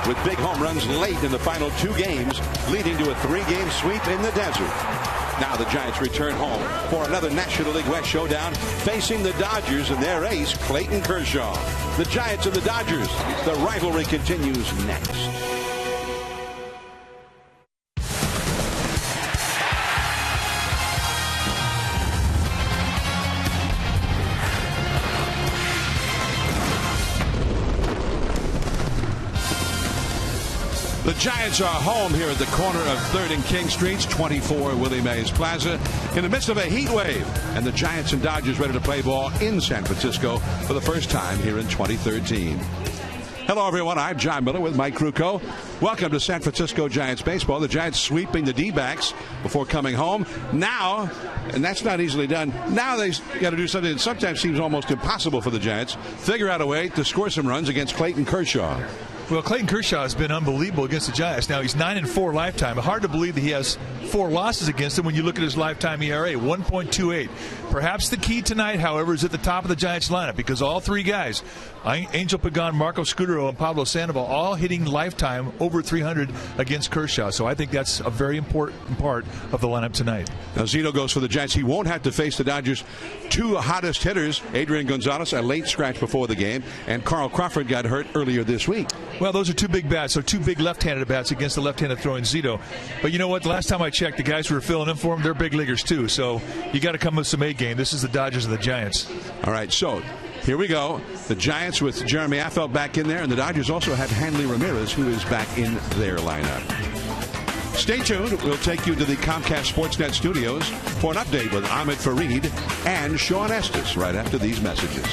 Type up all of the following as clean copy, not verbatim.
with big home runs late in the final 2 games, leading to a 3-game sweep in the desert. Now the Giants return home for another National League West showdown, facing the Dodgers and their ace, Clayton Kershaw. The Giants and the Dodgers. The rivalry continues next. The Giants are home here at the corner of 3rd and King Streets, 24 Willie Mays Plaza, in the midst of a heat wave. And the Giants and Dodgers ready to play ball in San Francisco for the first time here in 2013. Hello, everyone. I'm John Miller with Mike Krukow. Welcome to San Francisco Giants baseball. The Giants sweeping the D-backs before coming home. Now, and that's not easily done, now they've got to do something that sometimes seems almost impossible for the Giants. Figure out a way to score some runs against Clayton Kershaw. Well, Clayton Kershaw has been unbelievable against the Giants. Now, he's 9-4 lifetime. Hard to believe that he has 4 losses against him when you look at his lifetime ERA, 1.28. Perhaps the key tonight, however, is at the top of the Giants lineup, because all 3 guys, Angel Pagan, Marco Scudero, and Pablo Sandoval, all hitting lifetime over 300 against Kershaw. So I think that's a very important part of the lineup tonight. Now, Zito goes for the Giants. He won't have to face the Dodgers' 2 hottest hitters, Adrian Gonzalez, a late scratch before the game, and Carl Crawford got hurt earlier this week. Well, those are 2 big bats, so 2 big left-handed bats against the left-handed throwing Zito. But you know what? The last time I checked, the guys who were filling in for him, they're big leaguers too. So you got to come with some A-game. This is the Dodgers and the Giants. All right, so here we go. The Giants with Jeremy Affeldt back in there, and the Dodgers also have Hanley Ramirez, who is back in their lineup. Stay tuned. We'll take you to the Comcast Sportsnet studios for an update with Ahmed Fareed and Sean Estes right after these messages.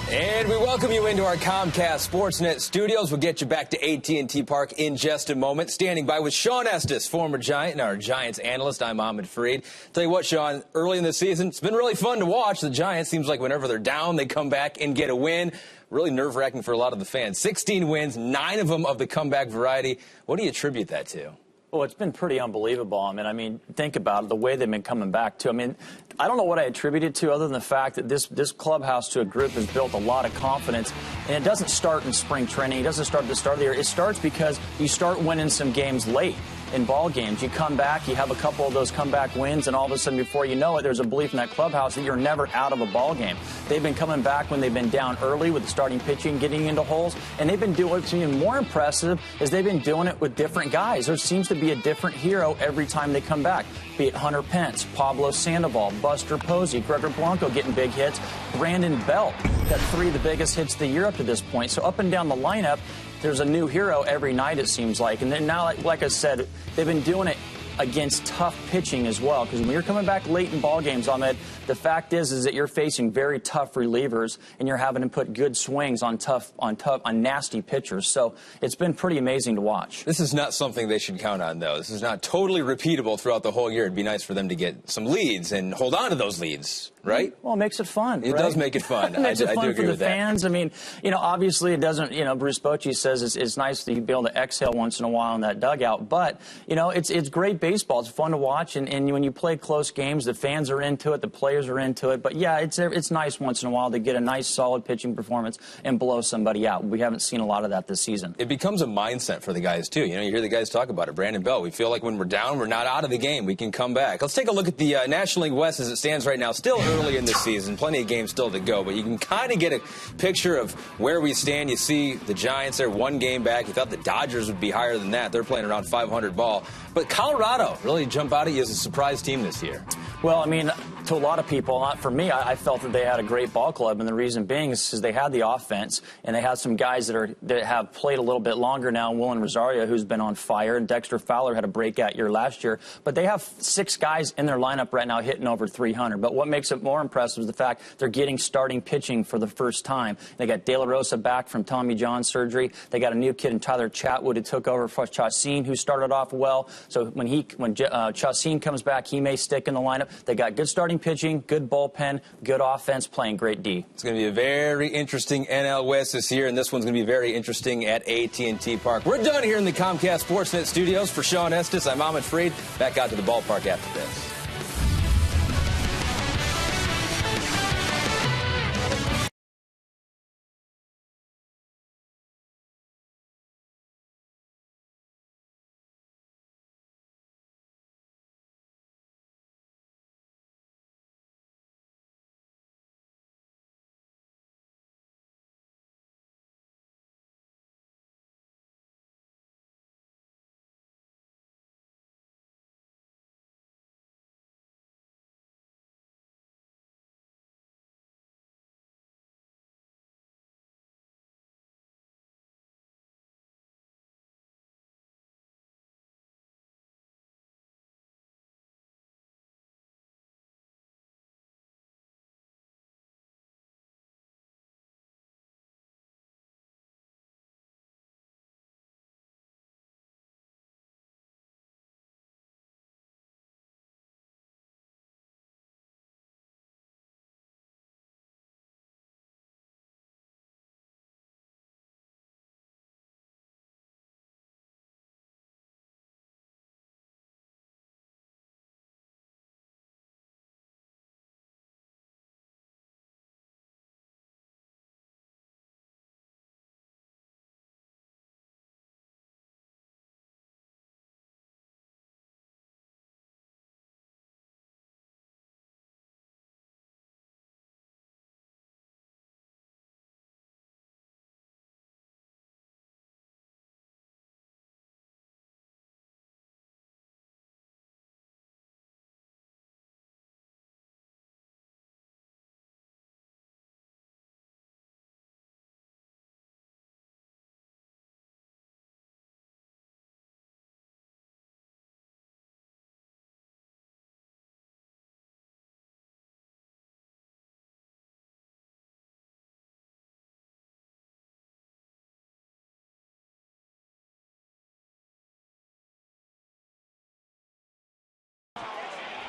And we welcome you into our Comcast Sportsnet studios. We'll get you back to AT&T Park in just a moment. Standing by with Sean Estes, former Giant and our Giants analyst. I'm Ahmed Fareed. Tell you what, Sean, early in the season, it's been really fun to watch. The Giants, seems like whenever they're down, they come back and get a win. Really nerve-wracking for a lot of the fans. 16 wins, 9 of them of the comeback variety. What do you attribute that to? Well, it's been pretty unbelievable. I mean, think about it, the way they've been coming back, too. I mean, I don't know what I attribute it to other than the fact that this clubhouse to a group has built a lot of confidence. And it doesn't start in spring training. It doesn't start at the start of the year. It starts because you start winning some games late in ball games. You come back, you have a couple of those comeback wins, and all of a sudden, before you know it, there's a belief in that clubhouse that you're never out of a ball game. They've been coming back when they've been down early with the starting pitching, getting into holes, and they've been doing what's even more impressive is they've been doing it with different guys. There seems to be a different hero every time they come back, be it Hunter Pence, Pablo Sandoval, Buster Posey, Gregor Blanco getting big hits, Brandon Belt got 3 of the biggest hits of the year up to this point. So up and down the lineup, there's a new hero every night, it seems like. And then now, like I said, they've been doing it against tough pitching as well. Because when you're coming back late in ball games, Ahmed, the fact is that you're facing very tough relievers and you're having to put good swings on nasty pitchers. So it's been pretty amazing to watch. This is not something they should count on, though. This is not totally repeatable throughout the whole year. It'd be nice for them to get some leads and hold on to those leads, right? Well, it makes it fun. It does make it fun. It makes it fun I do agree for with the that. fans. I mean, obviously it doesn't, Bruce Bochy says it's nice that you be able to exhale once in a while in that dugout. But, it's great baseball. It's fun to watch. And when you play close games, the fans are into it, the players are into it. But, yeah, it's nice once in a while to get a nice, solid pitching performance and blow somebody out. We haven't seen a lot of that this season. It becomes a mindset for the guys, too. You hear the guys talk about it. Brandon Bell, we feel like when we're down, we're not out of the game. We can come back. Let's take a look at the National League West as it stands right now. Still early in the season. Plenty of games still to go. But you can kind of get a picture of where we stand. You see the Giants there, 1 game back. You thought the Dodgers would be higher than that. They're playing around 500 ball. But Colorado really jump out at you as a surprise team this year. Well, I mean, to a lot of people, not for me, I felt that they had a great ball club, and the reason being is because they had the offense, and they had some guys that have played a little bit longer now. Willen Rosario, who's been on fire, and Dexter Fowler had a breakout year last year. But they have 6 guys in their lineup right now hitting over 300. But what makes it more impressive is the fact they're getting starting pitching for the first time. They got De La Rosa back from Tommy John surgery. They got a new kid in Tyler Chatwood who took over for Chacin, who started off well. So when Chacin comes back, he may stick in the lineup. They got good starting pitching, good bullpen, good offense, playing great D. It's going to be a very interesting NL West this year, and this one's going to be very interesting at AT&T Park. We're done here in the Comcast Sportsnet studios. For Sean Estes, I'm Ahmed Freed. Back out to the ballpark after this.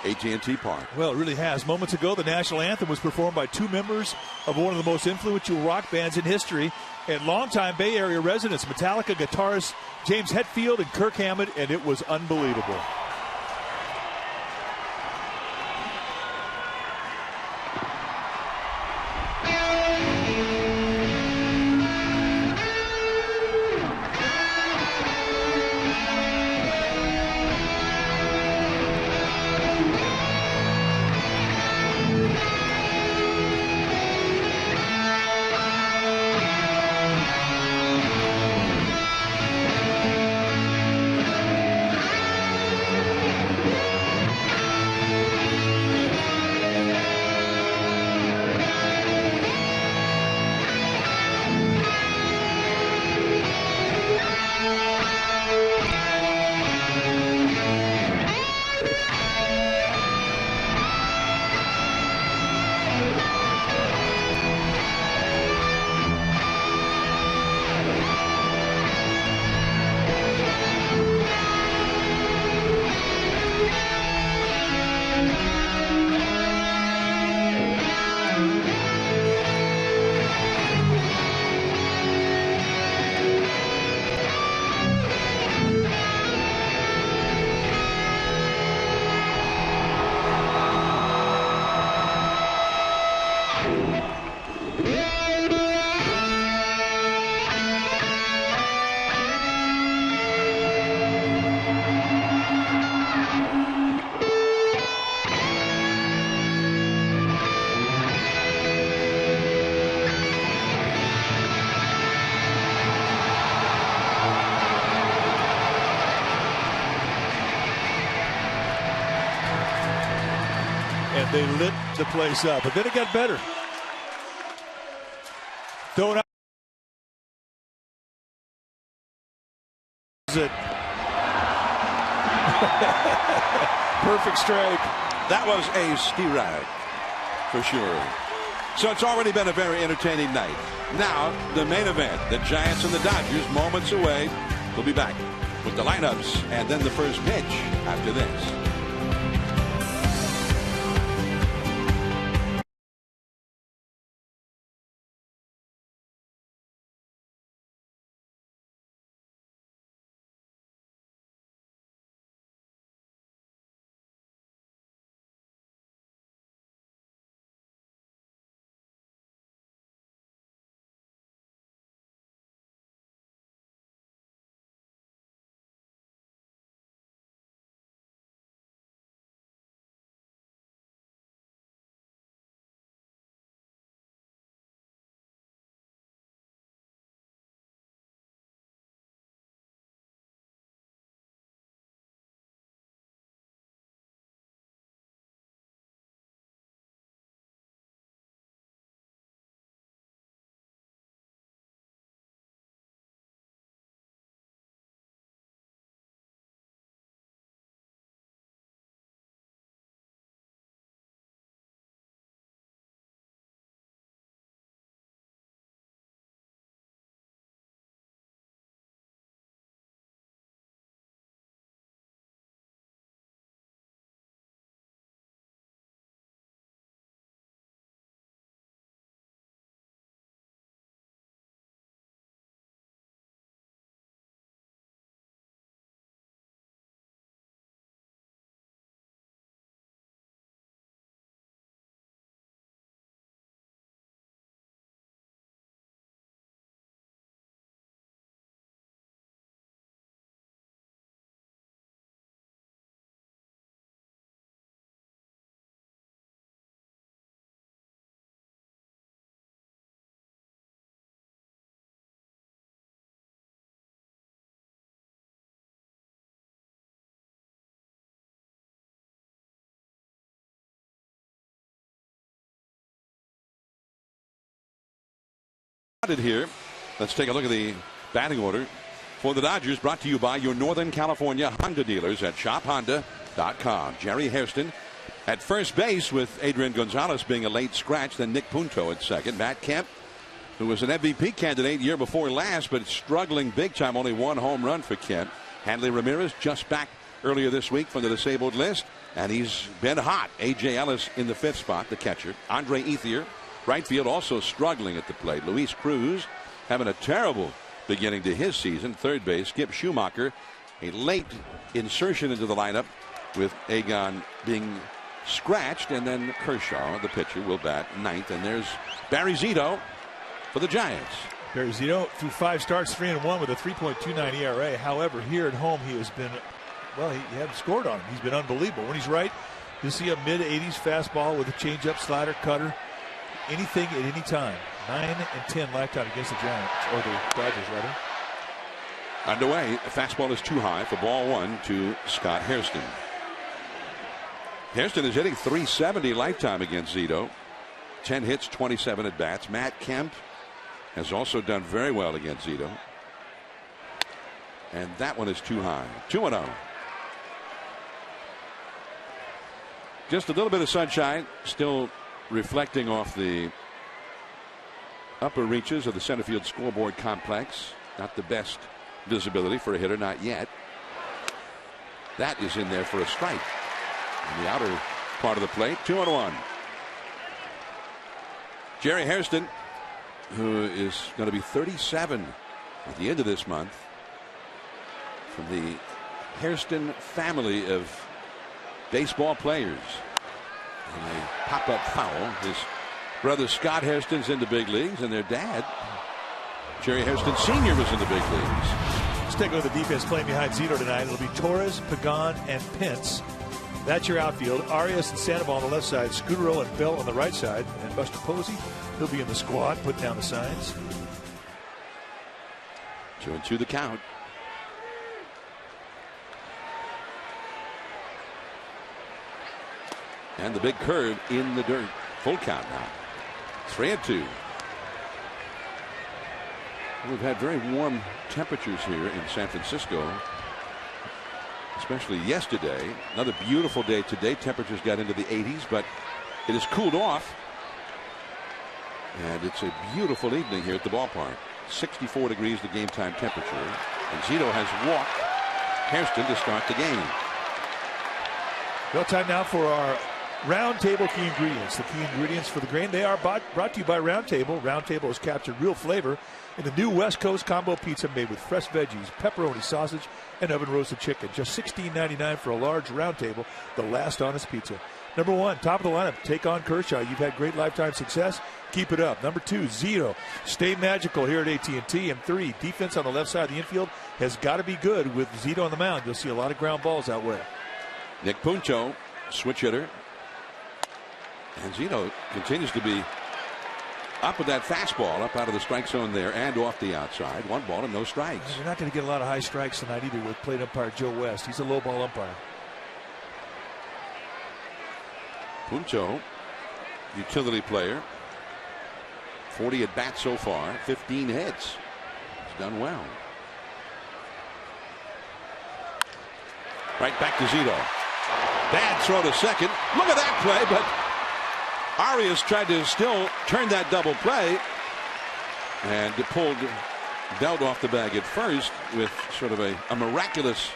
AT&T Park. Well, it really has. Moments ago, the national anthem was performed by two members of one of the most influential rock bands in history and longtime Bay Area residents, Metallica guitarist James Hetfield and Kirk Hammett, and it was unbelievable. And they lit the place up. But then it got better. Thrown out. It. Perfect strike. That was a ski ride, for sure. So it's already been a very entertaining night. Now, the main event, the Giants and the Dodgers, moments away. We'll be back with the lineups and then the first pitch after this. Here, let's take a look at the batting order for the Dodgers, brought to you by your Northern California Honda dealers at shophonda.com. Jerry Hairston at first base, with Adrian Gonzalez being a late scratch, then Nick Punto at second. Matt Kemp, who was an MVP candidate year before last, but struggling big time, only one home run for Kemp. Hanley Ramirez just back earlier this week from the disabled list, and he's been hot. A.J. Ellis in the 5th spot, the catcher. Andre Ethier, right field, also struggling at the plate. Luis Cruz having a terrible beginning to his season. 3rd base, Skip Schumacher, a late insertion into the lineup with Agon being scratched, and then Kershaw, the pitcher, will bat 9th. And there's Barry Zito for the Giants. Barry Zito through 5 starts, 3-1 with a 3.29 ERA. However, here at home, he has been, well, he hadn't scored on him. He's been unbelievable. When he's right, you see a mid-80s fastball with a changeup, slider, cutter, anything at any time. 9-10 lifetime against the Giants, or the Dodgers, rather. Underway, the fastball is too high for ball 1 to Scott Hairston. Hairston is hitting .370 lifetime against Zito. 10 hits, 27 at bats. Matt Kemp has also done very well against Zito. And that one is too high. 2-0. Just a little bit of sunshine still reflecting off the upper reaches of the center field scoreboard complex. Not the best visibility for a hitter, not yet. That is in there for a strike in the outer part of the plate. 2-1. Jerry Hairston, who is going to be 37 at the end of this month, from the Hairston family of baseball players. And a pop-up foul. His brother Scott Hairston's in the big leagues, and their dad, Jerry Hairston Sr., was in the big leagues. Let's take a look at the defense playing behind Zito tonight. It'll be Torres, Pagan, and Pence. That's your outfield. Arias and Sandoval on the left side. Scudero and Bell on the right side. And Buster Posey, he'll be in the squad, putting down the signs. 2-2 the count. And the big curve in the dirt. Full count now. 3-2. We've had very warm temperatures here in San Francisco, especially yesterday. Another beautiful day today. Temperatures got into the 80s, but it has cooled off. And it's a beautiful evening here at the ballpark. 64 degrees the game time temperature. And Zito has walked Hairston to start the game. Well, time now for our Round Table key ingredients. The key ingredients for the grain, they are brought to you by Round Table. Round Table has captured real flavor in the new West Coast combo pizza made with fresh veggies, pepperoni sausage, and oven roasted chicken. Just $16.99 for a large Round Table, the last honest pizza. Number 1, top of the lineup, take on Kershaw. You've had great lifetime success. Keep it up. Number 2, Zito. Stay magical here at AT&T. And 3, defense on the left side of the infield has got to be good with Zito on the mound. You'll see a lot of ground balls out west. Nick Punto, switch hitter. And Zito continues to be up with that fastball, up out of the strike zone there and off the outside. 1 ball and no strikes. You're not going to get a lot of high strikes tonight either with plate umpire Joe West. He's a low ball umpire. Punto, utility player. 40 at bats so far, 15 hits. He's done well. Right back to Zito. Bad throw to second. Look at that play, but Arias tried to still turn that double play and pulled Belt off the bag at first with sort of a miraculous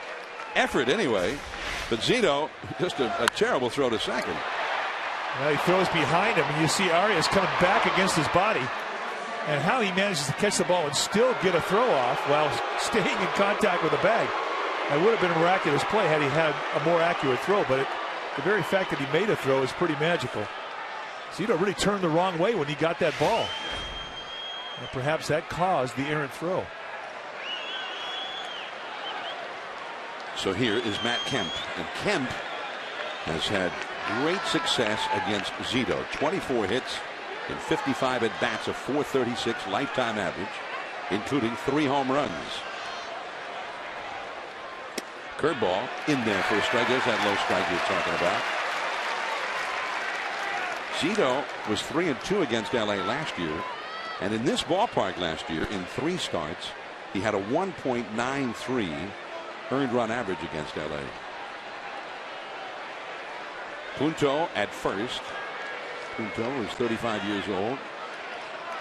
effort anyway. But Zito, just a terrible throw to second. Well, he throws behind him, and you see Arias coming back against his body. And how he manages to catch the ball and still get a throw off while staying in contact with the bag. That would have been a miraculous play had he had a more accurate throw, but the very fact that he made a throw is pretty magical. Zito really turned the wrong way when he got that ball. And perhaps that caused the errant throw. So here is Matt Kemp. And Kemp has had great success against Zito. 24 hits in 55 at bats, a .436 lifetime average, including 3 home runs. Curveball in there for a strike. There's that low strike you're talking about. Zito was 3-2 against LA last year, and in this ballpark last year, in 3 starts, he had a 1.93 earned run average against LA. Punto at first. Punto is 35 years old,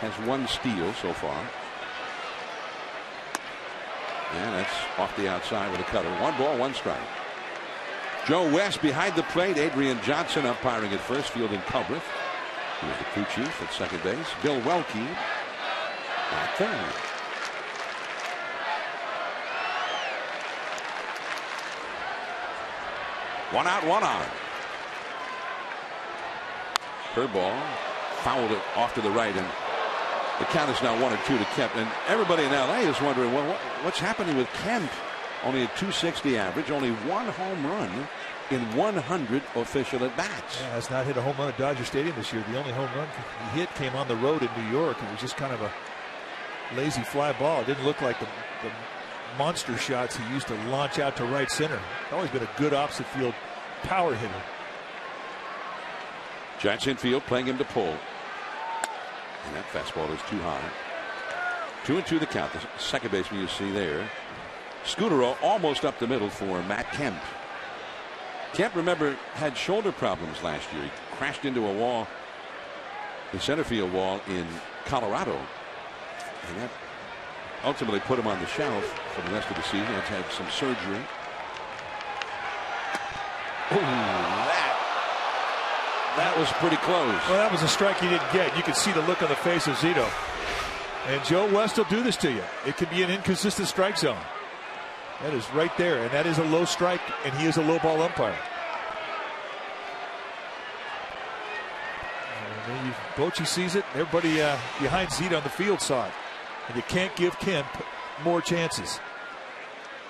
has 1 steal so far. And that's off the outside with a cutter. 1 ball, 1 strike. Joe West behind the plate. Adrian Johnson umpiring at first, fielding Culbreth, who was the crew chief at second base. Bill Welke at third. One out, one on. Curveball, fouled it off to the right, and the count is now 1-2 to Kemp. And everybody in LA is wondering, well, what's happening with Kemp? Only a .260 average, only one home run in 100 official at bats. Yeah, has not hit a home run at Dodger Stadium this year. The only home run he hit came on the road in New York. It was just kind of a lazy fly ball. It didn't look like the monster shots he used to launch out to right center. Always been a good opposite field power hitter. Giants infield playing him to pull. And that fastball is too high. 2-2 the count. The second baseman you see there. Scutaro almost up the middle for Matt Kemp. Kemp, remember, had shoulder problems last year. He crashed into a wall, the center field wall in Colorado. And that ultimately put him on the shelf for the rest of the season. He's had some surgery. That was pretty close. Well, that was a strike he didn't get. You could see the look on the face of Zito. And Joe West will do this to you. It could be an inconsistent strike zone. That is right there, and that is a low strike, and he is a low ball umpire. Bochy sees it. Everybody behind Zito on the field saw it. And you can't give Kemp more chances.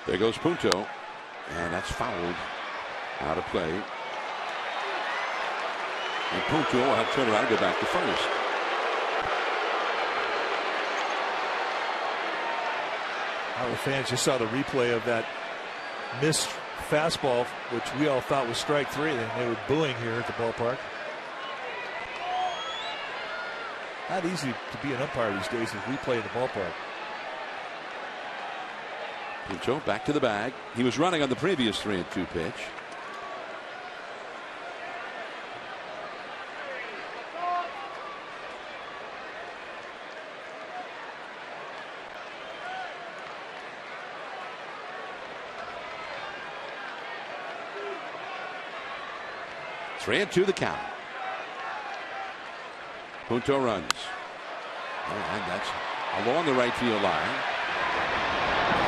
There goes Punto, and that's fouled out of play. And Punto will have to turn around and go back to first. Our fans just saw the replay of that missed fastball, which we all thought was strike three, and they were booing here at the ballpark. Not easy to be an umpire these days with replay in the ballpark. Punto back to the bag. He was running on the previous 3-2 pitch. Three and two the count. Punto runs. And that's along the right field line.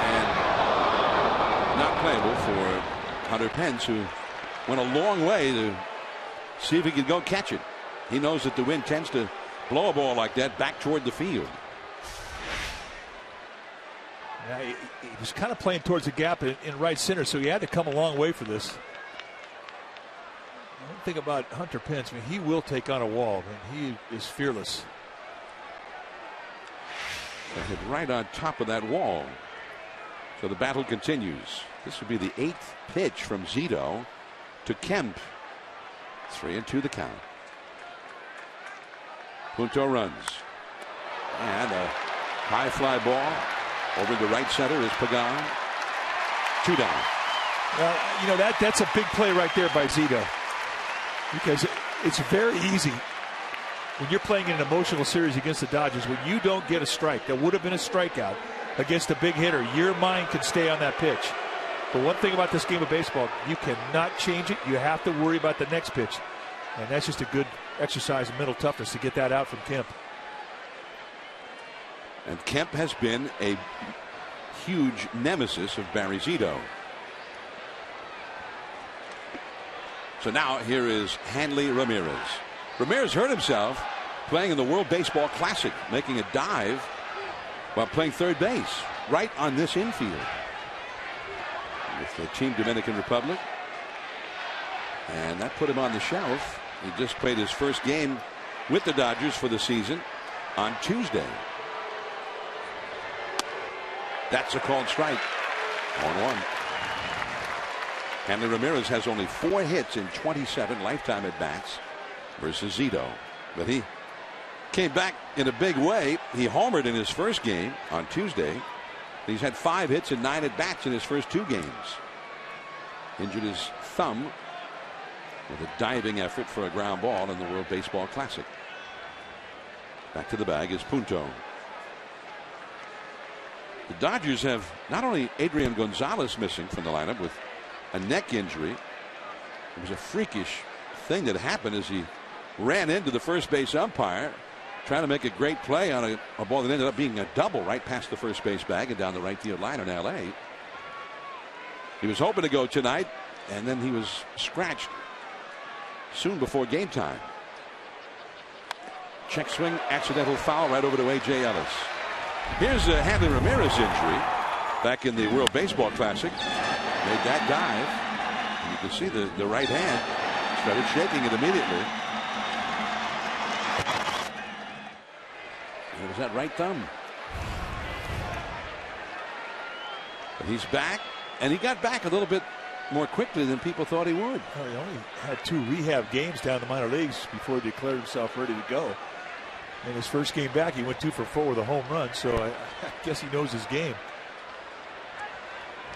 And not playable for Hunter Pence, who went a long way to see if he could go catch it. He knows that the wind tends to blow a ball like that back toward the field. Yeah, he was kind of playing towards the gap in right center, so he had to come a long way for this. One thing about Hunter Pence, I mean, he will take on a wall. I mean, he is fearless. Hit right on top of that wall. So the battle continues. This would be the 8th pitch from Zito to Kemp. 3-2 the count. Punto runs. And a high fly ball over the right center is Pagan. 2 down. Well, you know, that's a big play right there by Zito. Because it's very easy when you're playing in an emotional series against the Dodgers, when you don't get a strike, that would have been a strikeout against a big hitter, your mind can stay on that pitch. But one thing about this game of baseball, you cannot change it. You have to worry about the next pitch. And that's just a good exercise in mental toughness to get that out from Kemp. And Kemp has been a huge nemesis of Barry Zito. So now here is Hanley Ramirez. Ramirez hurt himself playing in the World Baseball Classic, making a dive while playing third base right on this infield with the Team Dominican Republic. And that put him on the shelf. He just played his first game with the Dodgers for the season on Tuesday. That's a called strike. 1-1. Hanley Ramirez has only 4 hits in 27 lifetime at bats versus Zito. But he came back in a big way. He homered in his first game on Tuesday. He's had 5 hits and 9 at bats in his first 2 games. Injured his thumb with a diving effort for a ground ball in the World Baseball Classic. Back to the bag is Punto. The Dodgers have not only Adrian Gonzalez missing from the lineup with a neck injury, It was a freakish thing that happened as he ran into the first base umpire, trying to make a great play on a ball that ended up being a double right past the first base bag and down the right field line in L.A. He was hoping to go tonight, and then he was scratched soon before game time. Check swing, accidental foul right over to A.J. Ellis. Here's a Hanley Ramirez injury back in the World Baseball Classic. Made that dive. And you can see the right hand started shaking it immediately. It was that right thumb. But he's back, and he got back a little bit more quickly than people thought he would. Well, he only had 2 rehab games down the minor leagues before he declared himself ready to go. In his first game back, he went 2 for 4 with a home run, so I guess he knows his game.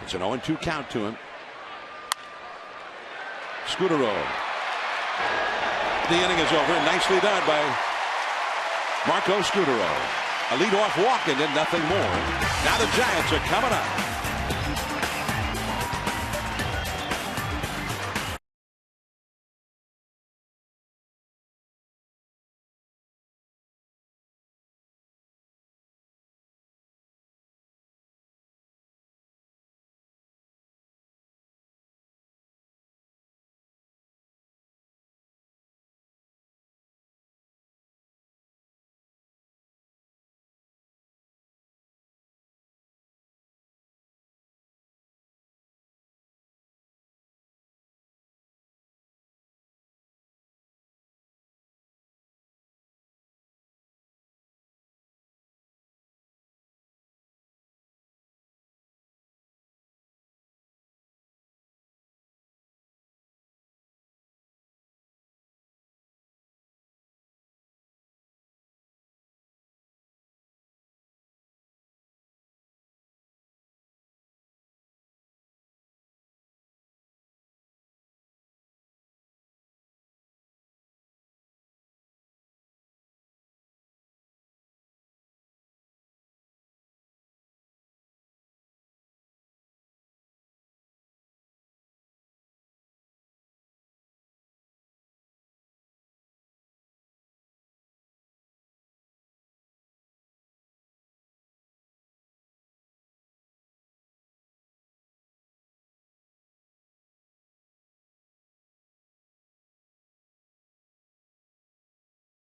It's an 0-2 count to him. Scudero. The inning is over. Nicely done by Marco Scudero. A leadoff walk and then nothing more. Now the Giants are coming up.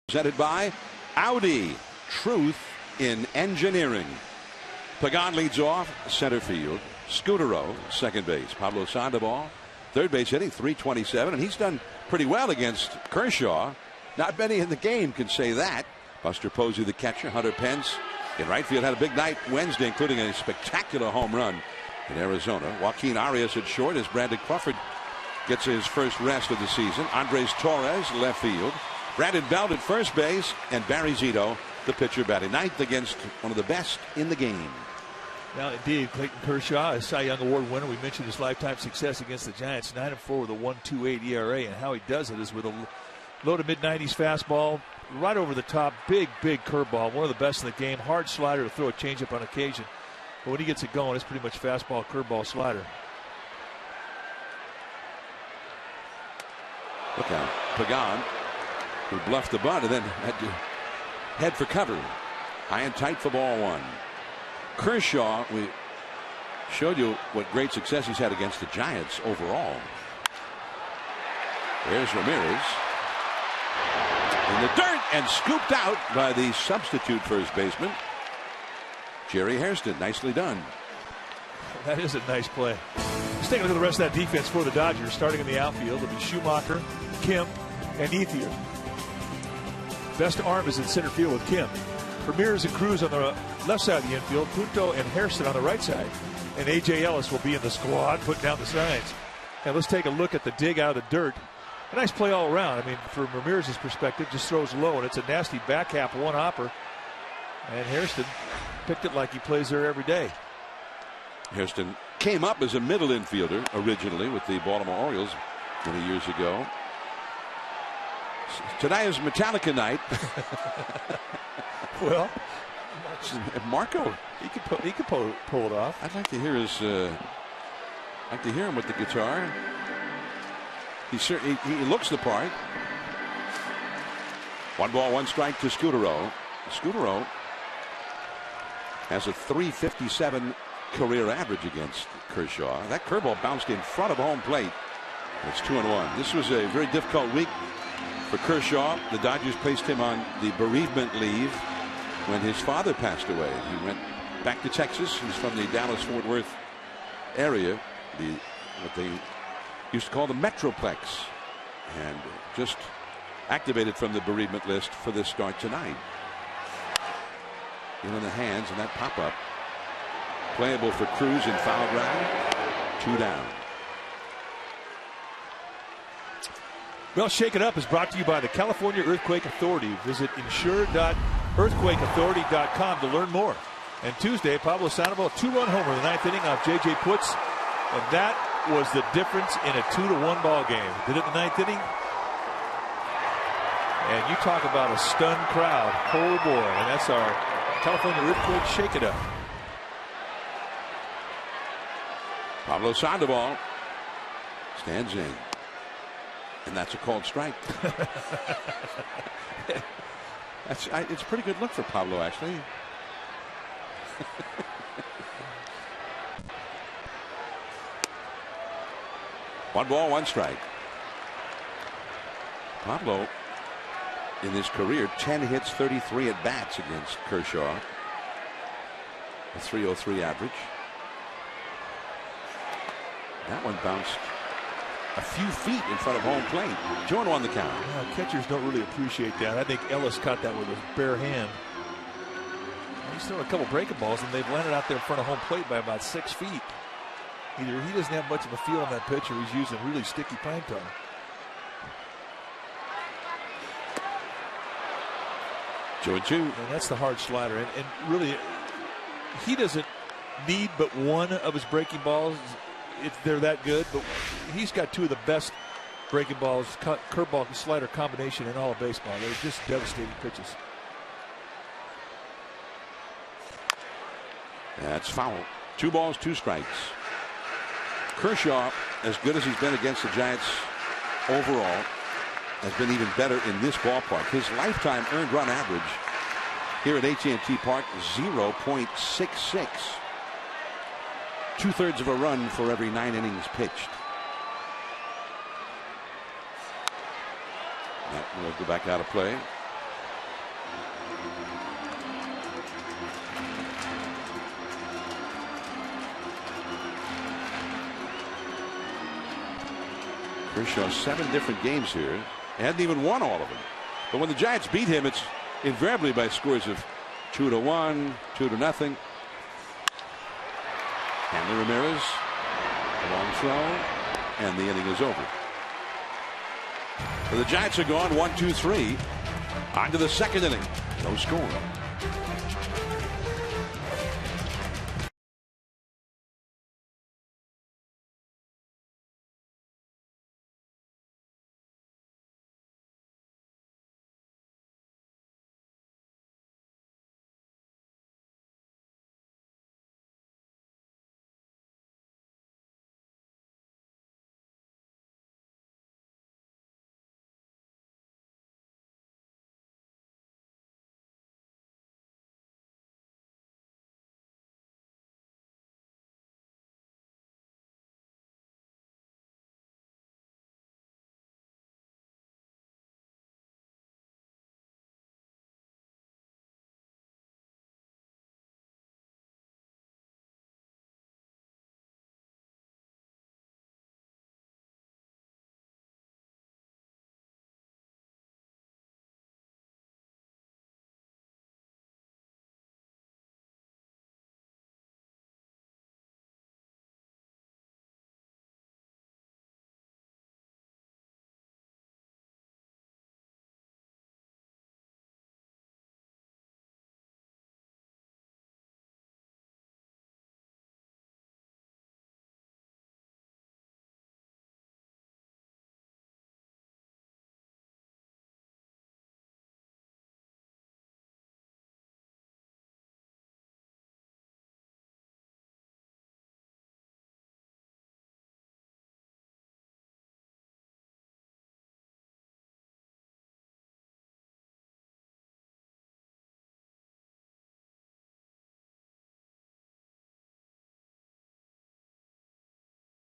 Presented by Audi, truth in engineering. Pagan leads off center field. Scudero, second base. Pablo Sandoval, third base, hitting .327, and he's done pretty well against Kershaw. Not many in the game can say that. Buster Posey, the catcher. Hunter Pence in right field had a big night Wednesday, including a spectacular home run in Arizona. Joaquin Arias at short as Brandon Crawford gets his first rest of the season. Andres Torres, left field. Brandon Belt at first base, and Barry Zito, the pitcher, batting ninth against one of the best in the game. Now, indeed, Clayton Kershaw, a Cy Young Award winner. We mentioned his lifetime success against the Giants, 9-4 with a 1.28 ERA, and how he does it is with a low to mid-90s fastball, right over the top, big curveball, one of the best in the game. Hard slider to throw a changeup on occasion, but when he gets it going, it's pretty much fastball, curveball, slider. Look out, Pagan, who bluffed the bunt and then had to head for cover. High and tight for ball one. Kershaw, we showed you what great success he's had against the Giants overall. There's Ramirez in the dirt and scooped out by the substitute first baseman, Jerry Hairston. Nicely done. That is a nice play. Let's take a look at the rest of that defense for the Dodgers. Starting in the outfield, it'll be Schumacher, Kim, and Ethier. Best arm is in center field with Kim. Ramirez and Cruz on the left side of the infield. Punto and Hairston on the right side. And A.J. Ellis will be in the squad, putting down the signs. And let's take a look at the dig out of the dirt. A nice play all around. I mean, from Ramirez's perspective, just throws low, and it's a nasty back half one-hopper. And Hairston picked it like he plays there every day. Hairston came up as a middle infielder originally with the Baltimore Orioles many years ago. Tonight is Metallica night. Well, Marco, he could pull it off. I'd like to hear his. Like to hear him with the guitar. He looks the part. 1 ball, 1 strike to Scutaro. Scutaro has a .357 career average against Kershaw. That curveball bounced in front of home plate. It's 2-1. This was a very difficult week for Kershaw. The Dodgers placed him on the bereavement leave when his father passed away. He went back to Texas. He's from the Dallas-Fort Worth area, what they used to call the Metroplex, and just activated from the bereavement list for this start tonight. In the hands, and that pop-up playable for Cruz in foul ground. 2 down. Well, Shake It Up is brought to you by the California Earthquake Authority. Visit insure.earthquakeauthority.com to learn more. And Tuesday, Pablo Sandoval, a 2-run homer in the 9th inning off J.J. Putz. And that was the difference in a 2-1 ball game. Did it in the 9th inning? And you talk about a stunned crowd. Oh, boy. And that's our California Earthquake Shake It Up. Pablo Sandoval stands in. And that's a called strike. It's a pretty good look for Pablo, actually. 1 ball, 1 strike. Pablo, in his career, 10 hits, 33 at bats against Kershaw. A .303 average. That one bounced a few feet in front of home plate. 2-1 the count. Yeah, catchers don't really appreciate that. I think Ellis caught that with his bare hand. He's thrown a couple breaking balls, and they've landed out there in front of home plate by about 6 feet. Either he doesn't have much of a feel on that pitch, or he's using really sticky pine tar. Two and 2. And that's the hard slider. And really, he doesn't need but one of his breaking balls if they're that good. But he's got 2 of the best breaking balls, curveball and slider combination in all of baseball. They're just devastating pitches. That's foul. 2 balls, 2 strikes. Kershaw, as good as he's been against the Giants overall, has been even better in this ballpark. His lifetime earned run average here at AT&T Park, 0.66. 2/3 of a run for every 9 innings pitched. That will go back out of play. Kershaw 7 different games here. He hadn't even won all of them. But when the Giants beat him, it's invariably by scores of 2-1, 2-0. Hanley Ramirez, a long throw, and the inning is over. So the Giants are gone 1-2-3. On to the 2nd inning. No score.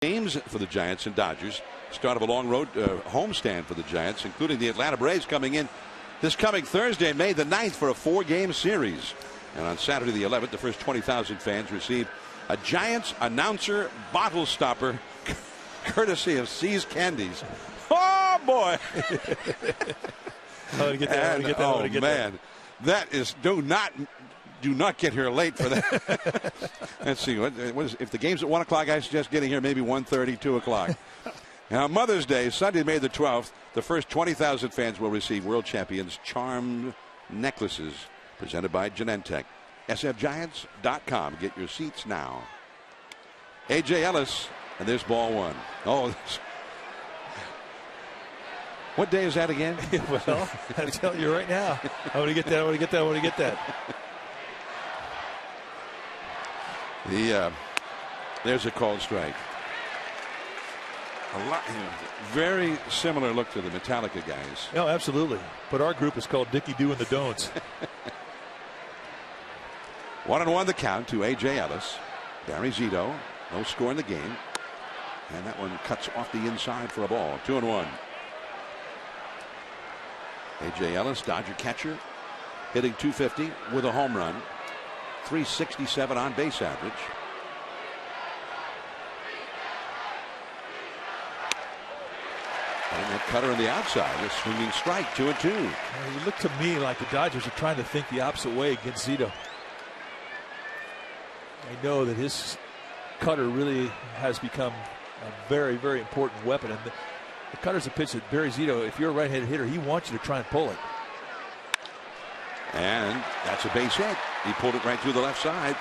games for the Giants and Dodgers. Start of a long road homestand for the Giants, including the Atlanta Braves coming in this coming Thursday, May the 9th, for a 4-game series. And on Saturday the 11th, the first 20,000 fans receive a Giants announcer bottle stopper courtesy of C's Candies. Oh boy! I want to get that. Oh man, that is do not get here late for that. Let's see what is, if the game's at 1 o'clock. I suggest getting here maybe 1:30, 2 o'clock. Now Mother's Day, Sunday, May the 12th. The first 20,000 fans will receive World Champions charmed necklaces presented by Genentech. sfgiants.com. Get your seats now. A.J. Ellis, and there's ball one. Oh, what day is that again? Well, I'll tell you right now. I want to get that. I want to get that. I want to get that. There's a called strike. Very similar look to the Metallica guys. No, absolutely. But our group is called Dickie Do and the Don'ts. 1-1 the count to A.J. Ellis. Barry Zito, no score in the game. And that one cuts off the inside for a ball. 2-1. A.J. Ellis, Dodger catcher, hitting .250 with a home run. .367 on base average. And that cutter on the outside, a swinging strike, 2-2. It looked to me like the Dodgers are trying to think the opposite way against Zito. I know that his cutter really has become a very, very important weapon. And the cutter's a pitch that Barry Zito, if you're a right-handed hitter, he wants you to try and pull it. And that's a base hit. He pulled it right through the left side.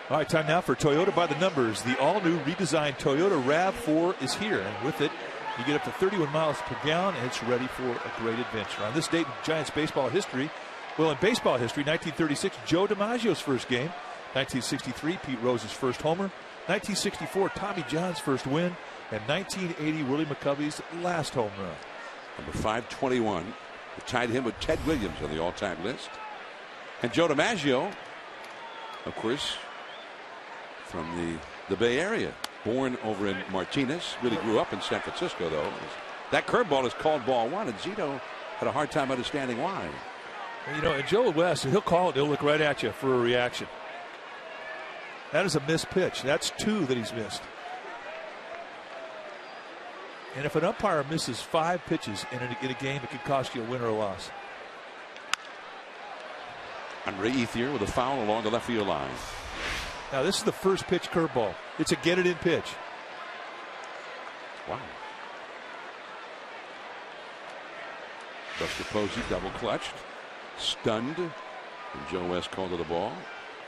All right, time now for Toyota by the numbers. The all-new redesigned Toyota RAV4 is here, and with it, you get up to 31 miles per gallon, and it's ready for a great adventure. On this date in Giants baseball history, well, in baseball history, 1936, Joe DiMaggio's first game. 1963, Pete Rose's first homer. 1964, Tommy John's first win. And 1980, Willie McCovey's last home run. Number 521, tied him with Ted Williams on the all-time list. And Joe DiMaggio, of course, from the Bay Area. Born over in Martinez, really grew up in San Francisco, though. That curveball is called ball one, and Zito had a hard time understanding why. You know, and Joe West, he'll call it, he'll look right at you for a reaction. That is a missed pitch. That's 2 that he's missed. And if an umpire misses 5 pitches in a game, it could cost you a win or a loss. Andre Ethier with a foul along the left field line. Now, this is the first pitch curveball. It's a get-it-in pitch. Wow. Buster Posey double clutched, stunned, and Joe West called it a ball.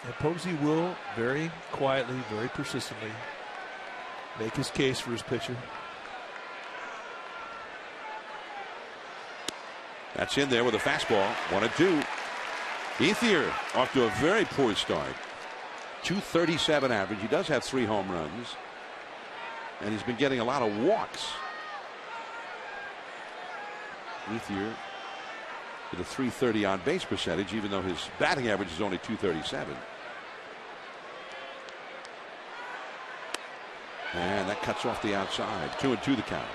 And Posey will very quietly, very persistently make his case for his pitcher. That's in there with a fastball. 1-2. Ethier off to a very poor start. .237 average. He does have 3 home runs. And he's been getting a lot of walks. Ethier with a .330 on base percentage, even though his batting average is only .237. And that cuts off the outside. 2-2 the count.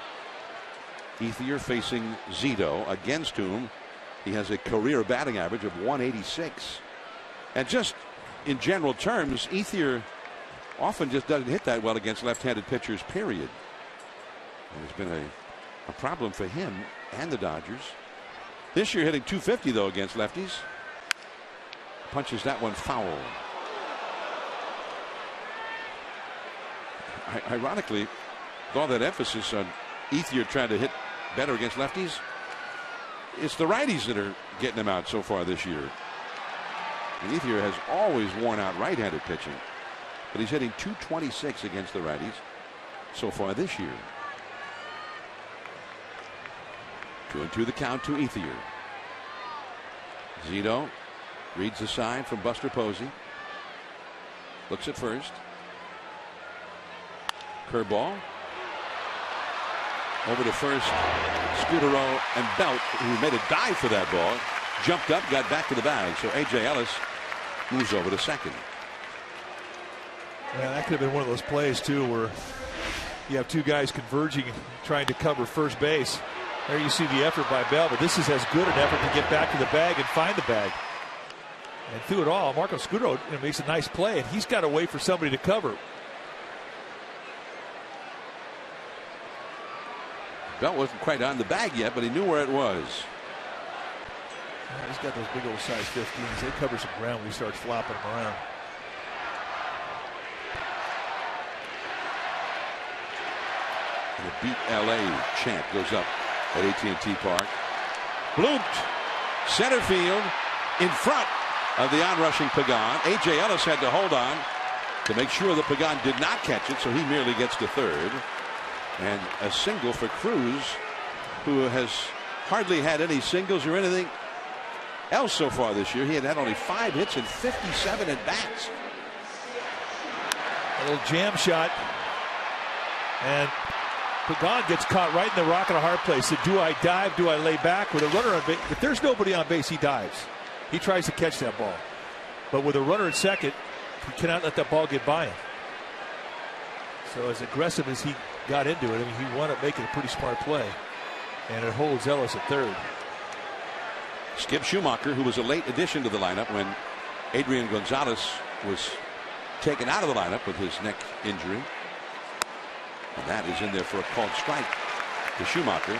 Ethier facing Zito, against whom he has a career batting average of .186. And just in general terms, Ethier often just doesn't hit that well against left-handed pitchers, period. And it's been a problem for him and the Dodgers. This year hitting .250 though against lefties. Punches that one foul. Ironically, with all that emphasis on Ethier trying to hit better against lefties, it's the righties that are getting him out so far this year. And Ethier has always worn out right-handed pitching, but he's hitting .226 against the righties so far this year. 2-2 the count to Ethier. Zito reads the sign from Buster Posey. Looks at first. Curveball. Over to first. Scudero and Belt, who made a dive for that ball, jumped up, got back to the bag. So A.J. Ellis moves over to second. Yeah, that could have been one of those plays too where you have two guys converging trying to cover first base. There you see the effort by Bell, but this is as good an effort to get back to the bag and find the bag. And through it all, Marco Scudero makes a nice play, and he's got to wait for somebody to cover. Bell wasn't quite on the bag yet, but he knew where it was. Yeah, he's got those big old size 15s. They cover some ground when he starts flopping them around. The Beat LA chant goes up at AT&T Park. Blooped center field in front of the onrushing Pagan. A.J. Ellis had to hold on to make sure that Pagan did not catch it, so he merely gets to third. And a single for Cruz, who has hardly had any singles or anything else so far this year. He had only 5 hits and 57 at bats. A little jam shot, and Pagan gets caught right in the rock and a hard place. So do I dive? Do I lay back? With a runner on base, if there's nobody on base, he dives. He tries to catch that ball. But with a runner at second, he cannot let that ball get by him. So as aggressive as he got into it, I mean, he wound up making a pretty smart play. And it holds Ellis at third. Skip Schumacher, who was a late addition to the lineup when Adrian Gonzalez was taken out of the lineup with his neck injury. And that is in there for a called strike to Schumacher.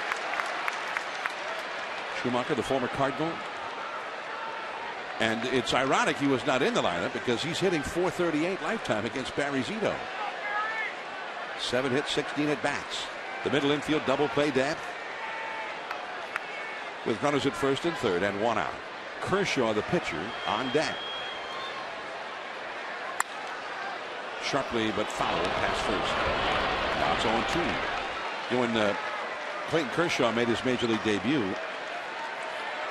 Schumacher, the former Cardinal. And it's ironic he was not in the lineup because he's hitting .438 lifetime against Barry Zito. 7 hits, 16 at bats. The middle infield double play depth with runners at first and third and 1 out. Kershaw, the pitcher, on deck. Sharply but foul past first. Now it's 0-2. You know, when Clayton Kershaw made his major league debut,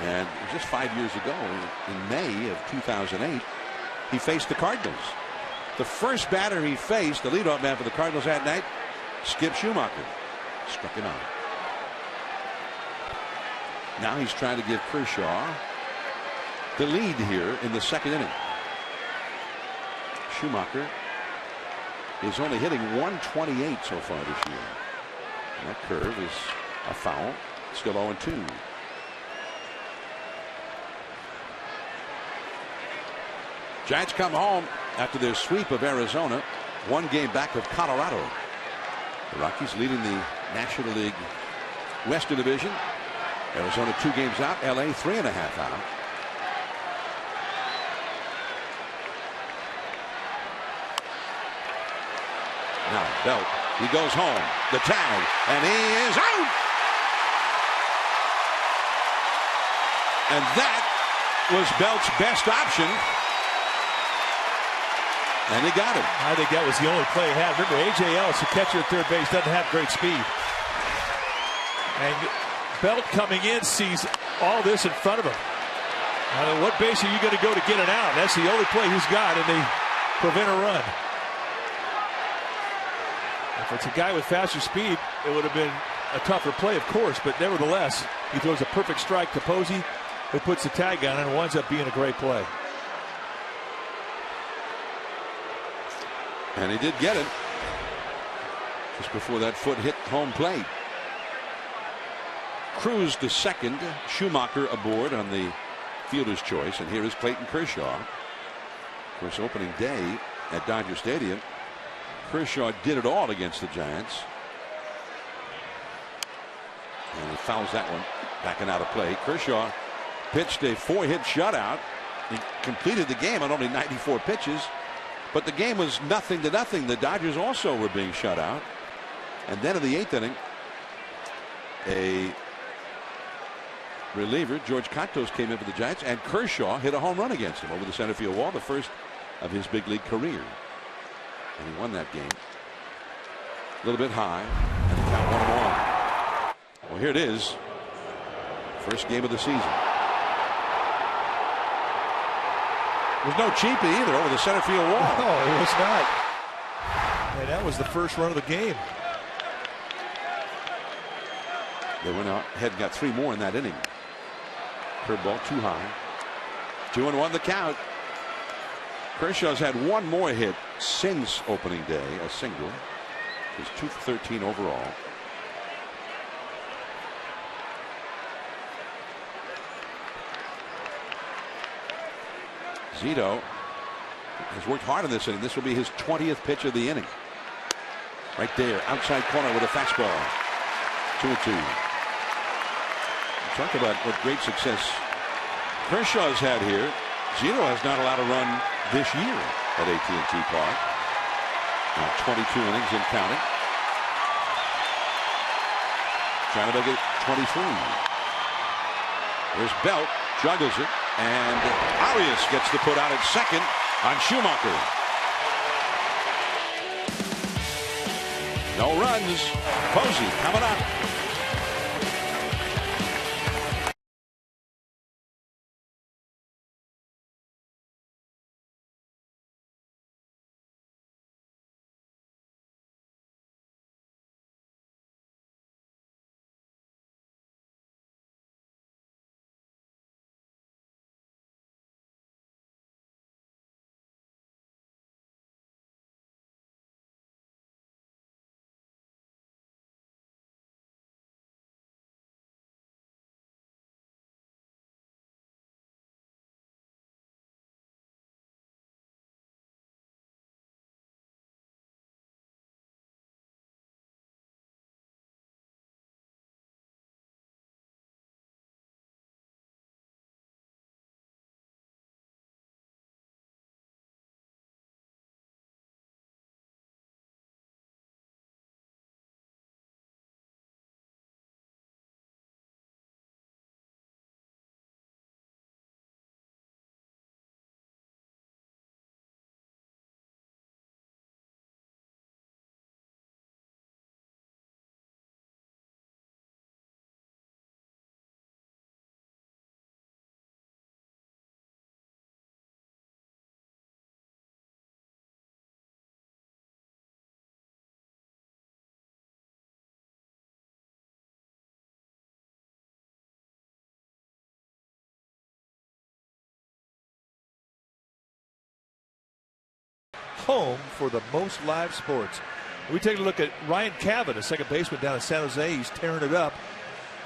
and it was just 5 years ago, in May of 2008, he faced the Cardinals. The first batter he faced, the leadoff man for the Cardinals that night, Skip Schumacher, struck him out. Now he's trying to give Kershaw the lead here in the second inning. Schumacher is only hitting .128 so far this year. And that curve is a foul. Still 0-2. Giants come home after their sweep of Arizona, 1 game back of Colorado. The Rockies leading the National League Western Division. Arizona 2 games out. LA 3.5 out. Now Belt, he goes home. The tag, and he is out. And that was Belt's best option. And he got him. I think that was the only play he had. Remember, A.J. Ellis, the catcher at third base, doesn't have great speed. And Belt coming in sees all this in front of him. Now, what base are you going to go to get it out? That's the only play he's got, and they prevent a run. If it's a guy with faster speed, it would have been a tougher play, of course, but nevertheless, he throws a perfect strike to Posey, who puts the tag on it, and winds up being a great play. And he did get it just before that foot hit home plate. Cruz to second, Schumacher aboard on the fielder's choice, and here is Clayton Kershaw. Of course, opening day at Dodger Stadium, Kershaw did it all against the Giants. And he fouls that one, backing out of play. Kershaw pitched a 4-hit shutout. He completed the game on only 94 pitches. But the game was 0-0. The Dodgers also were being shut out. And then in the 8th inning, a reliever, George Contos, came in for the Giants, and Kershaw hit a home run against him over the center field wall, the first of his big league career. And he won that game. A little bit high, and the count 1-1. Well, here it is. First game of the season. There's no cheapie either over the center field wall. No, it was not. And that was the first run of the game. They went out ahead and got 3 more in that inning. Curveball too high. 2-1 the count. Kershaw's had one more hit since opening day, a single. He's 2 for 13 overall. Zito has worked hard on this inning. This will be his 20th pitch of the inning. Right there, outside corner with a fastball. 2-2. Talk about what great success Kershaw's had here. Zito has not allowed a run this year at AT&T Park. Now 22 innings and counting. Trying to make it 23. There's Belt, juggles it, and Arias gets the put out at second on Schumacher. No runs. Posey coming up. Home for the most live sports. We take a look at Ryan Cavitt, a second baseman down in San Jose. He's tearing it up.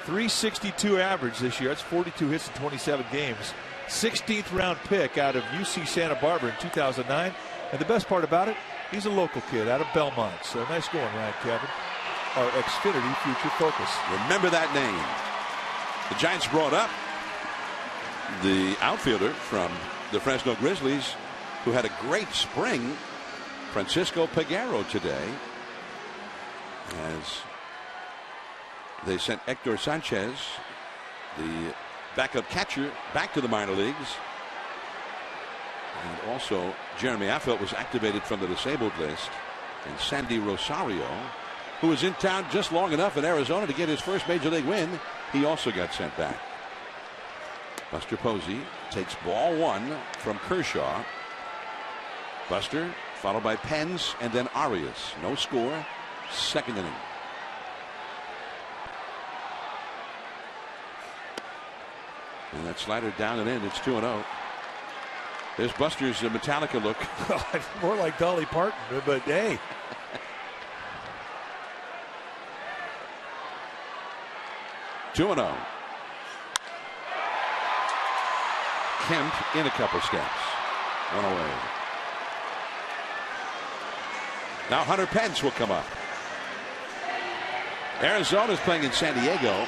362 average this year. That's 42 hits in 27 games. 16th round pick out of UC Santa Barbara in 2009. And the best part about it, he's a local kid out of Belmont. So nice going, Ryan Cavitt. Our Xfinity future focus. Remember that name. The Giants brought up the outfielder from the Fresno Grizzlies, who had a great spring, Francisco Peguero, today, as they sent Hector Sanchez, the backup catcher, back to the minor leagues. And also Jeremy Affeldt was activated from the disabled list, and Sandy Rosario, who was in town just long enough in Arizona to get his first major league win, he also got sent back. Buster Posey takes ball one from Kershaw. Buster followed by Pence and then Arias. No score. Second inning. And that slider down and in. It's 2-0. There's Buster's Metallica look. More like Dolly Parton, but hey. Two 2-0. Kemp in a couple steps. One away. Now Hunter Pence will come up. Arizona's playing in San Diego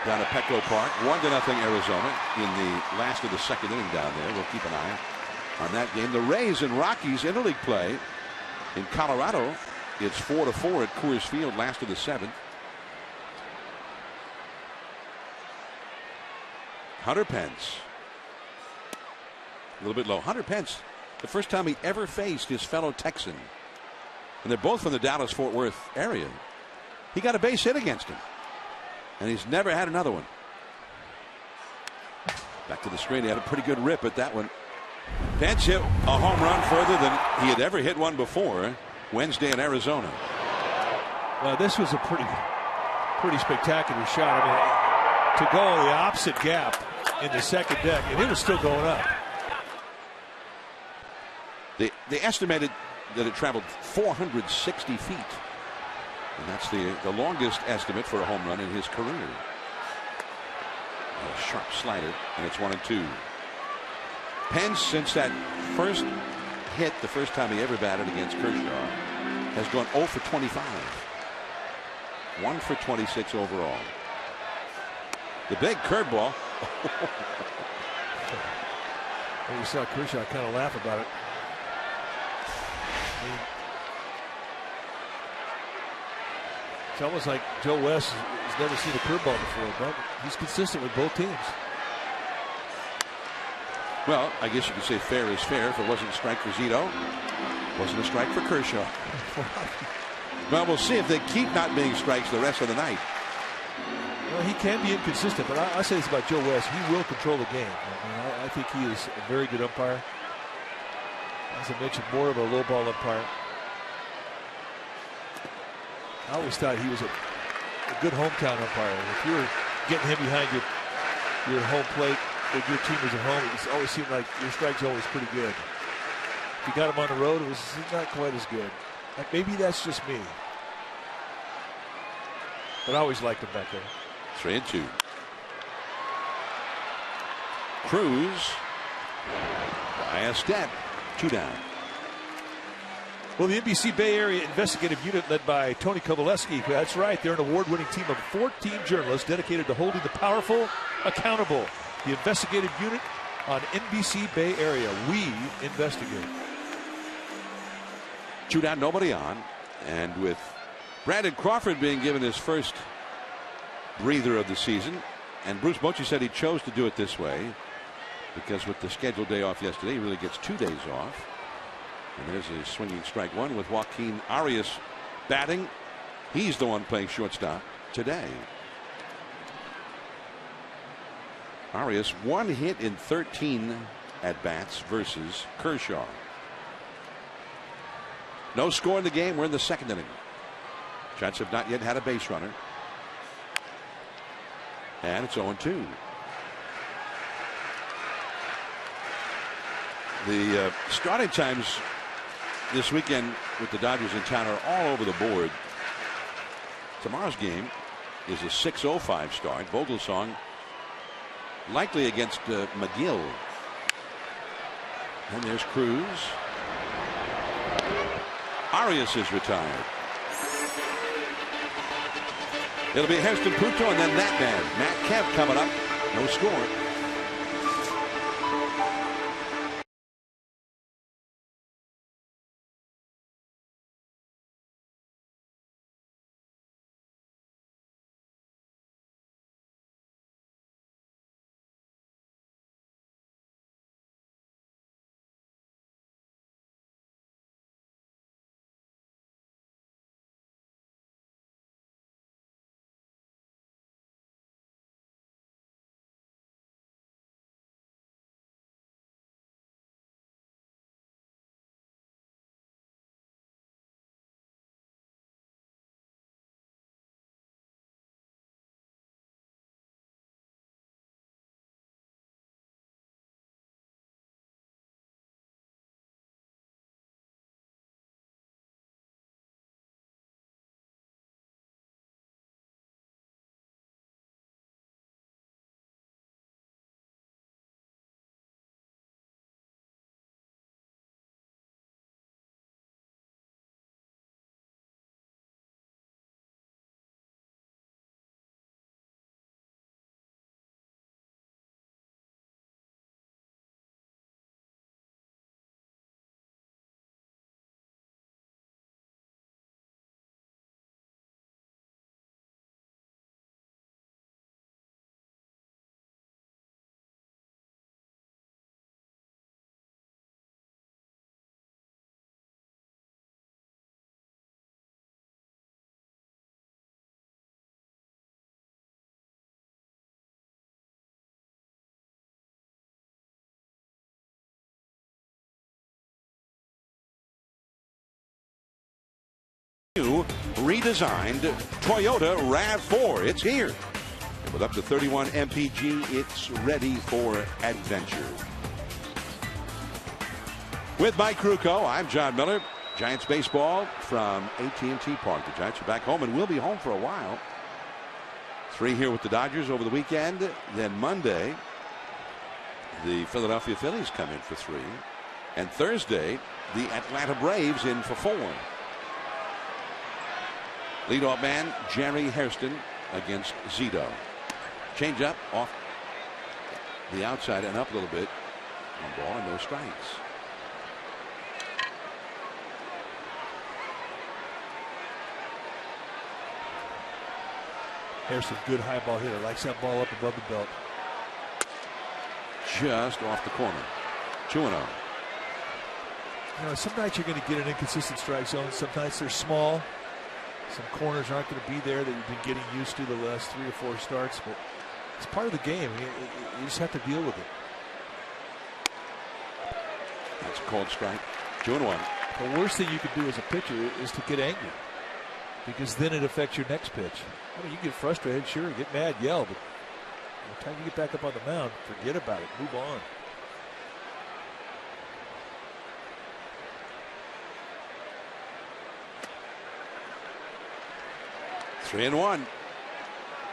down at Petco Park. 1-0 Arizona in the last of the second inning down there. We'll keep an eye on that game. The Rays and Rockies interleague play in Colorado. It's 4-4 at Coors Field, last of the seventh. Hunter Pence. A little bit low. Hunter Pence, the first time he ever faced his fellow Texan. And they're both from the Dallas-Fort Worth area. He got a base hit against him. And he's never had another one. Back to the screen. He had a pretty good rip at that one. Pence hit a home run further than he had ever hit one before Wednesday in Arizona. Well, this was a pretty spectacular shot. I mean, to go the opposite gap in the second deck, and it was still going up. they estimated that it traveled 460 feet. And that's the longest estimate for a home run in his career. A sharp slider, and it's 1-2. Pence, since that first hit, the first time he ever batted against Kershaw, has gone 0 for 25. 1 for 26 overall. The big curveball. And you saw Kershaw kind of laugh about it. It's almost like Joe West has never seen a curveball before, but he's consistent with both teams. Well, I guess you could say fair is fair. If it wasn't a strike for Zito, it wasn't a strike for Kershaw. Well, we'll see if they keep not being strikes the rest of the night. Well, he can be inconsistent, but I say this about Joe West. He will control the game. I mean, I think he is a very good umpire. As I mentioned, more of a low ball umpire. I always thought he was a good hometown umpire. If you were getting him behind your home plate when your team was at home, it always seemed like your strike zone was pretty good. If you got him on the road, it was not quite as good. Maybe that's just me. But I always liked him back there. 3-2. Cruz by a step. 2 down. Well, the NBC Bay Area investigative unit led by Tony Kovaleski. That's right. They're an award-winning team of 14 journalists dedicated to holding the powerful accountable. The investigative unit on NBC Bay Area. We investigate. 2 down, nobody on. And with Brandon Crawford being given his first breather of the season, and Bruce Bochy said he chose to do it this way because with the scheduled day off yesterday, he really gets 2 days off. And there's a swinging strike one with Joaquin Arias batting. He's the one playing shortstop today. Arias 1 hit in 13 at bats versus Kershaw. No score in the game. We're in the 2nd inning. Giants have not yet had a base runner. And it's 0-2. The starting times this weekend with the Dodgers in town are all over the board. Tomorrow's game is a 6:05 start. Vogelsong likely against McGill. And there's Cruz. Arias is retired. It'll be Heston Puto and then that man, Matt Kemp, coming up. No score. New redesigned Toyota RAV4. It's here. With up to 31 mpg, it's ready for adventure. With Mike Krukow, I'm John Miller. Giants baseball from AT&T Park. The Giants are back home and will be home for a while. 3 here with the Dodgers over the weekend. Then Monday, the Philadelphia Phillies come in for 3. And Thursday, the Atlanta Braves in for 4. Leadoff man Jerry Hairston against Zito. Change up off the outside and up a little bit. 1 ball and no strikes. Hairston, good high ball hitter. Likes that ball up above the belt. Just off the corner. 2-0. You know, some nights you're going to get an inconsistent strike zone. Sometimes they're small. Some corners aren't going to be there that you've been getting used to the last 3 or 4 starts. But it's part of the game. You just have to deal with it. That's a cold strike. 2-1. The worst thing you can do as a pitcher is to get angry, because then it affects your next pitch. I mean, you get frustrated, sure, get mad, yell, but by the time you get back up on the mound, forget about it, move on. Three and 1.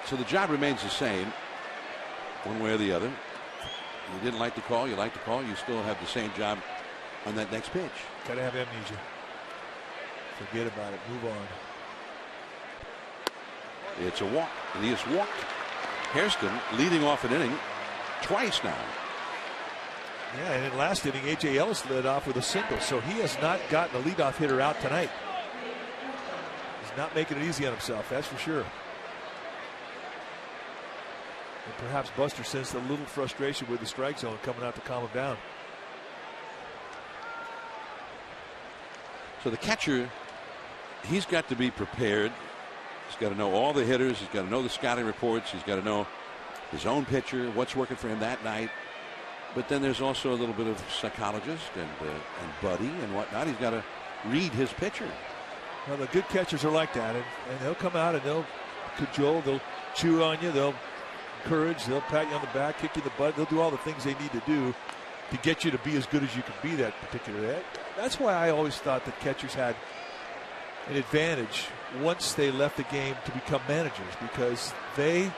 So the job remains the same, one way or the other. You didn't like the call, you like the call, you still have the same job on that next pitch. Got to have amnesia. Forget about it, move on. It's a walk, and he has walked. Hairston leading off an inning twice now. Yeah, and in last inning, A.J. Ellis led off with a single, so he has not gotten a leadoff hitter out tonight. He's not making it easy on himself, that's for sure. And perhaps Buster sensed a little frustration with the strike zone coming out to calm him down. So the catcher, he's got to be prepared. He's got to know all the hitters. He's got to know the scouting reports. He's got to know his own pitcher, what's working for him that night. But then there's also a little bit of psychologist and buddy and whatnot. He's got to read his pitcher. Well, the good catchers are like that, and they'll come out and they'll cajole, they'll chew on you, they'll encourage, they'll pat you on the back, kick you in the butt. They'll do all the things they need to do to get you to be as good as you can be that particular day. That's why I always thought that catchers had an advantage once they left the game to become managers, because they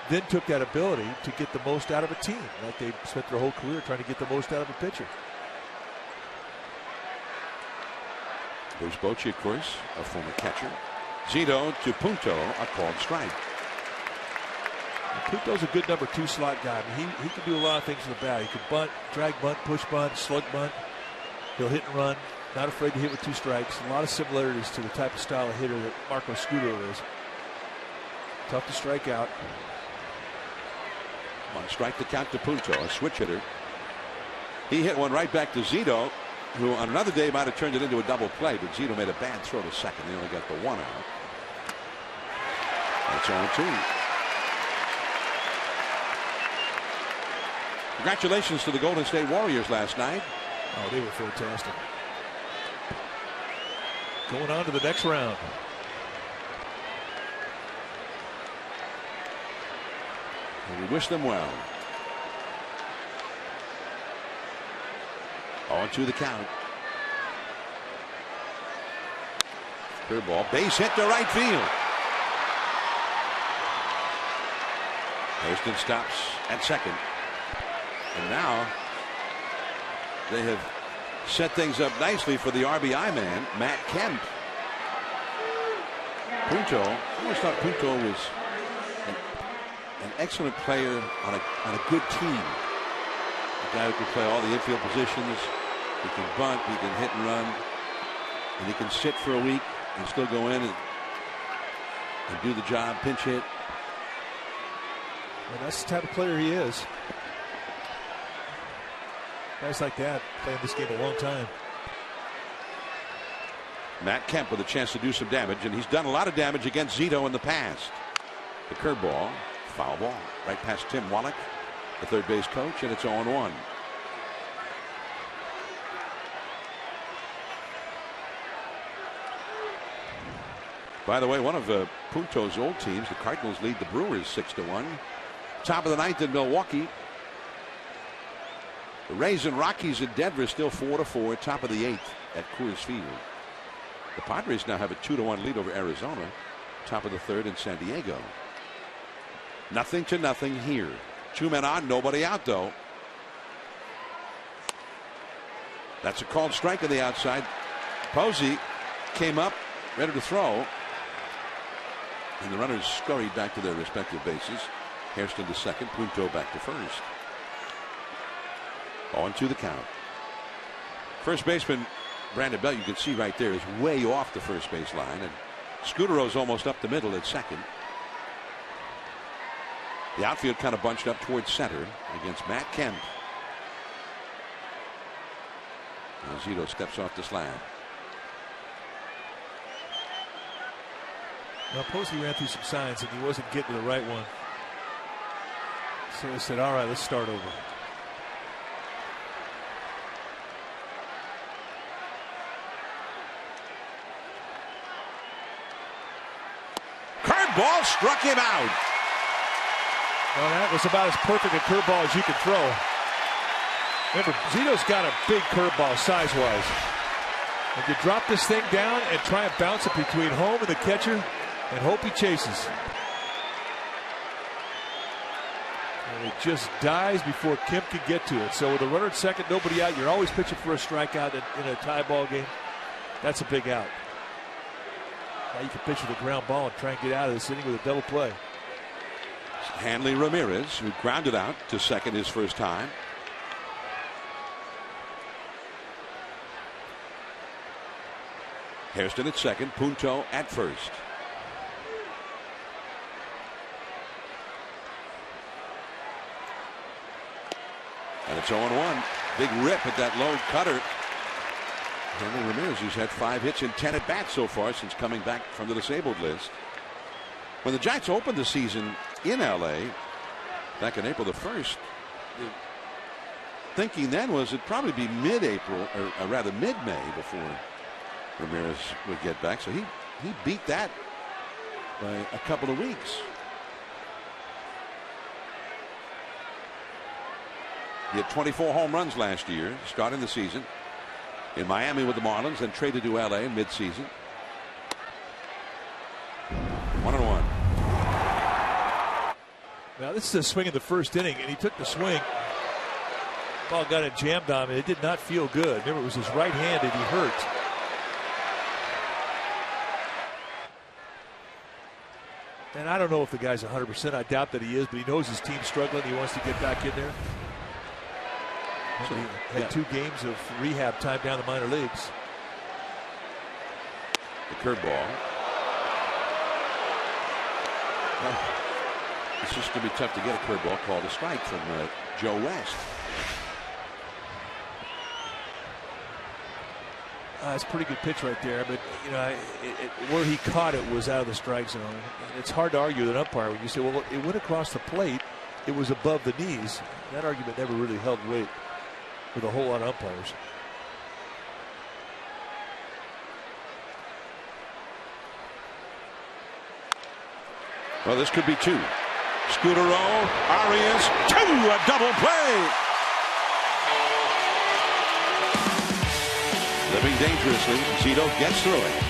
then took that ability to get the most out of a team, like they spent their whole career trying to get the most out of a pitcher. Bruce Bochy, of course, a former catcher. Zito to Punto, a called strike. Punto's a good number 2 slot guy. I mean, he can do a lot of things with the bat. He can bunt, drag bunt, push bunt, slug bunt. He'll hit and run. Not afraid to hit with 2 strikes. A lot of similarities to the type of style of hitter that Marco Scudo is. Tough to strike out. On strike the count to Punto, a switch hitter. He hit one right back to Zito, who on another day might have turned it into a double play, but Zito made a bad throw to second. They only got the 1 out. That's 0-2. Congratulations to the Golden State Warriors last night. Oh, they were fantastic. Going on to the next round. And we wish them well. 0-2 the count. Curveball, base hit to right field. Hairston stops at second. And now they have set things up nicely for the RBI man, Matt Kemp. Punto, I always thought Punto was an excellent player on a good team. A guy who can play all the infield positions. He can bunt, he can hit and run, and he can sit for a week and still go in and do the job, pinch hit. Well, that's the type of player he is. Guys like that playing this game a long time. Matt Kemp with a chance to do some damage, and he's done a lot of damage against Zito in the past. The curveball, foul ball, right past Tim Wallach, the third base coach, and it's 0-1. By the way, one of Punto's old teams, the Cardinals, lead the Brewers 6-1. Top of the ninth in Milwaukee. The Rays and Rockies in Denver still 4-4, top of the 8th at Coors Field. The Padres now have a 2-1 lead over Arizona, top of the 3rd in San Diego. 0-0 here. 2 men on, nobody out though. That's a called strike on the outside. Posey came up, ready to throw. And the runners scurried back to their respective bases. Hairston to second, Punto back to first. 0-2 the count. First baseman Brandon Belt, you can see right there, is way off the first base line, and Scudero's almost up the middle at second. The outfield kind of bunched up towards center against Matt Kemp. Now Zito steps off the slab. Now Posey ran through some signs and he wasn't getting to the right one. So he said, all right, let's start over. Curveball struck him out. Well, that was about as perfect a curveball as you could throw. Remember, Zito's got a big curveball size-wise. If you drop this thing down and try and bounce it between home and the catcher and hope he chases. And it just dies before Kemp can get to it. So with a runner at second, nobody out, you're always pitching for a strikeout in a tie ball game. That's a big out. Now you can pitch with a ground ball and try and get out of this inning with a double play. Hanley Ramirez, who grounded out to second his first time. Hairston at second, Punto at first. And it's 0-1. Big rip at that low cutter. Hanley Ramirez, who's had 5 hits in 10 at bats so far since coming back from the disabled list. When the Giants opened the season in LA back in April the 1st, the thinking then was it'd probably be mid-April, or rather mid-May, before Ramirez would get back. So he beat that by a couple of weeks. He had 24 home runs last year, starting the season in Miami with the Marlins, then traded to LA in midseason. 1-1. Now this is a swing in the first inning, and he took the swing. Ball got it jammed on him. It did not feel good. Remember, it was his right hand that he hurt. And I don't know if the guy's 100%. I doubt that he is, but he knows his team's struggling. He wants to get back in there. So he had 2 games of rehab time down the minor leagues. The curveball. Well, it's just going to be tough to get a curveball called a strike from Joe West. It's a pretty good pitch right there, but you know, where he caught it was out of the strike zone. It's hard to argue with an umpire when you say, well, it went across the plate, it was above the knees. That argument never really held weight with a whole lot of umpires. Well, this could be 2. Scudero, Arias, 2, a double play. Living dangerously, Zito gets through it.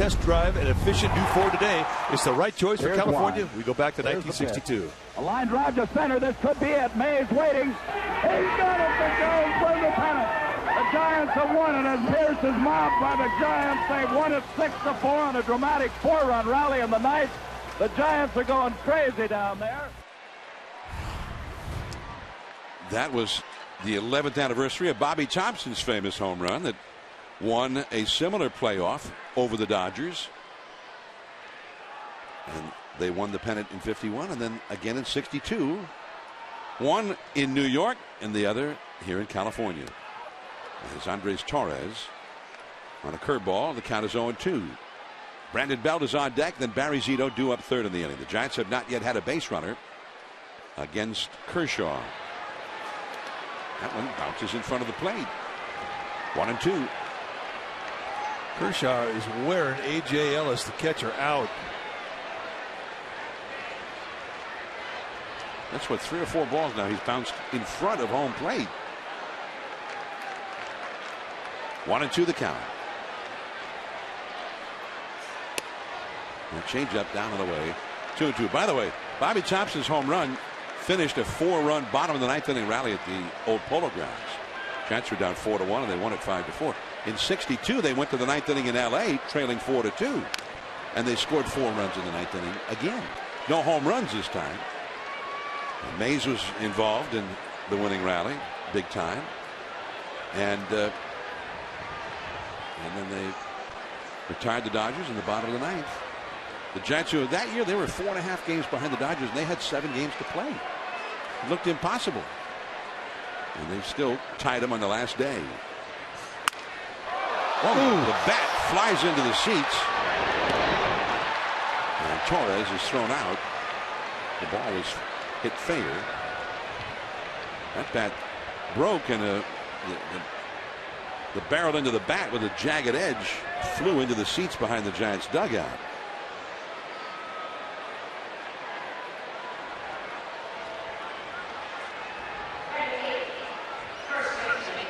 test drive an efficient new Ford today. It's the right choice for California. We go back to 1962. A line drive to center. This could be it. Mays waiting. He's got it to go for the pennant. The Giants have won, and as Pierce is mobbed by the Giants, they've won it 6-4 on a dramatic 4-run rally in the ninth. The Giants are going crazy down there. That was the 11th anniversary of Bobby Thompson's famous home run that won a similar playoff over the Dodgers. And they won the pennant in 51 and then again in 62. One in New York and the other here in California. As Andres Torres on a curveball. The count is 0-2. Brandon Belt is on deck. Then Barry Zito due up third in the inning. The Giants have not yet had a base runner against Kershaw. That one bounces in front of the plate. 1-2. Kershaw is wearing A.J. Ellis, the catcher, out. That's what, 3 or 4 balls now he's bounced in front of home plate. 1-2 the count. And changeup down and away. 2-2. By the way, Bobby Thompson's home run finished a 4-run bottom of the ninth inning rally at the old Polo Grounds. Giants were down 4-1 and they won it 5-4. In 62 they went to the ninth inning in LA trailing 4-2 and they scored 4 runs in the ninth inning again. No home runs this time. And Mays was involved in the winning rally big time, and then they retired the Dodgers in the bottom of the ninth. The Giants, who that year they were 4.5 games behind the Dodgers and they had 7 games to play. It looked impossible. And they still tied them on the last day. Oh, the bat flies into the seats. And Torres is thrown out. The ball was hit fair. That bat broke and the barrel into the bat with a jagged edge flew into the seats behind the Giants dugout.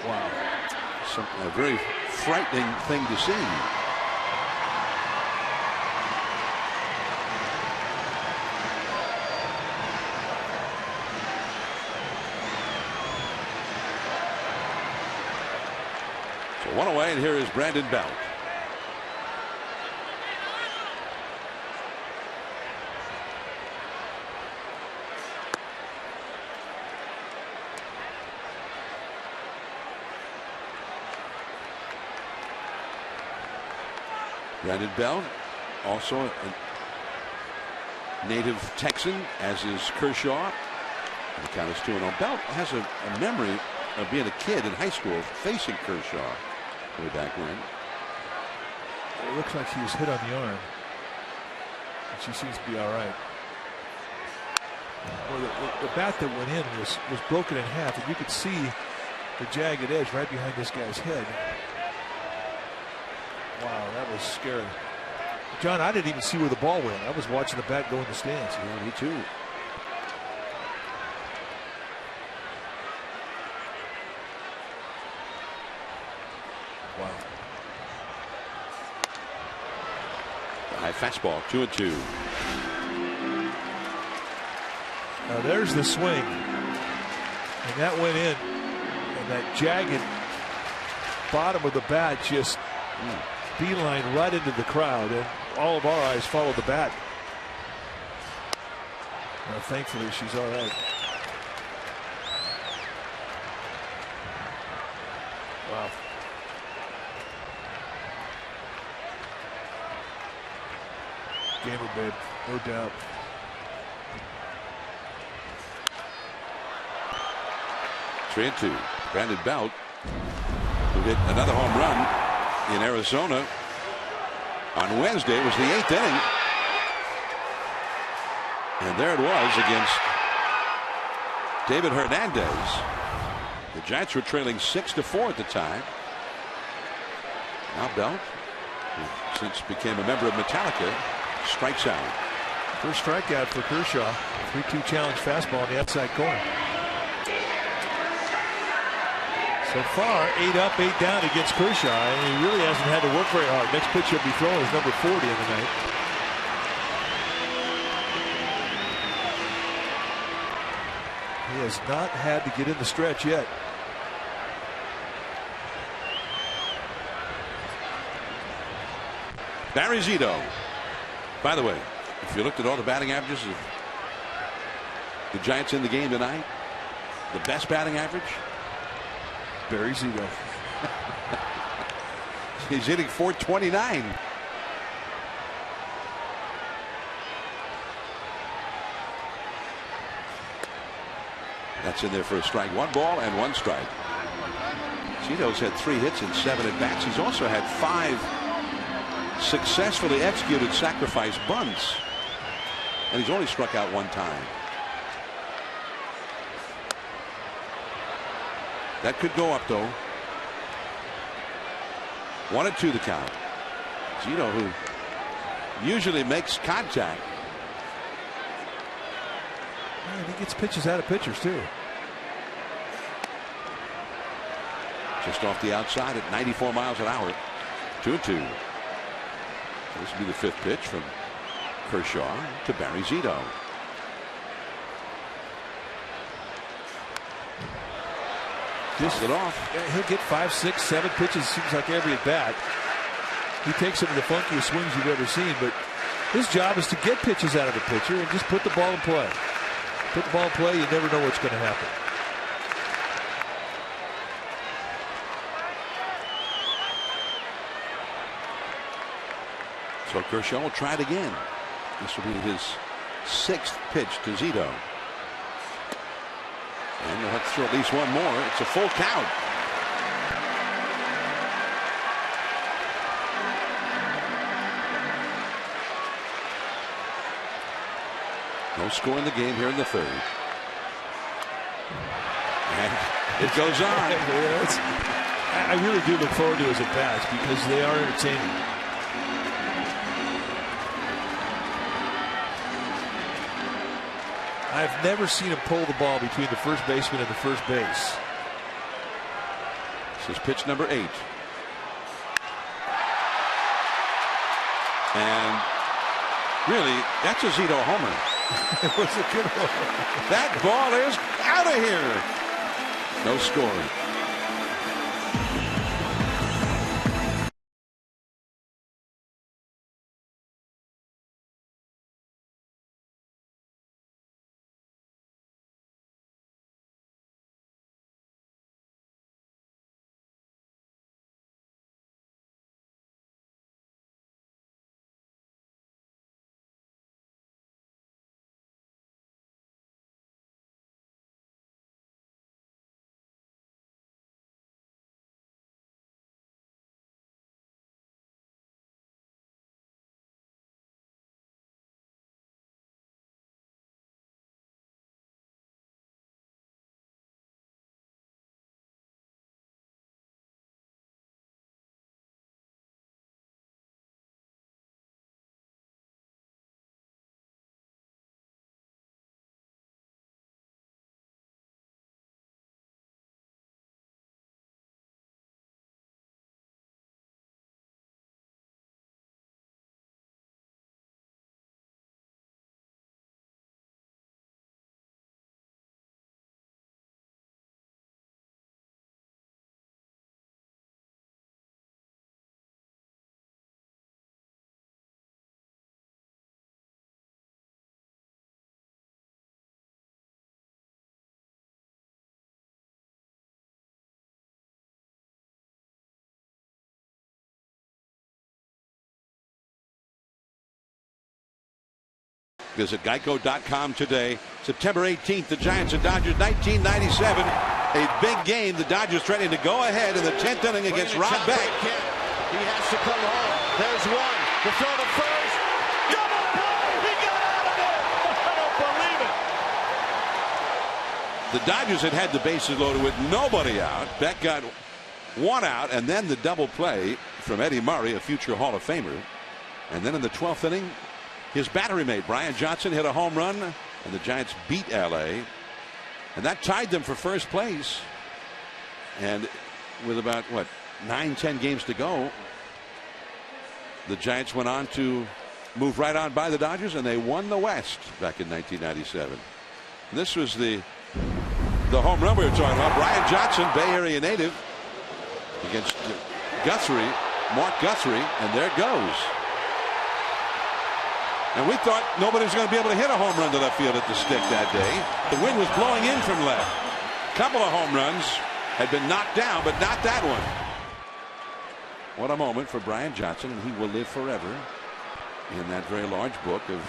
Wow. A very frightening thing to see. So 1 away, and here is Brandon Belt. Brandon Belt, also a native Texan, as is Kershaw. And the count is 2-0. Belt has a memory of being a kid in high school facing Kershaw way back when. It looks like she was hit on the arm. And she seems to be all right. Well, the bat that went in was broken in half, and you could see the jagged edge right behind this guy's head. Wow, that was scary. John, I didn't even see where the ball went. I was watching the bat go in the stands. Yeah, me too. Wow. The high fastball, 2-2. Now there's the swing. And that went in. And that jagged bottom of the bat just beeline right into the crowd, and all of our eyes followed the bat. Well, thankfully she's all right. Wow. Gamer, babe, no doubt. Three and 2. Brandon Belt, who hit another home run in Arizona on Wednesday. It was the 8th inning. And there it was against David Hernandez. The Giants were trailing 6-4 at the time. Now Belt, who since became a member of Metallica, strikes out. First strikeout for Kershaw. 3-2 challenge fastball in the outside corner. So far, 8 up, 8 down against Kershaw, and he really hasn't had to work very hard. Next pitch he'll be throwing is number 40 in the night. He has not had to get in the stretch yet. Barry Zito. By the way, if you looked at all the batting averages of the Giants in the game tonight, the best batting average, Barry Zito. He's hitting .429. That's in there for a strike. 1 ball and 1 strike. Zito's had 3 hits in 7 at bats. He's also had 5 successfully executed sacrifice bunts, and he's only struck out 1 time. That could go up, though. 1-2 the count. Zito, who usually makes contact. And he gets pitches out of pitchers, too. Just off the outside at 94 miles an hour. 2-2. This will be the 5th pitch from Kershaw to Barry Zito. Just it off. He'll get 5, 6, 7 pitches. Seems like every at bat. He takes some of the funkiest swings you've ever seen, but his job is to get pitches out of the pitcher and just put the ball in play. Put the ball in play, you never know what's going to happen. So Kershaw will try it again. This will be his 6th pitch to Zito. And they'll have to throw at least 1 more. It's a full count. No score in the game here in the 3rd. And it goes on. I really do look forward to his at-bats because they are entertaining. I've never seen him pull the ball between the first baseman and the first base. This is pitch number 8. And really, that's a Zito homer. It was a good one. That ball is out of here. No scoring. Visit Geico.com today. September 18th, the Giants and Dodgers, 1997. A big game. The Dodgers threatening to go ahead in the 10th inning against Rob Beck. He has to come home. There's one. The throw to first. Double play. He got out of it. I don't believe it. The Dodgers had the bases loaded with nobody out. Beck got 1 out, and then the double play from Eddie Murray, a future Hall of Famer. And then in the 12th inning, his battery mate Brian Johnson hit a home run, and the Giants beat LA, and that tied them for first place. And with about, 9-10 games to go, the Giants went on to move right on by the Dodgers, and they won the West back in 1997. And this was the home run we were talking about. Brian Johnson, Bay Area native, against Mark Guthrie, and there it goes. And we thought nobody was going to be able to hit a home run to left field at the stick that day. The wind was blowing in from left. A couple of home runs had been knocked down, but not that one. What a moment for Brian Johnson, and he will live forever in that very large book of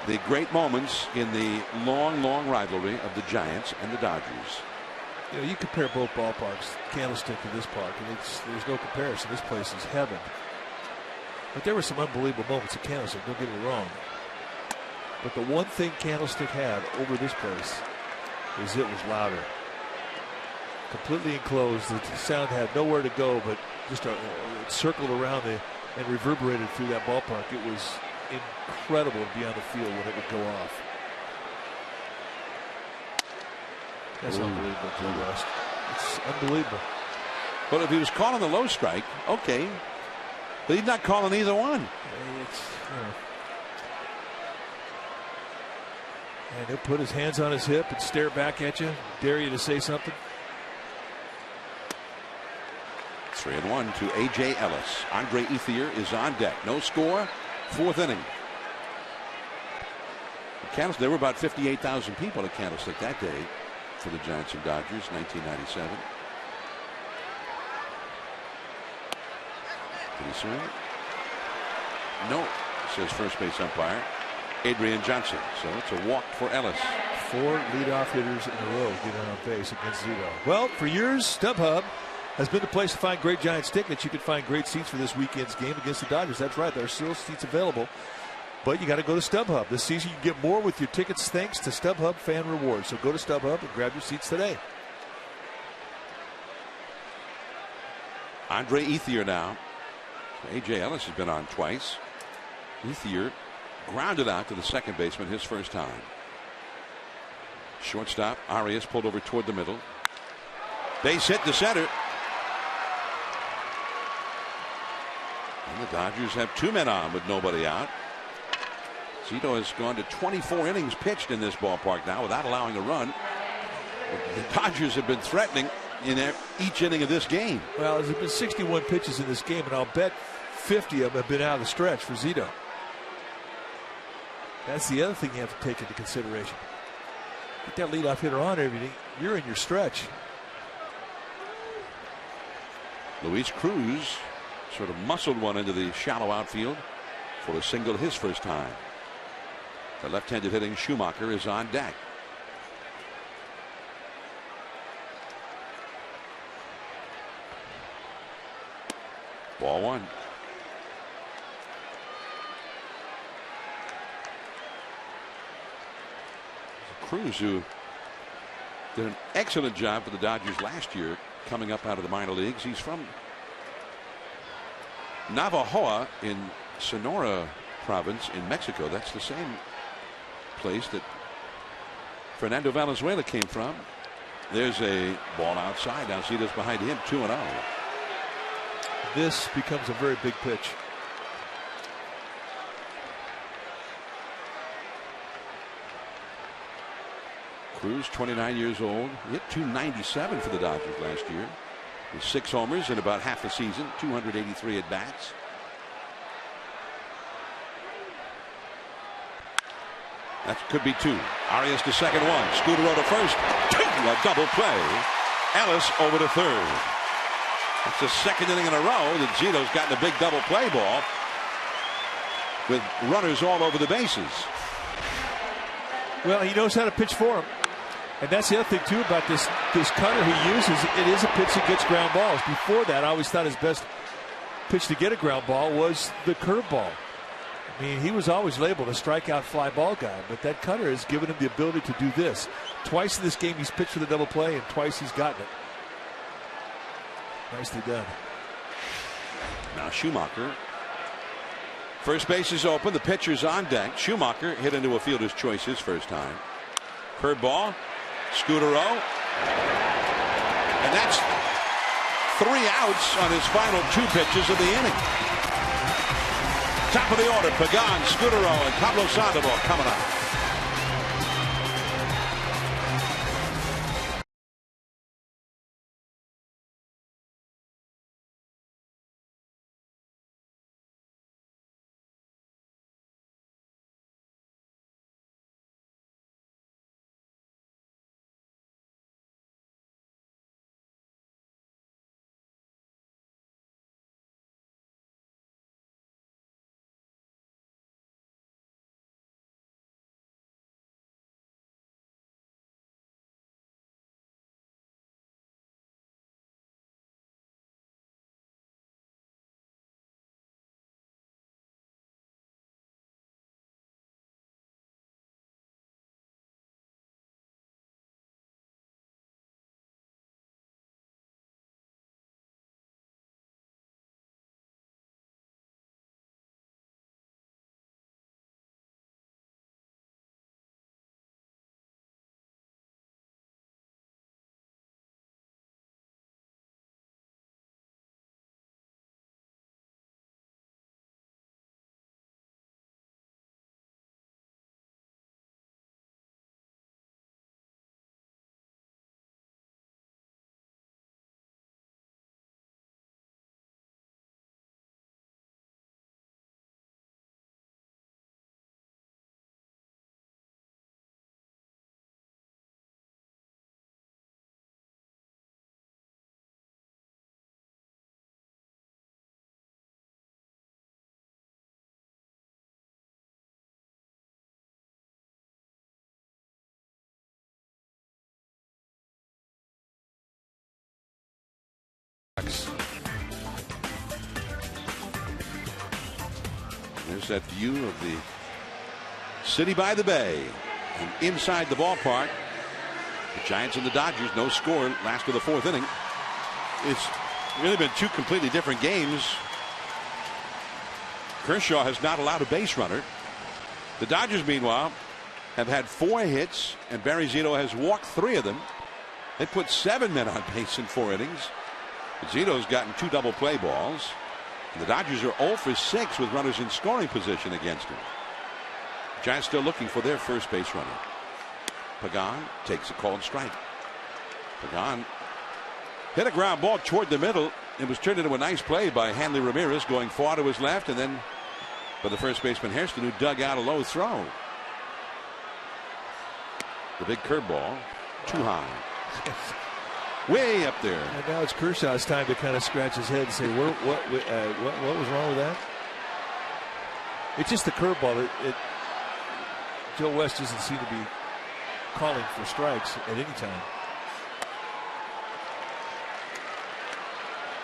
the great moments in the long, long rivalry of the Giants and the Dodgers. You know, you compare both ballparks, Candlestick to this park, and there's no comparison. This place is heaven. But there were some unbelievable moments at Candlestick, don't get me wrong. But the one thing Candlestick had over this place is it was louder. Completely enclosed. The sound had nowhere to go, but just it circled around and reverberated through that ballpark. It was incredible to be on the field when it would go off. That's unbelievable, Joe West. It's unbelievable. But if he was calling the low strike, okay. But he's not calling either one. And he'll put his hands on his hip and stare back at you, dare you to say something. 3-1 to A.J. Ellis. Andre Ethier is on deck. No score. 4th inning. Candlestick, there were about 58,000 people at Candlestick that day for the Giants and Dodgers, 1997. Did he swing? No, says first base umpire Adrian Johnson. So it's a walk for Ellis. 4 leadoff hitters in a row get on base against Zito. Well, for years, StubHub has been the place to find great Giants tickets. You can find great seats for this weekend's game against the Dodgers. That's right, there are still seats available. But you got to go to StubHub. This season you can get more with your tickets thanks to StubHub Fan Rewards. So go to StubHub and grab your seats today. Andre Ethier now. A.J. Ellis has been on twice. Ethier grounded out to the second baseman his first time. Shortstop Arias pulled over toward the middle. Base hit to center. And the Dodgers have 2 men on with nobody out. Zito has gone to 24 innings pitched in this ballpark now without allowing a run. The Dodgers have been threatening in each inning of this game. Well, there's been 61 pitches in this game, and I'll bet 50 of them have been out of the stretch for Zito. That's the other thing you have to take into consideration. Get that leadoff hitter on everything. You're in your stretch. Luis Cruz sort of muscled one into the shallow outfield for a single his first time. The left-handed hitting Schumacher is on deck. Ball 1. Cruz, who did an excellent job for the Dodgers last year coming up out of the minor leagues. He's from Navajoa in Sonora province in Mexico. That's the same place that Fernando Valenzuela came from. There's a ball outside. Now Zito's behind him, 2-0. This becomes a very big pitch. Cruz, 29 years old, hit .297 for the Dodgers last year with 6 homers in about half a season, 283 at bats. That could be 2. Arias to second, 1. Scudero to first. 2. A double play. Ellis over to third. That's the second inning in a row that Zito's gotten a big double play ball with runners all over the bases. Well, he knows how to pitch for him. And that's the other thing, too, about this cutter he uses. It is a pitch that gets ground balls. Before that, I always thought his best pitch to get a ground ball was the curveball. I mean, he was always labeled a strikeout fly ball guy, but that cutter has given him the ability to do this. Twice in this game he's pitched for the double play, and twice he's gotten it. Nicely done. Now Schumacher. First base is open. The pitcher's on deck. Schumacher hit into a fielder's choice his first time. Curveball. Scudero. And that's 3 outs on his final 2 pitches of the inning. Top of the order, Pagan, Scudero, and Pablo Sandoval coming up. There's that view of the city by the bay and inside the ballpark. The Giants and the Dodgers, no score, last of the 4th inning. It's really been 2 completely different games. Kershaw has not allowed a base runner. The Dodgers, meanwhile, have had 4 hits, and Barry Zito has walked 3 of them. They put 7 men on base in 4 innings. Zito's gotten 2 double play balls. The Dodgers are 0 for 6 with runners in scoring position against him. Giants still looking for their first base runner. Pagan takes a called strike. Pagan hit a ground ball toward the middle. It was turned into a nice play by Hanley Ramirez, going far to his left, and then by the first baseman Hairston, who dug out a low throw. The big curveball, too high. Way up there. And now it's Kershaw's time to kind of scratch his head and say, what was wrong with that? It's just the curveball. Joe West doesn't seem to be calling for strikes at any time.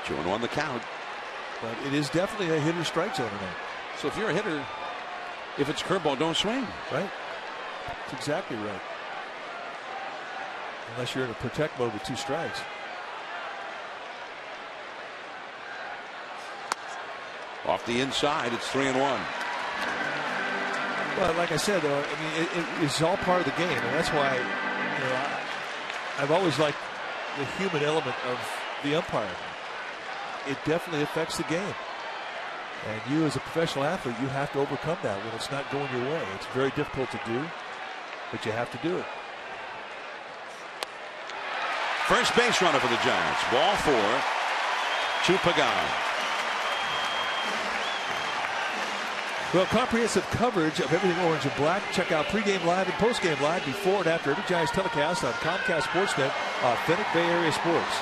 2-1 the count. But it is definitely a hitter's strike zone tonight. So if you're a hitter, if it's curveball, don't swing. Right. That's exactly right. Unless you're in a protect mode with 2 strikes. Off the inside, it's 3-1. Well, like I said, though, I mean, it's all part of the game, and that's why, I've always liked the human element of the umpire. It definitely affects the game, and you, as a professional athlete, you have to overcome that when it's not going your way. It's very difficult to do, but you have to do it. First base runner for the Giants. Ball 4 to Pagan. Well, comprehensive coverage of everything orange and black. Check out pregame live and postgame live before and after every Giants telecast on Comcast Sportsnet, authentic Bay Area sports.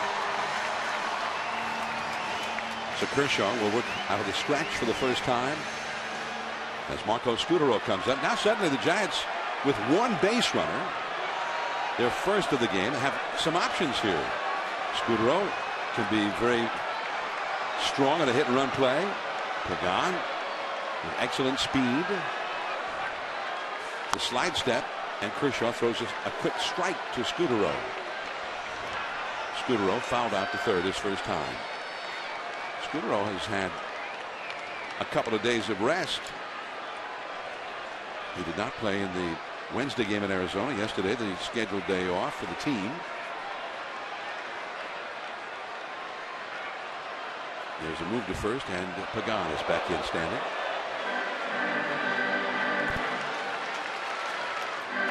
So Kershaw will work out of the stretch for the first time as Marco Scudero comes up. Now suddenly the Giants, with 1 base runner, their first of the game, have some options here. Scudero can be very strong at a hit and run play. Pagan with excellent speed. The slide step, and Kershaw throws a quick strike to Scudero. Scudero fouled out to third his first time. Scudero has had a couple of days of rest. He did not play in the Wednesday game in Arizona yesterday, the scheduled day off for the team. There's a move to first, and Pagan is back in standing.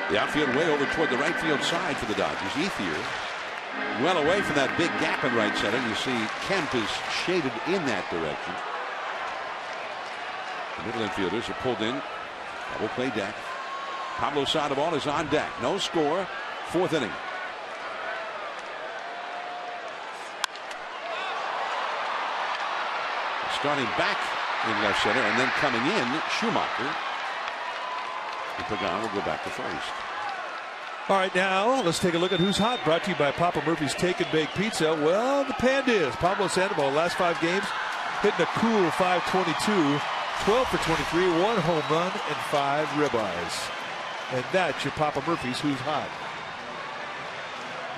The outfield way over toward the right field side for the Dodgers. Ethier well away from that big gap in right center. You see Kemp is shaded in that direction. The middle infielders are pulled in. Double play deck. Pablo Sandoval is on deck. No score. Fourth inning. Starting back in left center and then coming in, Schumacher. And Pagan will go back to first. All right, now let's take a look at who's hot. Brought to you by Papa Murphy's Take and Bake Pizza. Well, the Panda is Pablo Sandoval. Last 5 games, hitting a cool .522, 12 for 23, 1 home run, and 5 ribeyes. And that's your Papa Murphy's who's hot.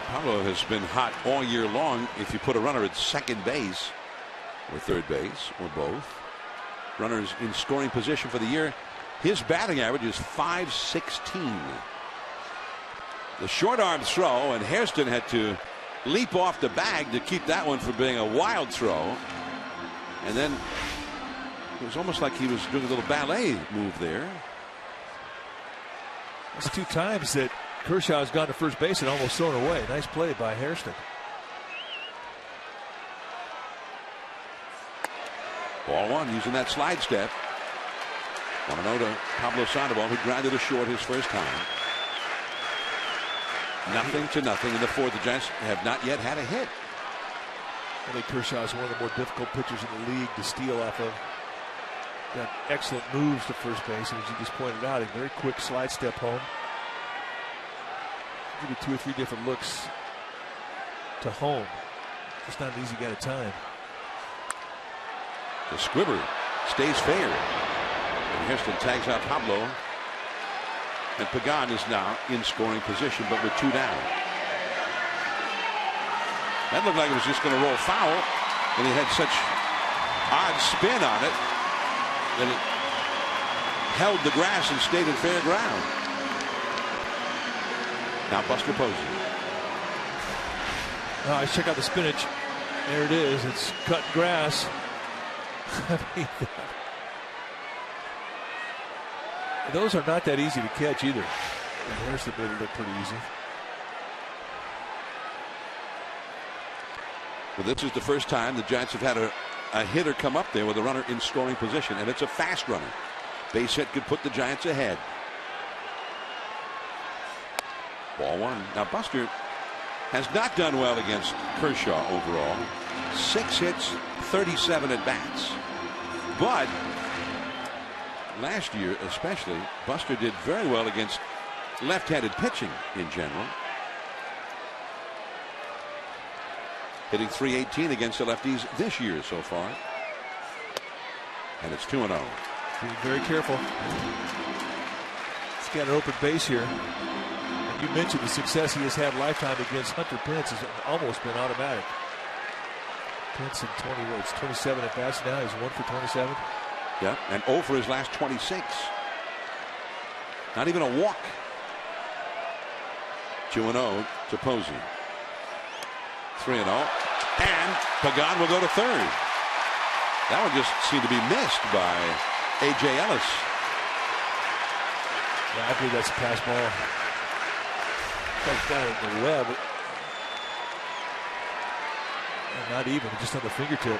Pablo has been hot all year long. If you put a runner at second base or third base or both, runners in scoring position for the year, his batting average is .516. The short arm throw, and Hairston had to leap off the bag to keep that one from being a wild throw. And then it was almost like he was doing a little ballet move there. That's 2 times that Kershaw has gone to first base and almost thrown away. Nice play by Hairston. Ball 1 using that slide step. 1-0 to Pablo Sandoval, who grounded a short his first time. 0-0 in the fourth. The Giants have not yet had a hit. I think Kershaw is one of the more difficult pitchers in the league to steal off of. Got excellent moves to first base, and as you just pointed out, a very quick slide step home. Give you 2 or 3 different looks to home. Just not an easy guy to time. The Squibber stays fair. And Hairston tags out Pablo. And Pagan is now in scoring position, but with 2 down. That looked like it was just going to roll foul, and he had such odd spin on it that it held the grass and stayed in fair ground. Now Buster Posey. Let's check out the spinach. There it is. It's cut grass. I mean, those are not that easy to catch either. And Hairston made it look pretty easy. Well, this is the first time the Giants have had a hitter come up there with a runner in scoring position, and it's a fast runner. Base hit could put the Giants ahead. Ball 1. Now Buster has not done well against Kershaw overall. 6 hits, 37 at bats. But last year especially, Buster did very well against left-handed pitching in general. Hitting .318 against the lefties this year so far. And it's 2-0. Being very careful. He's got an open base here. And you mentioned the success he has had lifetime against Hunter Pence has almost been automatic. Pence in 27 at bats now. He's 1 for 27. Yeah, and 0 for his last 26. Not even a walk. 2-0 to Posey. 3-0. And Pagan will go to third. That one just seemed to be missed by A.J. Ellis. Yeah, I believe that's a pass ball. That's down in the web. And not even, just on the fingertip.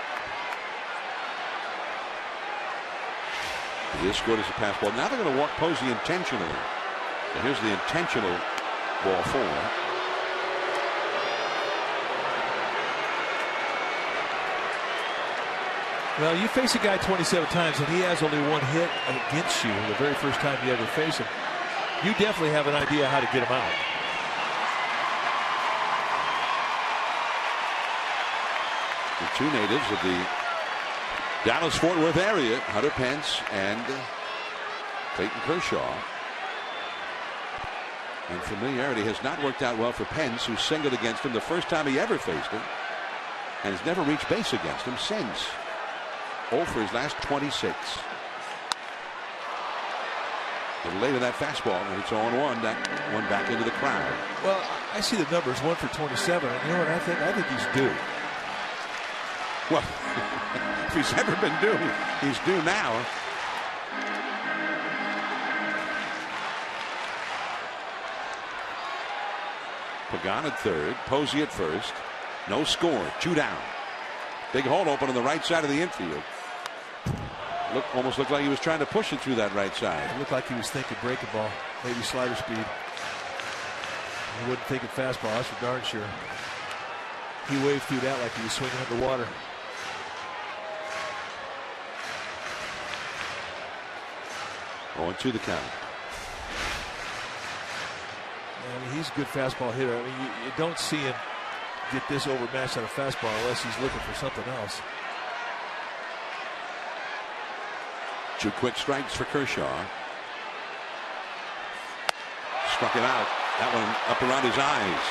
It is scored as a pass ball. Now they're going to walk Posey intentionally. So here's the intentional ball 4. Well, you face a guy 27 times and he has only 1 hit against you the very first time you ever face him. You definitely have an idea how to get him out. The 2 natives of the Dallas-Fort Worth area, Hunter Pence and Clayton Kershaw. And familiarity has not worked out well for Pence, who singled against him the first time he ever faced him and has never reached base against him since. 0 for his last 26. A little late in that fastball, and it's 0-1. That one back into the crowd. Well, I see the numbers 1 for 27, and you know what I think? I think he's due. Well, if he's ever been due, he's due now. Pagan at third, Posey at first. No score, 2 down. Big hole open on the right side of the infield. Almost looked like he was trying to push it through that right side. It looked like he was thinking breaking ball, maybe slider speed. He wasn't thinking fastball, that's for darn sure. He waved through that like he was swinging underwater. Going to the count. I mean, he's a good fastball hitter. I mean, you don't see him get this overmatched on a fastball unless he's looking for something else. 2 quick strikes for Kershaw. Struck him out. That one up around his eyes.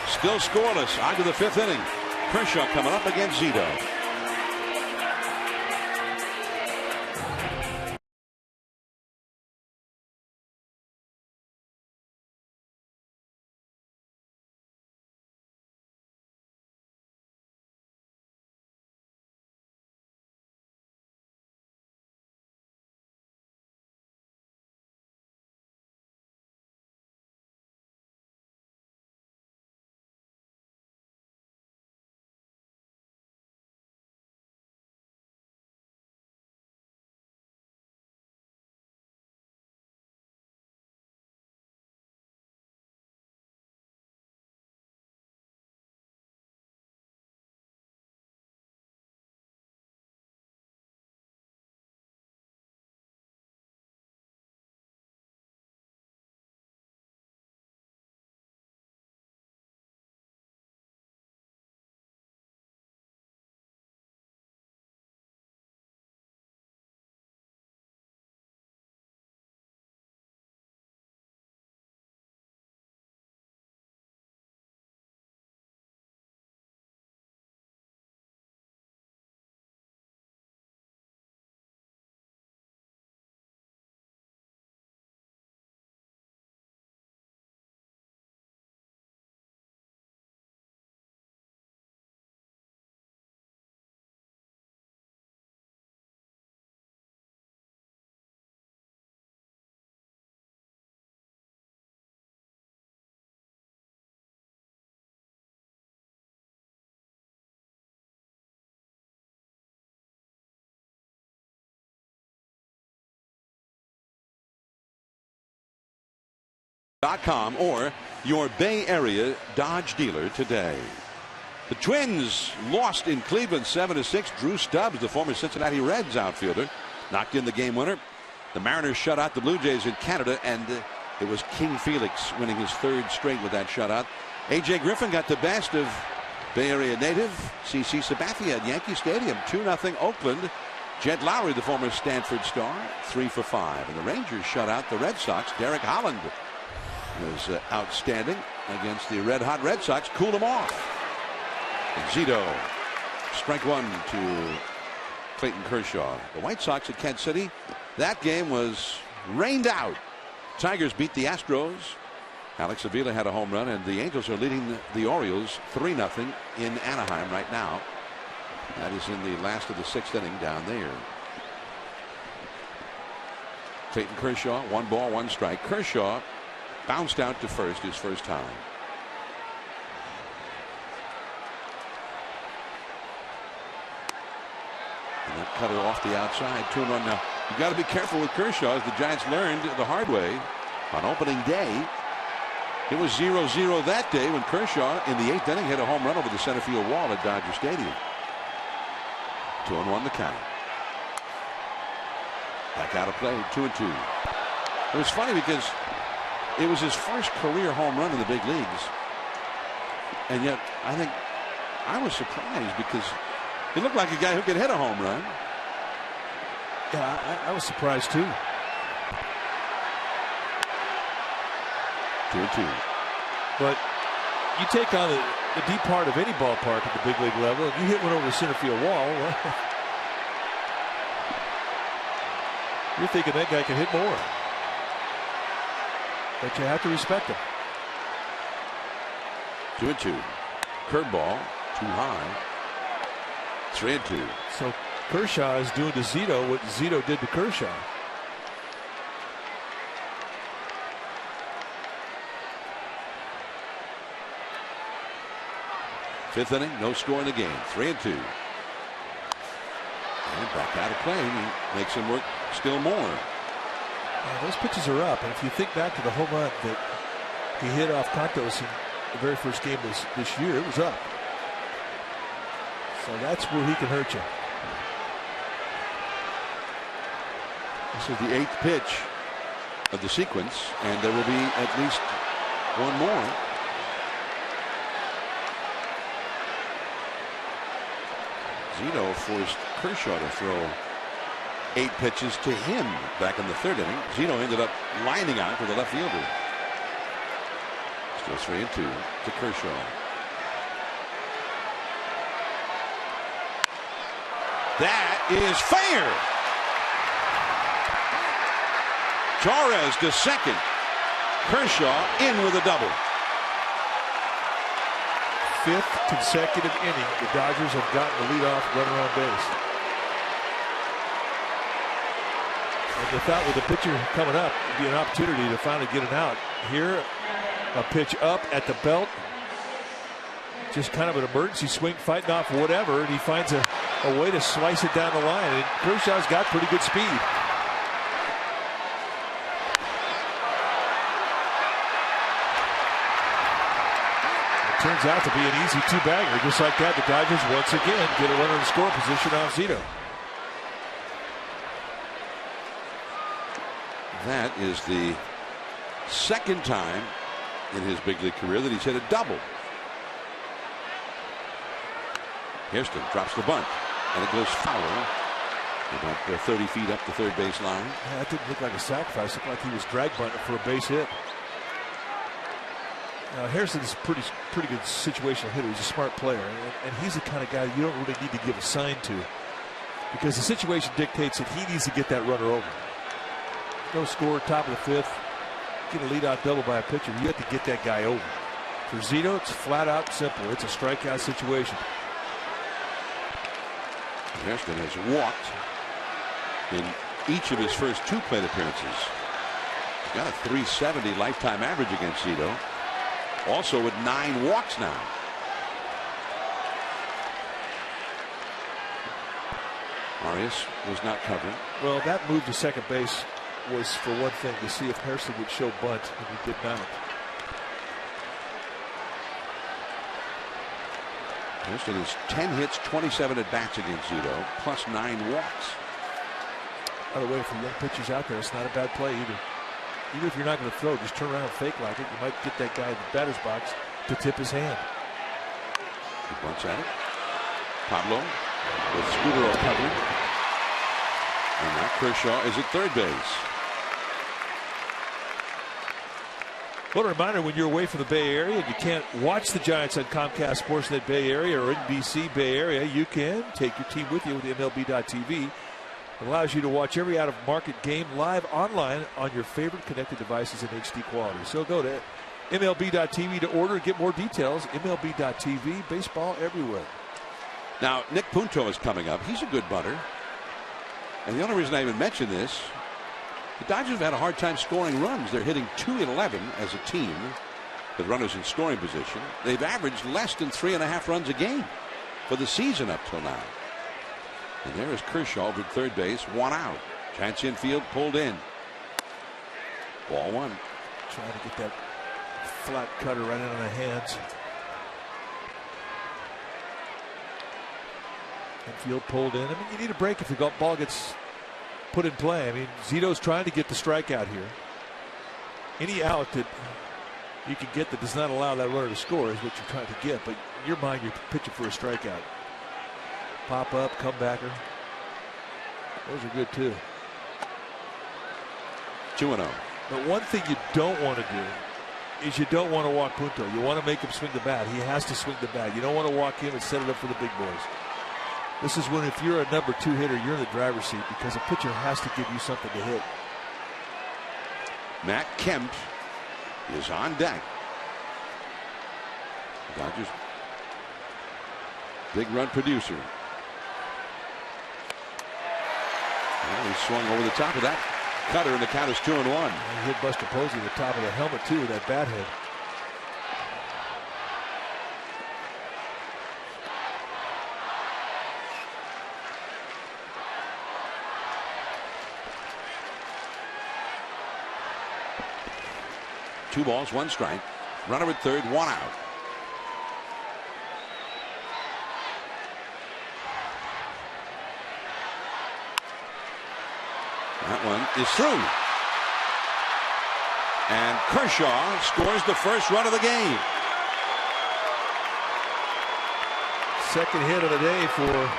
Still scoreless. On to the 5th inning. Kershaw coming up against Zito. .com or your Bay Area Dodge dealer today. The Twins lost in Cleveland 7-6. Drew Stubbs, the former Cincinnati Reds outfielder, knocked in the game winner. The Mariners shut out the Blue Jays in Canada, and it was King Felix winning his 3rd straight with that shutout. A.J. Griffin got the best of Bay Area native CC Sabathia at Yankee Stadium. 2-0 Oakland. Jed Lowry, the former Stanford star, 3 for 5. And the Rangers shut out the Red Sox. Derek Holland was outstanding against the red-hot Red Sox. Cooled them off. And Zito, strike 1 to Clayton Kershaw. The White Sox at Kansas City. That game was rained out. Tigers beat the Astros. Alex Avila had a home run, and the Angels are leading the Orioles 3-0 in Anaheim right now. That is in the last of the 6th inning down there. Clayton Kershaw, 1 ball, 1 strike. Kershaw bounced out to first his first time. And that cutter off the outside. 2-1 now. You got to be careful with Kershaw, as the Giants learned the hard way on opening day. It was 0-0 that day when Kershaw in the 8th inning hit a home run over the center field wall at Dodger Stadium. 2-1 the count. Back out of play, 2-2. It was funny because it was his first career home run in the big leagues. And yet, I think I was surprised because he looked like a guy who could hit a home run. Yeah, I was surprised too. 2-2. But you take on the deep part of any ballpark at the big league level, and you hit one over the center field wall, well, you're thinking that guy can hit more. But you have to respect him. 2-2. Curveball too high. 3-2. So Kershaw is doing to Zito what Zito did to Kershaw. Fifth inning, no score in the game. 3-2. And back out of play. He makes him work still more. Yeah, those pitches are up. And if you think back to the home run that he hit off Cantos in the very first game this year, it was up. So that's where he can hurt you. This is the 8th pitch of the sequence, and there will be at least one more. Zito forced Kershaw to throw 8 pitches to him back in the 3rd inning. Zito ended up lining out for the left fielder. Still 3-2 to Kershaw. That is fair. Torres to second. Kershaw in with a double. 5th consecutive inning, the Dodgers have gotten the leadoff runner on base. And they thought with the pitcher coming up, it'd be an opportunity to finally get an out. Here, a pitch up at the belt. Just kind of an emergency swing, fighting off whatever, and he finds a way to slice it down the line. And Kershaw's got pretty good speed. Turns out to be an easy 2-bagger. Just like that, the Dodgers once again get a runner in score position off Zito. That is the 2nd time in his big league career that he's hit a double. Hairston drops the bunt, and it goes foul. About 30 feet up the third base line. Yeah, that didn't look like a sacrifice. It looked like he was drag bunting for a base hit. Now, Harrison's a pretty good situational hitter. He's a smart player, and he's the kind of guy you don't really need to give a sign to, because the situation dictates that he needs to get that runner over. No score, top of the 5th, get a leadoff double by a pitcher. You have to get that guy over. For Zito, it's flat out simple. It's a strikeout situation. Hairston has walked in each of his first 2 plate appearances. He's got a .370 lifetime average against Zito. Also with 9 walks now. Arias was not covering. Well, that move to second base was for one thing, to see if Hairston would show bunt, and he did not. Hairston has 10 hits, 27 at bats against Zito, plus 9 walks. By the way, for young pitchers out there, it's not a bad play either. Even if you're not going to throw, just turn around and fake like it. You might get that guy in the batter's box to tip his hand. He bunts at it. Pablo with Scudero covered. And now Kershaw is at third base. What a reminder, when you're away from the Bay Area and you can't watch the Giants on Comcast Sportsnet Bay Area or NBC Bay Area, you can take your team with you with MLB.tv. It allows you to watch every out-of-market game live online on your favorite connected devices in HD quality. So go to MLB.tv to order and get more details. MLB.tv, baseball everywhere. Now, Nick Punto is coming up. He's a good butter. And the only reason I even mention this, the Dodgers have had a hard time scoring runs. They're hitting .211 as a team with runners in scoring position. They've averaged less than 3.5 runs a game for the season up till now. And there is Kershaw at third base, 1 out. Giants infield pulled in. Ball 1. Trying to get that flat cutter right into the hands. Infield pulled in. I mean, you need a break if the ball gets put in play. I mean, Zito's trying to get the strikeout here. Any out that you can get that does not allow that runner to score is what you're trying to get. But in your mind, you're pitching for a strikeout. Pop up, comebacker. Those are good too. 2-0. But one thing you don't want to do is you don't want to walk Punto. You want to make him swing the bat. He has to swing the bat. You don't want to walk him and set it up for the big boys. This is when, if you're a number 2 hitter, you're in the driver's seat because a pitcher has to give you something to hit. Matt Kemp is on deck. The Dodgers Big run producer. Well, he swung over the top of that cutter, and the count is 2-1. He hit Buster Posey at the top of the helmet too with that bat hit. Two balls, one strike. Runner at third, one out. That one is through. And Kershaw scores the first run of the game. Second hit of the day for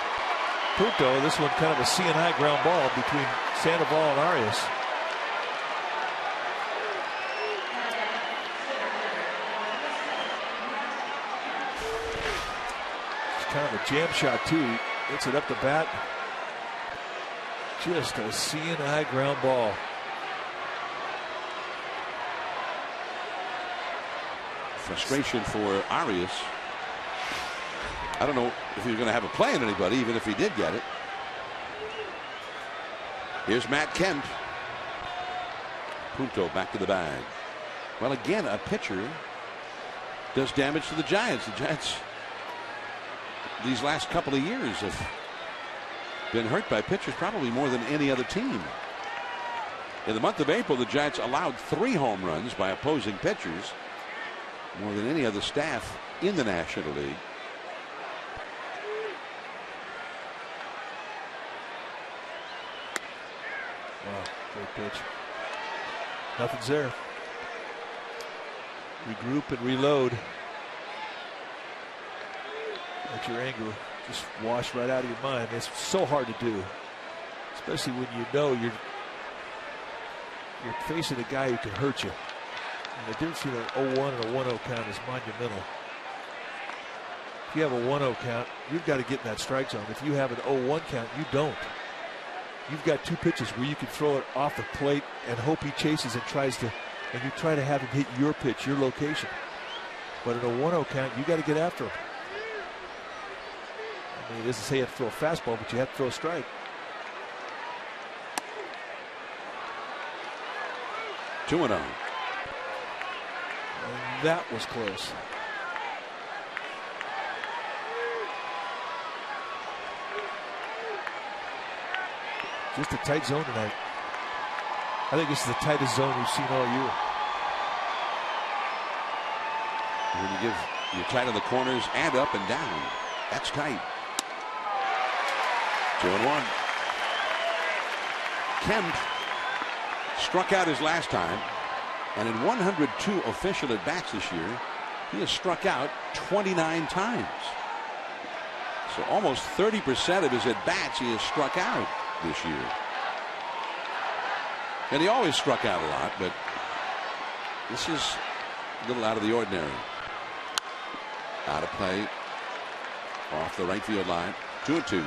Punto. This one kind of a CNI ground ball between Sandoval and Arias. Kind of a jam shot too. Hits it up the bat. Just a CNI ground ball. Frustration for Arias. I don't know if he was going to have a play on anybody, even if he did get it. Here's Matt Kemp. Punto back to the bag. Well, again, a pitcher does damage to the Giants. The Giants, these last couple of years, have been hurt by pitchers probably more than any other team. In the month of April, the Giants allowed 3 home runs by opposing pitchers, more than any other staff in the National League. Wow, great pitch. Nothing's there. Regroup and reload. Let your anger just wash right out of your mind. It's so hard to do, especially when you know you're facing a guy who can hurt you. And the difference between an 0-1 and a 1-0 count is monumental. If you have a 1-0 count, you've got to get in that strike zone. If you have an 0-1 count, you don't. You've got 2 pitches where you can throw it off the plate and hope he chases and tries to, and you try to have him hit your pitch, your location. But in a 1-0 count, you got to get after him. I mean, it doesn't say you have to throw a fastball, but you have to throw a strike. Two and 0. And that was close. Just a tight zone tonight. I think this is the tightest zone we've seen all year. When you you're tight on the corners and up and down, that's tight. 2-1. Kemp struck out his last time, and in 102 official at bats this year, he has struck out 29 times. So almost 30% of his at bats he has struck out this year. And he always struck out a lot, but this is a little out of the ordinary. Out of play off the right field line. 2-2.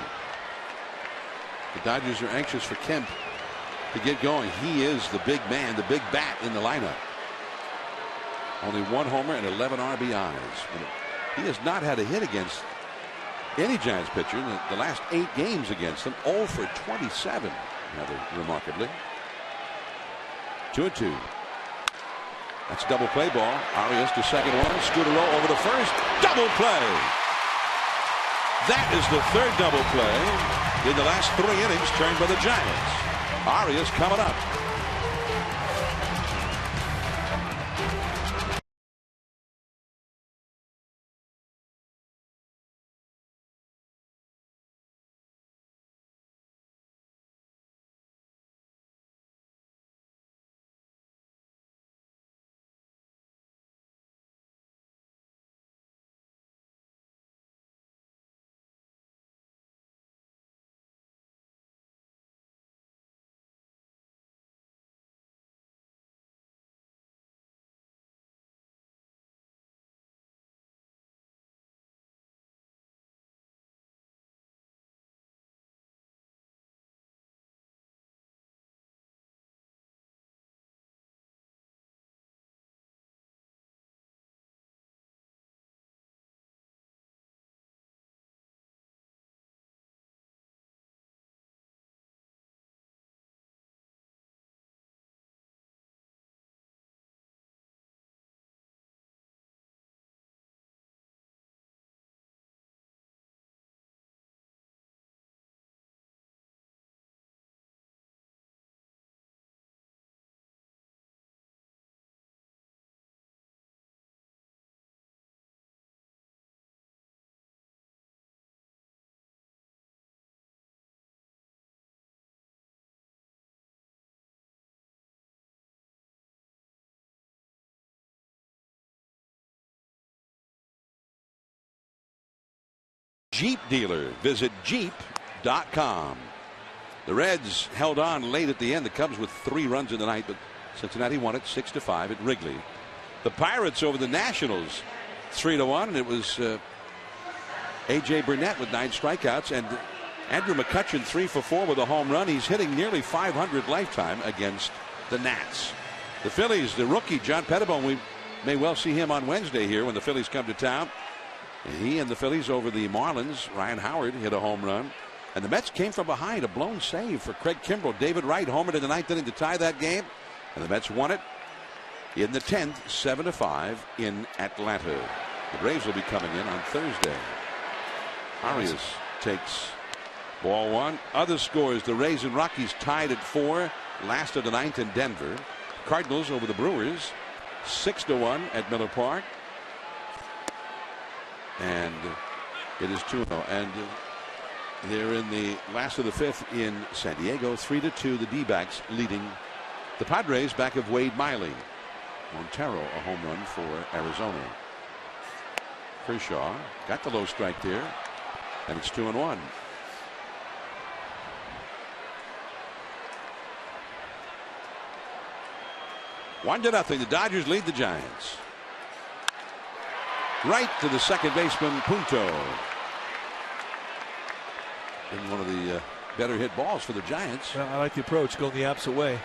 The Dodgers are anxious for Kemp to get going. He is the big man, the big bat in the lineup. Only 1 homer and 11 RBIs. He has not had a hit against any Giants pitcher in the last 8 games against them. 0 for 27, rather remarkably. 2-2. That's a double play ball. Arias to second one. Scudero over to first. Double play. That is the 3rd double play in the last 3 innings turned by the Giants. Arias coming up. Jeep dealer. Visit Jeep.com. The Reds held on late at the end. The Cubs with 3 runs in the night, but Cincinnati won it 6-5 at Wrigley. The Pirates over the Nationals 3-1, and it was A.J. Burnett with 9 strikeouts, and Andrew McCutchen 3 for 4 with a home run. He's hitting nearly 500 lifetime against the Nats. The Phillies, the rookie John Pettibone, we may well see him on Wednesday here when the Phillies come to town. And he and the Phillies over the Marlins. Ryan Howard hit a home run. And the Mets came from behind. A blown save for Craig Kimbrell. David Wright homered in the 9th inning to tie that game. And the Mets won it in the 10th, 7-5 in Atlanta. The Braves will be coming in on Thursday. Arias takes ball 1. Other scores, the Rays and Rockies tied at 4. Last of the 9th in Denver. Cardinals over the Brewers 6-1 at Miller Park. And it is 2-0. And they're in the last of the 5th in San Diego. 3-2. The D-backs leading the Padres back of Wade Miley. Montero a home run for Arizona. Kershaw got the low strike there. And it's 2-1. One to nothing. The Dodgers lead the Giants. Right to the second baseman, Punto. In one of the better hit balls for the Giants. Well, I like the approach, going the opposite way.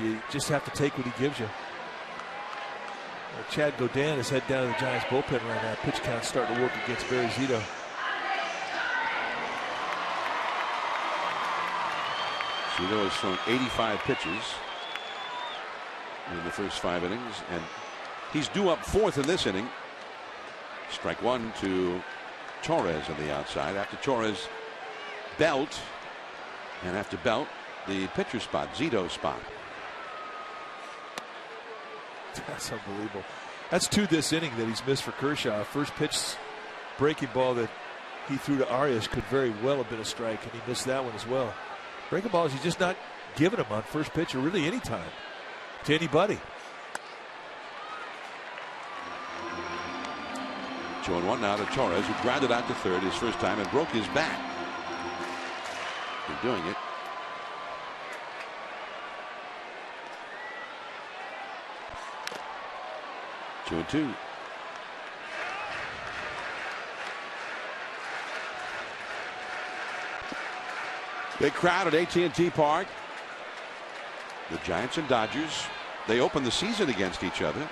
You just have to take what he gives you. Chad Godin is head down to the Giants bullpen right now. Pitch count starting to work against Barry Zito. Zito has thrown 85 pitches in the first 5 innings, and he's due up 4th in this inning. Strike 1 to Torres on the outside. After Torres, Belt, and after Belt, the pitcher spot, Zito's spot. That's unbelievable. That's 2 this inning that he's missed for Kershaw. First pitch breaking ball that he threw to Arias could very well have been a strike, and he missed that one as well. Breaking balls he's just not giving him on first pitch or really any time to anybody. 2-1 now to Torres, who grounded out to third his first time and broke his back in doing it. Two and 2. Big crowd at AT&T Park. The Giants and Dodgers, they opened the season against each other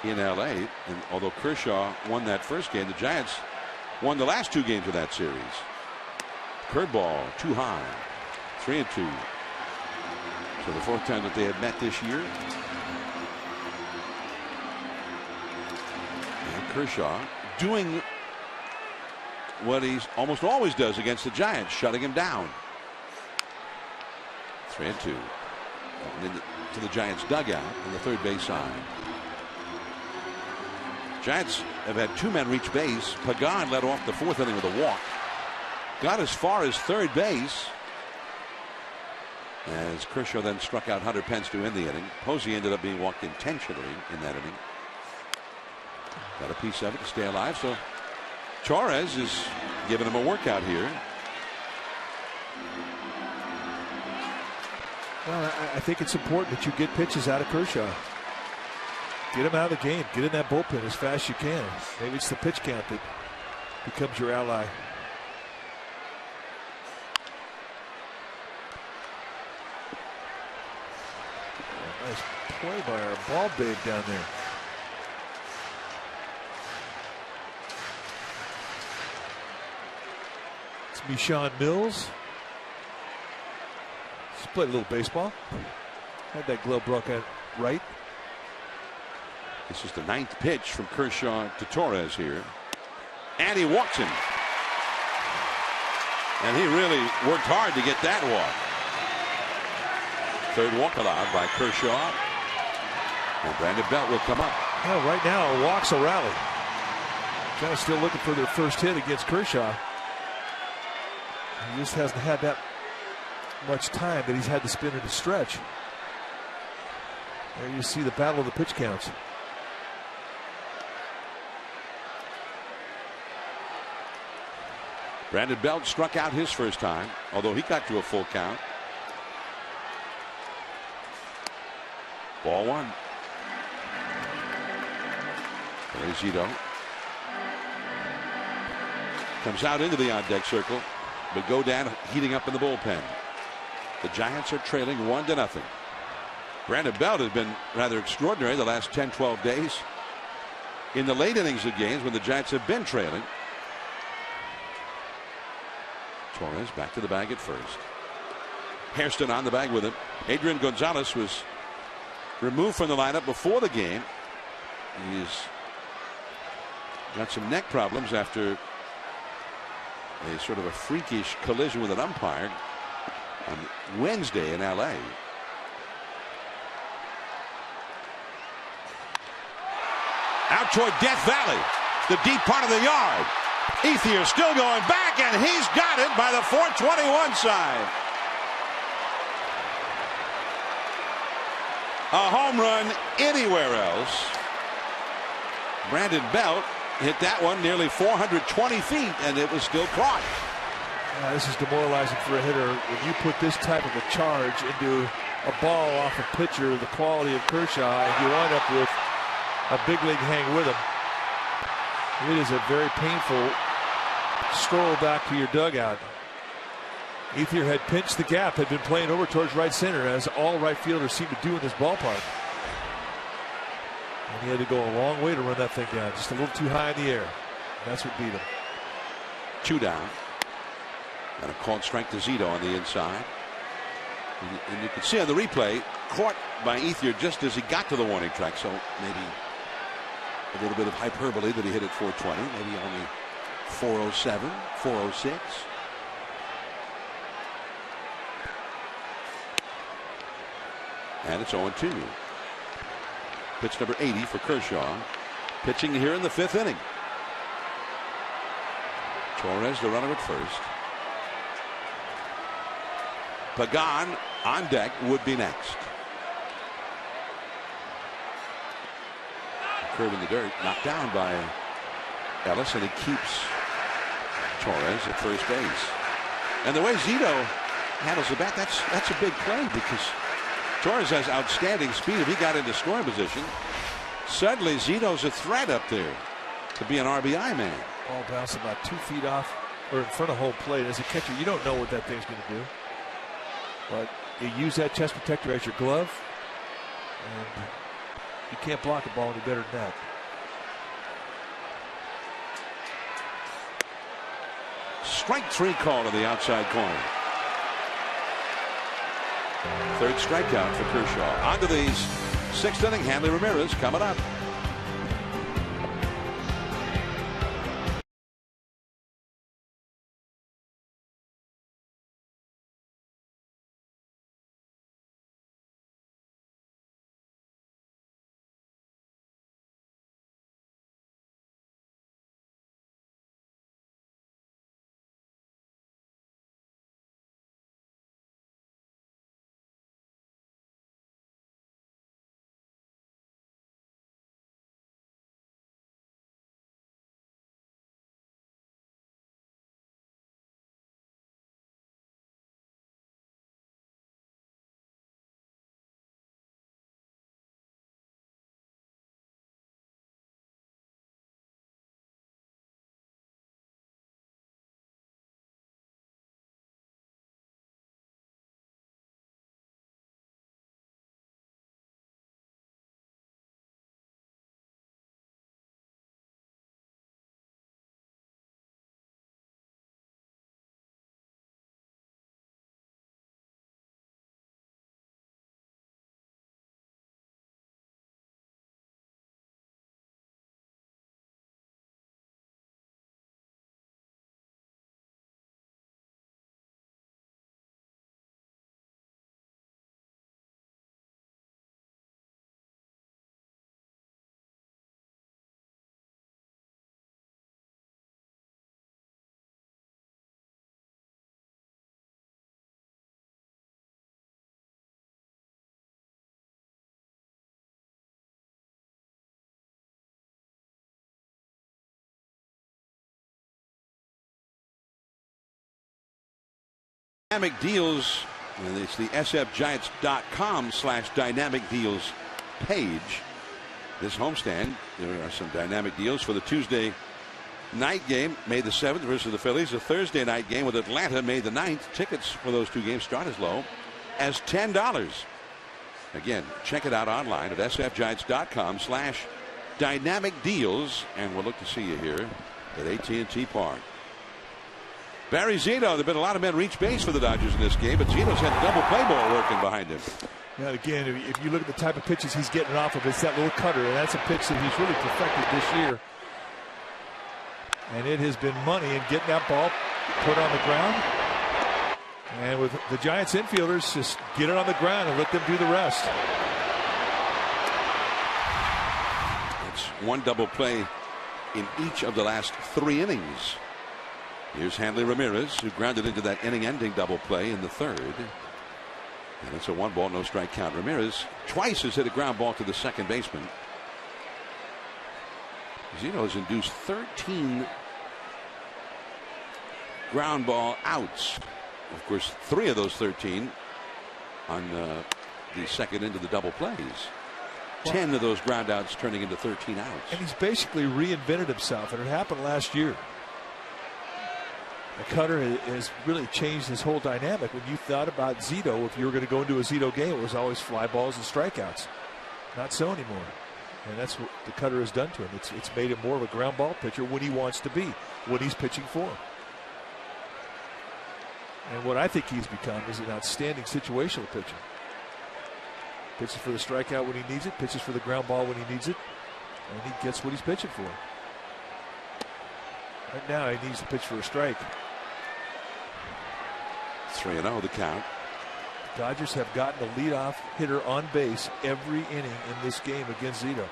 in LA, and although Kershaw won that first game, the Giants won the last 2 games of that series. Curveball too high. 3-2. So the 4th time that they had met this year. Kershaw doing what he almost always does against the Giants, shutting him down. 3-2. To the Giants dugout on the third base side. Giants have had 2 men reach base. Pagan led off the 4th inning with a walk. Got as far as third base as Kershaw then struck out Hunter Pence to end the inning. Posey ended up being walked intentionally in that inning. Got a piece of it to stay alive. So Torres is giving him a workout here. Well, I think it's important that you get pitches out of Kershaw. Get him out of the game. Get in that bullpen as fast as you can. Maybe it's the pitch count that becomes your ally. Nice play by our ball babe down there. It's Michon Mills. He's played a little baseball. Had that glove broke out right. This is the 9th pitch from Kershaw to Torres here. And he walks him. And he really worked hard to get that walk. 3rd walk allowed by Kershaw. And Brandon Belt will come up. Well, right now, walks a rally. Kind of still looking for their first hit against Kershaw. He just hasn't had that much time that he's had to spin in the stretch. There you see the battle of the pitch counts. Brandon Belt struck out his first time, although he got to a full count. Ball one. There's Zito. Comes out into the on-deck circle, but go down heating up in the bullpen. The Giants are trailing 1-0. Brandon Belt has been rather extraordinary the last 10-12 days in the late innings of games when the Giants have been trailing. Torres back to the bag at first. Hairston on the bag with him. Adrian Gonzalez was removed from the lineup before the game. He's got some neck problems after a sort of a freakish collision with an umpire on Wednesday in LA. Out toward Death Valley, the deep part of the yard. Ethier still going back, and he's got it by the 421 side. A home run anywhere else. Brandon Belt hit that one nearly 420 feet, and it was still caught. This is demoralizing for a hitter when you put this type of a charge into a ball off a pitcher, the quality of Kershaw, and you wind up with a big league hang with him. It is a very painful stroll back to your dugout. Ethier had pinched the gap, had been playing over towards right center, as all right fielders seem to do in this ballpark. And he had to go a long way to run that thing down, just a little too high in the air. That's what beat him. 2 down. And a called strike to Zito on the inside. And you can see on the replay, caught by Ethier just as he got to the warning track. So maybe a little bit of hyperbole that he hit at 420, maybe only 407, 406. And it's 0-2. Pitch number 80 for Kershaw. Pitching here in the 5th inning. Torres, the runner at first. Pagan on deck would be next. Curve in the dirt, knocked down by Ellis, and he keeps Torres at first base. And the way Zito handles the bat, that's a big play, because Torres has outstanding speed. If he got into scoring position, suddenly Zito's a threat up there to be an RBI man. Ball bounced about 2 feet off or in front of home plate. As a catcher, you don't know what that thing's going to do. But you use that chest protector as your glove, and you can't block a ball any better than that. Strike 3 call to the outside corner. 3rd strikeout for Kershaw. On to the 6th inning. Hanley Ramirez coming up. Dynamic deals, and it's the sfgiants.com/dynamic deals page. This homestand, there are some dynamic deals for the Tuesday night game, May the 7th versus the Phillies. The Thursday night game with Atlanta, May the 9th. Tickets for those two games start as low as $10. Again, check it out online at sfgiants.com/dynamic deals, and we'll look to see you here at AT&T Park. Barry Zito, there have been a lot of men reach base for the Dodgers in this game, but Zito's had double play ball working behind him. Yeah, again, if you look at the type of pitches he's getting off of, it's that little cutter, and that's a pitch that he's really perfected this year. And it has been money in getting that ball put on the ground. And with the Giants infielders, just get it on the ground and let them do the rest. It's one double play in each of the last 3 innings. Here's Hanley Ramirez, who grounded into that inning-ending double play in the 3rd. And it's a 1-ball, no strike count. Ramirez twice has hit a ground ball to the second baseman. Zito has induced 13 ground ball outs. Of course, 3 of those 13 on the second into the double plays. 10 of those ground outs turning into 13 outs. And he's basically reinvented himself, and it happened last year. The cutter has really changed his whole dynamic. When you thought about Zito, if you were going to go into a Zito game, it was always fly balls and strikeouts. Not so anymore. And that's what the cutter has done to him. It's made him more of a ground ball pitcher when he wants to be, when he's pitching for him. And what I think he's become is an outstanding situational pitcher. Pitches for the strikeout when he needs it, pitches for the ground ball when he needs it, and he gets what he's pitching for. Right now, he needs to pitch for a strike. 3-0 the count. Dodgers have gotten a leadoff hitter on base every inning in this game against Zito.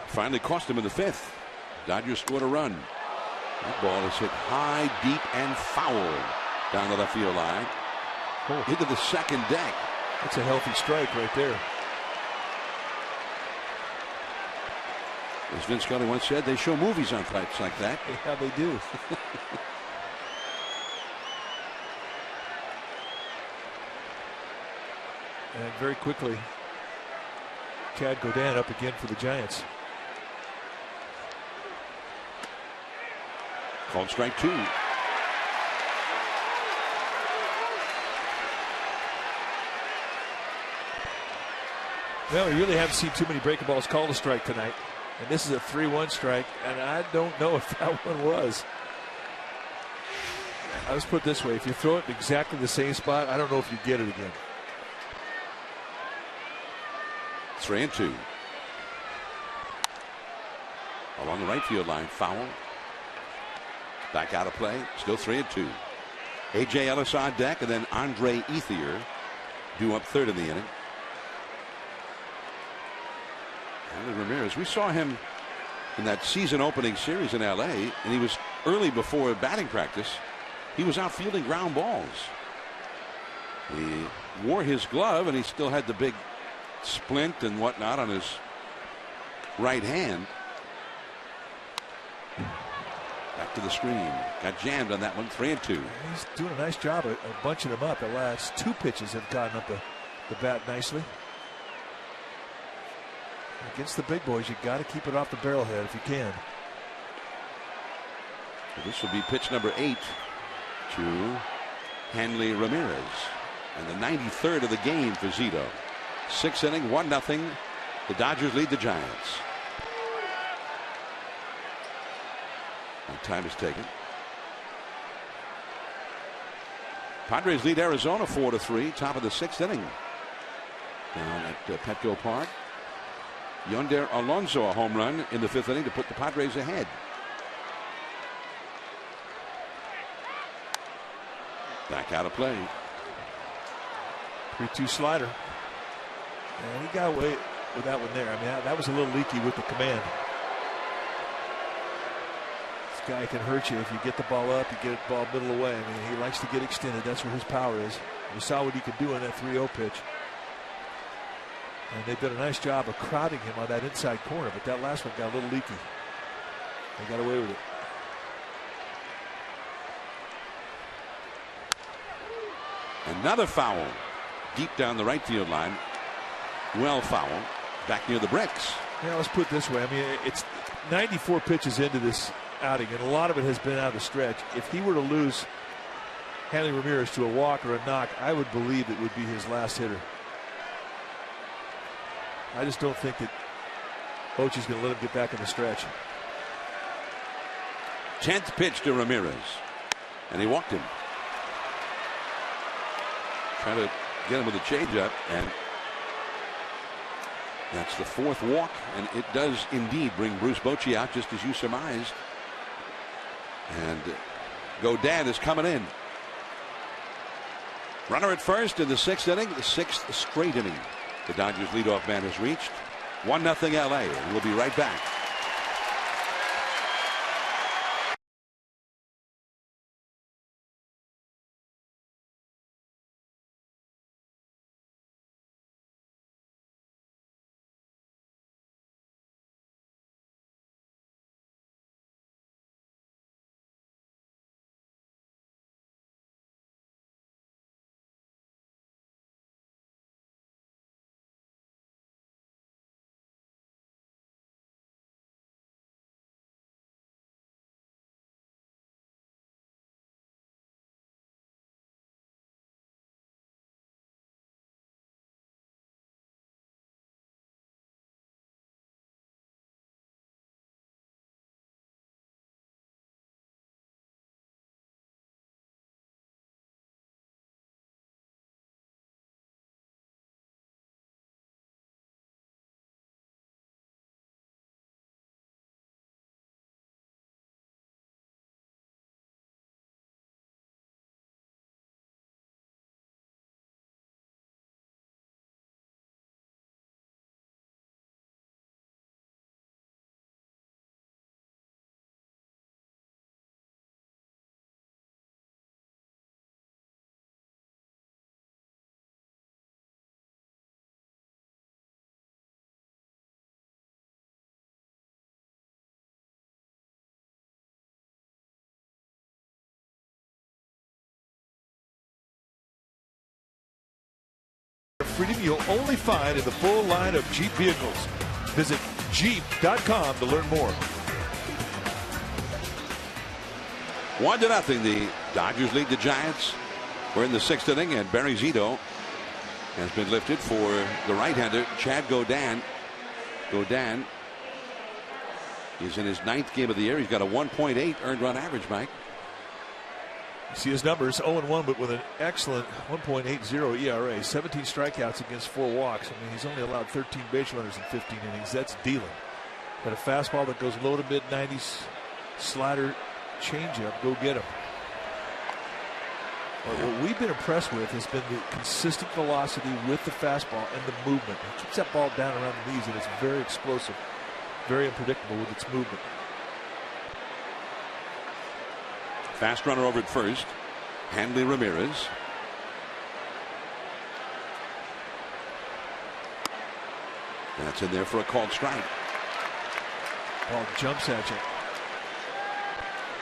Finally cost him in the 5th. Dodgers scored a run. That ball is hit high, deep, and foul down the left field line. Into the second deck. That's a healthy strike right there. As Vince Scully once said, they show movies on fights like that. Yeah, they do. And very quickly, Chad Godin up again for the Giants. Called strike 2. Well, we really haven't seen too many breaking balls called a strike tonight. And this is a 3-1 strike, and I don't know if that one was. Let's put it this way. If you throw it in exactly the same spot, I don't know if you get it again. 3-2. Along the right field line, foul. Back out of play, still 3-2. A.J. Ellis on deck, and then Andre Ethier due up 3rd in the inning. Ramirez, we saw him in that season opening series in LA, and he was early before batting practice. He was out fielding ground balls. He wore his glove, and he still had the big splint and whatnot on his right hand. Back to the screen. Got jammed on that one. 3-2. He's doing a nice job of bunching him up. The last 2 pitches have gotten up the bat nicely. Against the big boys, you got to keep it off the barrelhead if you can. This will be pitch number 8 to Hanley Ramirez, and the 93rd of the game for Zito. 6th inning, 1-0. The Dodgers lead the Giants. And time is taken. Padres lead Arizona 4-3. Top of the 6th inning. Down at Petco Park. Yonder Alonso, a home run in the 5th inning to put the Padres ahead. Back out of play. 3-2 slider. And he got away with that one there. I mean, that was a little leaky with the command. This guy can hurt you if you get the ball up, you get the ball middle away. I mean, he likes to get extended. That's where his power is. You saw what he could do on that 3-0 pitch. And they've done a nice job of crowding him on that inside corner, but that last one got a little leaky. They got away with it. Another foul deep down the right field line. Well fouled. Back near the bricks. Yeah, let's put it this way. I mean, it's 94 pitches into this outing, and a lot of it has been out of the stretch. If he were to lose Hanley Ramirez to a walk or a knock, I would believe it would be his last hitter. I just don't think that Bochy's going to let him get back in the stretch. 10th pitch to Ramirez, and he walked him. Trying to get him with a changeup, and that's the 4th walk, and it does indeed bring Bruce Bochy out, just as you surmised. And Godin is coming in. Runner at first in the 6th inning, the 6th straight inning. The Dodgers leadoff man has reached. 1-0 LA, and we'll be right back. Freedom you'll only find in the full line of Jeep vehicles. Visit Jeep.com to learn more. 1-0. The Dodgers lead the Giants. We're in the 6th inning, and Barry Zito has been lifted for the right-hander Chad Godin. Godin is in his 9th game of the year. He's got a 1.8 earned run average, Mike. You see his numbers, 0-1, but with an excellent 1.80 ERA, 17 strikeouts against 4 walks. I mean, he's only allowed 13 base runners in 15 innings. That's dealing. Got a fastball that goes low to mid-90s, slider, changeup. Go get him. What we've been impressed with has been the consistent velocity with the fastball and the movement. It keeps that ball down around the knees, and it's very explosive, very unpredictable with its movement. Fast runner over at first, Hanley Ramirez. That's in there for a called strike. Ball jumps at you.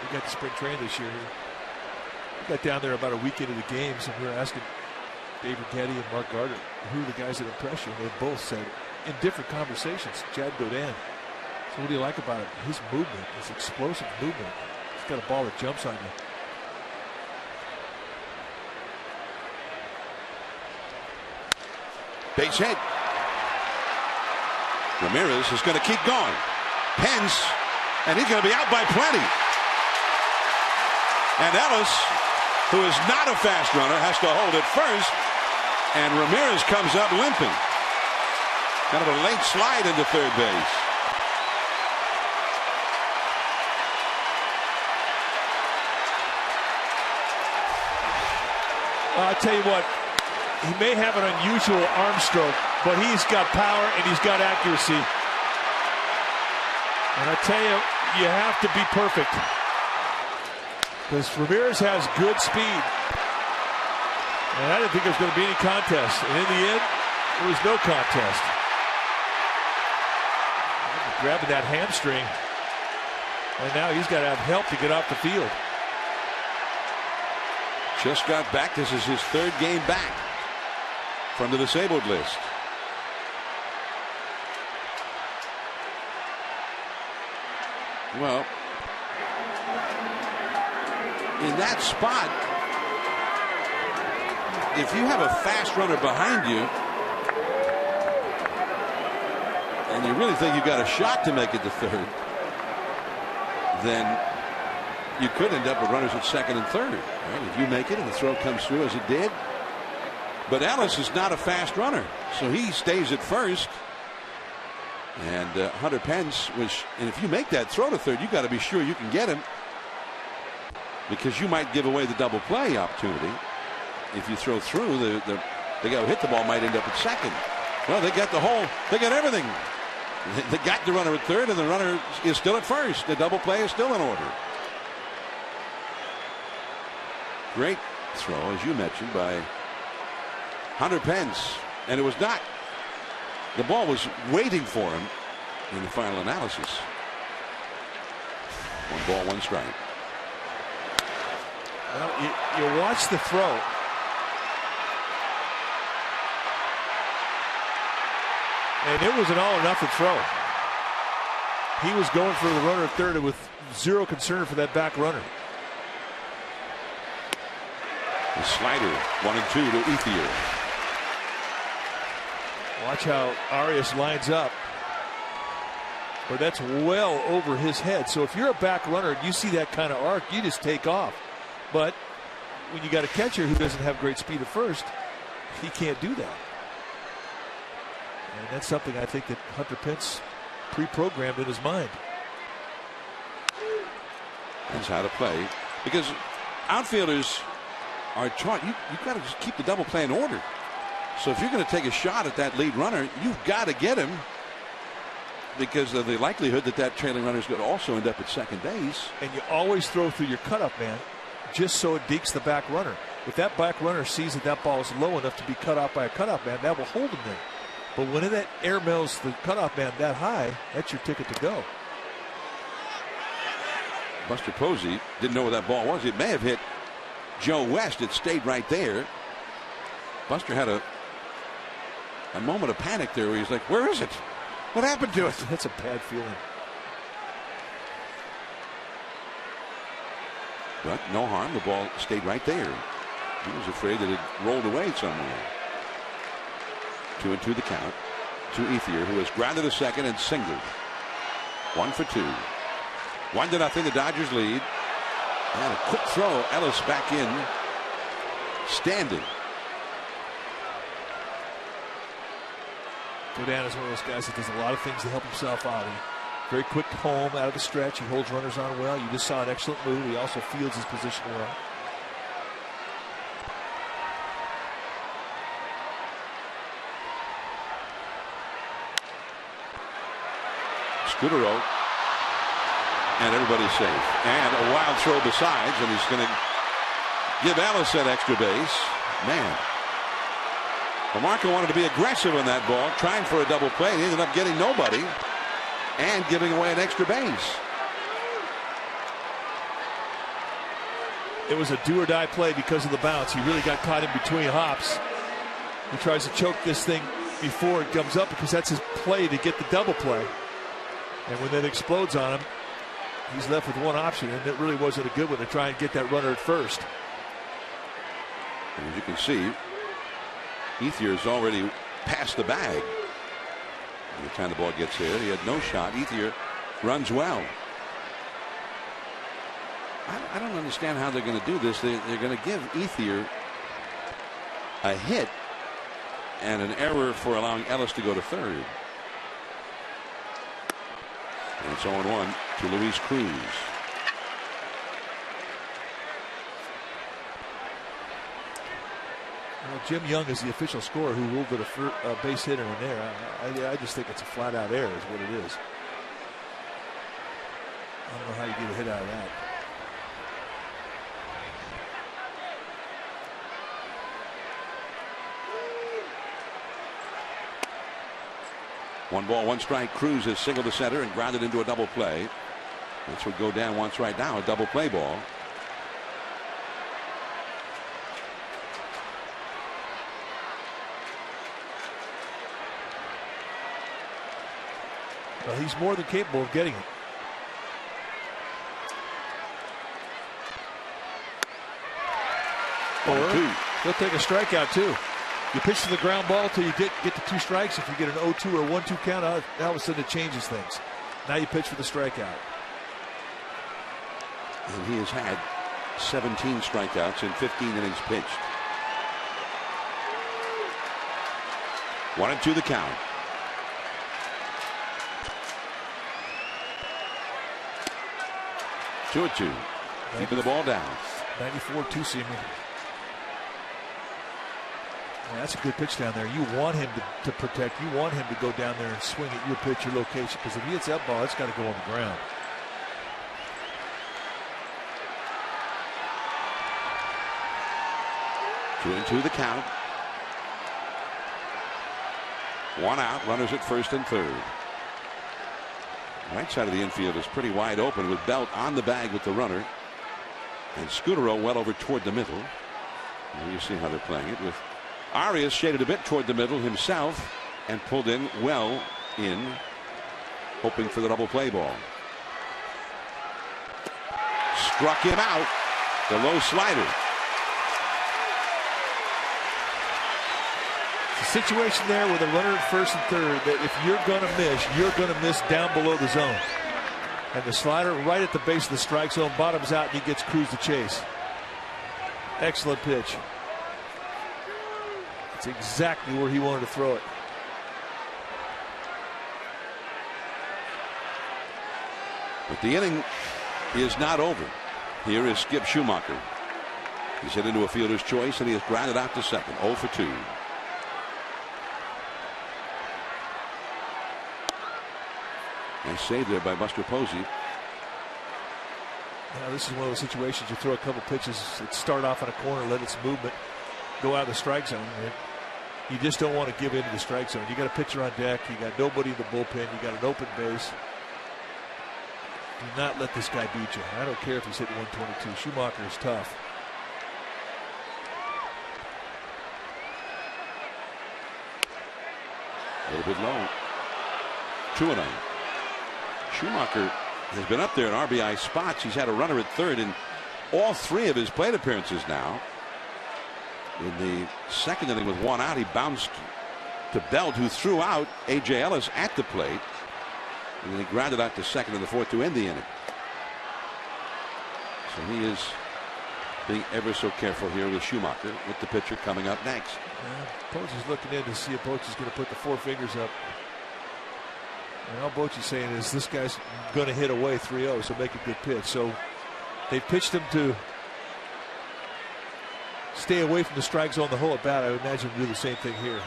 We got the spring train this year. We got down there about a week into the games, and we were asking David Getty and Mark Gardner who are the guys that impress you. And they both said in different conversations, Chad Godin. So what do you like about him? His movement, his explosive movement. He's got a ball that jumps on you. Base hit. Ramirez is going to keep going. Pence, and he's going to be out by plenty. And Ellis, who is not a fast runner, has to hold it first. And Ramirez comes up limping. Kind of a late slide into third base. I'll tell you what, he may have an unusual arm stroke, but he's got power and he's got accuracy. And I tell you, you have to be perfect, because Ramirez has good speed. And I didn't think there was going to be any contest. And in the end, there was no contest. Grabbing that hamstring. And now he's got to have help to get off the field. Just got back. This is his 3rd game back from the disabled list. Well, in that spot, if you have a fast runner behind you and you really think you've got a shot to make it to 3rd, then you could end up with runners at 2nd and 3rd. Right? If you make it and the throw comes through as it did. But Ellis is not a fast runner, so he stays at 1st. And Hunter Pence and if you make that throw to 3rd, you got to be sure you can get him, because you might give away the double play opportunity. If you throw through, the guy who hit the ball might end up at 2nd. Well, they got the whole, they got everything. They got the runner at 3rd, and the runner is still at 1st. The double play is still in order. Great throw, as you mentioned, by Hunter Pence. And it was not, the ball was waiting for him in the final analysis. 1 ball, 1 strike. Well, you watch the throw. And it was an all or nothing throw. He was going for the runner at 3rd with zero concern for that back runner. The slider, 1 and 2 to Ethier. Watch how Arias lines up. But that's well over his head. So if you're a back runner and you see that kind of arc, you just take off. But when you got a catcher who doesn't have great speed at 1st, he can't do that. And that's something I think that Hunter Pence pre-programmed in his mind. That's how to play, because outfielders are taught you've got to just keep the double play in order. So if you're going to take a shot at that lead runner, you've got to get him, because of the likelihood that that trailing runner is going to also end up at 2nd base. And you always throw through your cutoff man, just so it dekes the back runner. If that back runner sees that that ball is low enough to be cut off by a cutoff man, that will hold him there. But when that air mails the cutoff man that high, that's your ticket to go. Buster Posey didn't know where that ball was. It may have hit Joe West. It stayed right there. Buster had a moment of panic there where he's like, where is it? What happened to it? That's a bad feeling. But no harm. The ball stayed right there. He was afraid that it rolled away somewhere. 2 and 2 the count to Ethier, who has grounded to 2nd and singled. 1 for 2. 1-0. The Dodgers lead. And a quick throw. Ellis back in, standing. Godin is one of those guys that does a lot of things to help himself out. Very quick home out of the stretch. He holds runners on well. You just saw an excellent move. He also fields his position well. Scudero, and everybody's safe. And a wild throw besides, and he's going to give Ellis that extra base. Man, Lamarco wanted to be aggressive on that ball, trying for a double play. He ended up getting nobody and giving away an extra base. It was a do-or-die play because of the bounce. He really got caught in between hops. He tries to choke this thing before it comes up, because that's his play to get the double play. And when that explodes on him, he's left with one option, and it really wasn't a good one to try and get that runner at 1st. And as you can see, Ethier's already past the bag. By the time the ball gets here, he had no shot. Ethier runs well. I don't understand how they're going to do this. They're going to give Ethier a hit and an error for allowing Ellis to go to 3rd. And it's 0-1 to Luis Cruz. Well, Jim Young is the official scorer who ruled it a base hit and an error. I just think it's a flat-out error is what it is. I don't know how you get a hit out of that. One ball, 1 strike. Cruz has singled to center and grounded into a double play. That's what Godin wants right now, a double play ball. Well, he's more than capable of getting it. Or he'll take a strikeout too. You pitch to the ground ball till you get to 2 strikes. If you get an 0-2 or 1-2 count, all of a sudden it changes things. Now you pitch for the strikeout. And he has had 17 strikeouts in 15 innings pitched. 1-2 the count. Two at 2. Keeping the ball down. 94 two-seamer. That's a good pitch down there. You want him to protect. You want him to go down there and swing at your pitch, your location. Because if he hits that ball, it's got to go on the ground. Two and 2 the count. 1 out. Runners at first and third. Right side of the infield is pretty wide open with Belt on the bag with the runner. And Scutaro well over toward the middle. And you see how they're playing it with Arias shaded a bit toward the middle himself and pulled in well in, hoping for the double play ball. Struck him out. The low slider. It's a situation there with a runner at first and third that if you're going to miss down below the zone. And the slider right at the base of the strike zone, bottoms out, and he gets cruise to chase. Excellent pitch. It's exactly where he wanted to throw it. But the inning is not over. Here is Skip Schumacher. He's hit into a fielder's choice and he has grounded out to second. 0 for 2. Nice save there by Buster Posey. Now this is one of those situations you throw a couple pitches that start off in a corner, let its movement go out of the strike zone. You just don't want to give in to the strike zone. You got a pitcher on deck. You got nobody in the bullpen. You got an open base. Do not let this guy beat you. I don't care if he's hitting 122. Schumacher is tough. A little bit low. 2-0. Schumacher has been up there in RBI spots. He's had a runner at third in all 3 of his plate appearances now. In the second inning with 1 out, he bounced to Belt, who threw out A.J. Ellis at the plate. And then he grounded out to second in the 4th to end the inning. So he is being ever so careful here with Schumacher, with the pitcher coming up next. Bochy's looking in to see if Bochy's going to put the 4 fingers up. And all Bochy's saying is this guy's going to hit away 3-0, so make a good pitch. So they pitched him to stay away from the strike zone the whole at bat. I would imagine do the same thing here.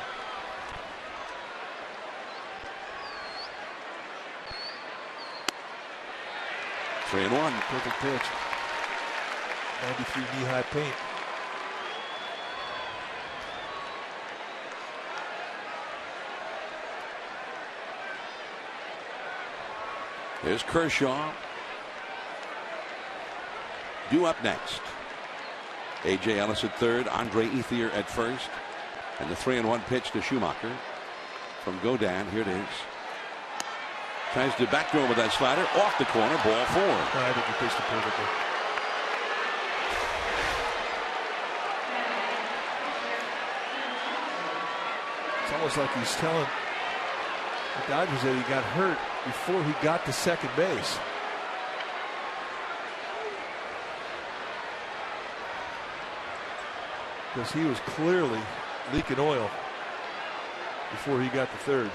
Three and 1. Perfect pitch. 93 knee-high paint. There's Kershaw. Due up next. A.J. Ellis at third. Andre Ethier at first. And the 3-1 pitch to Schumacher from Godin. Here it is. Tries to backdoor him with that slider. Off the corner. Ball 4. I think he pitched it perfectly. It's almost like he's telling the Dodgers that he got hurt before he got to second base. Because he was clearly leaking oil before he got to third.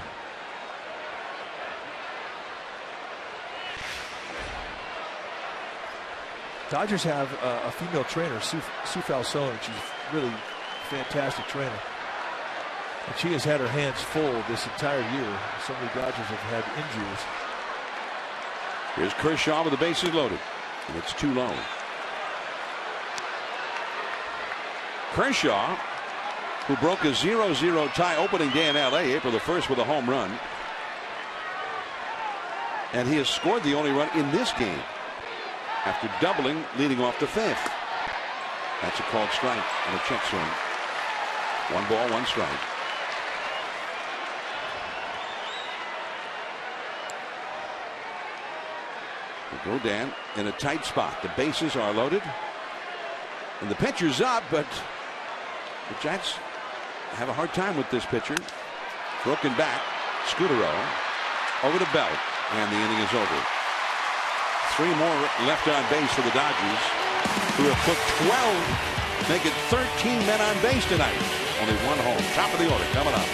Dodgers have a female trainer, Sue Falsone. She's a really fantastic trainer. And she has had her hands full this entire year. So many Dodgers have had injuries. Here's Kershaw with the bases loaded. And it's too low. Kershaw, who broke a 0-0 tie opening day in L.A. April the 1st with a home run. And he has scored the only run in this game. after doubling, leading off the 5th. That's a called strike and a check swing. 1 ball, 1 strike. They go down in a tight spot. The bases are loaded. And the pitcher's up, but the Giants have a hard time with this pitcher. Broken back. Scudero over to Belt. And the inning is over. 3 more left on base for the Dodgers, who have put 12, make it 13 men on base tonight. Only 1 home. Top of the order coming up.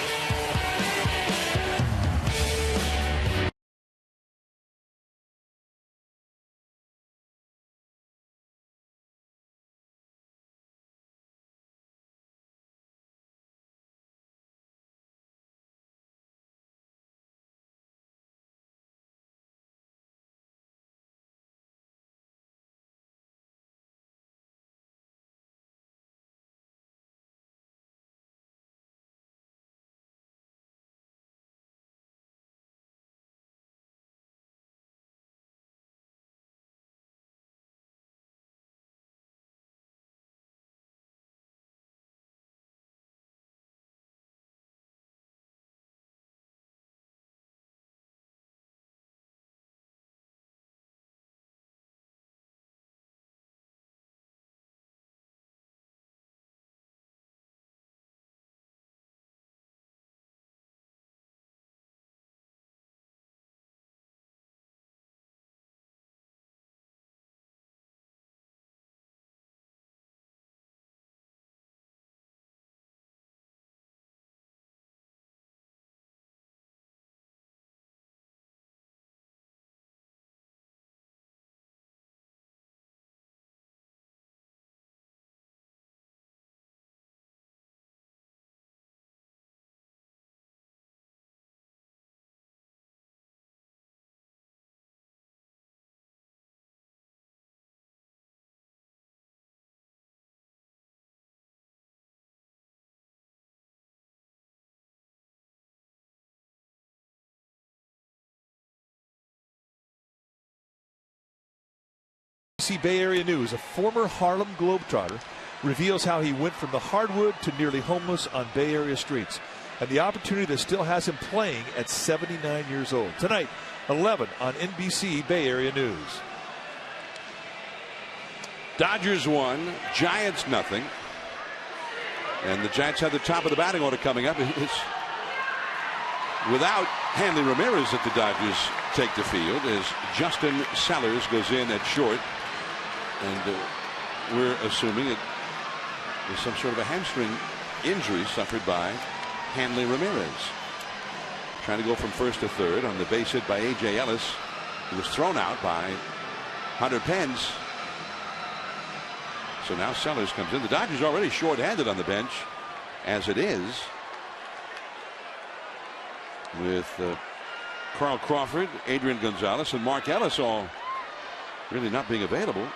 Bay Area News. A former Harlem Globetrotter reveals how he went from the hardwood to nearly homeless on Bay Area streets, and the opportunity that still has him playing at 79 years old. Tonight, 11 on NBC Bay Area News. Dodgers 1, Giants nothing. And the Giants have the top of the batting order coming up. It's without Hanley Ramirez that the Dodgers take the field as Justin Sellers goes in at short. And we're assuming it was some sort of a hamstring injury suffered by Hanley Ramirez. Trying to go from first to third on the base hit by A.J. Ellis, who was thrown out by Hunter Pence. So now Sellers comes in. The Dodgers already short-handed on the bench as it is, with Carl Crawford, Adrian Gonzalez, and Mark Ellis all really not being available.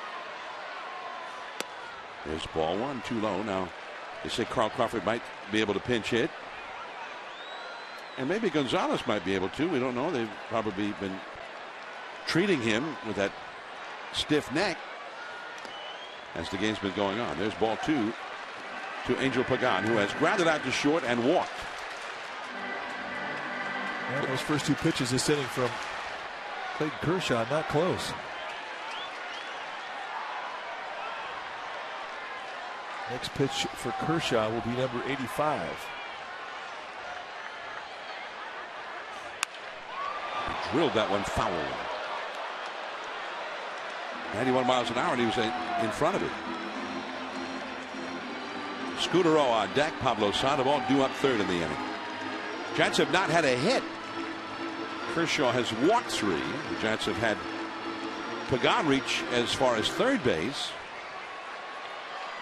There's ball 1, too low. Now they say Carl Crawford might be able to pinch hit, and maybe Gonzalez might be able to. We don't know. They've probably been treating him with that stiff neck as the game's been going on. There's ball 2 to Angel Pagan, who has grounded out to short and walked. And those first 2 pitches this inning from Clayton Kershaw, not close. Next pitch for Kershaw will be number 85. He drilled that one foul. 91 miles an hour, and he was in front of it. Scudero on deck. Pablo Sandoval due up third in the inning. Giants have not had a hit. Kershaw has walked 3. The Giants have had Pagan reach as far as third base,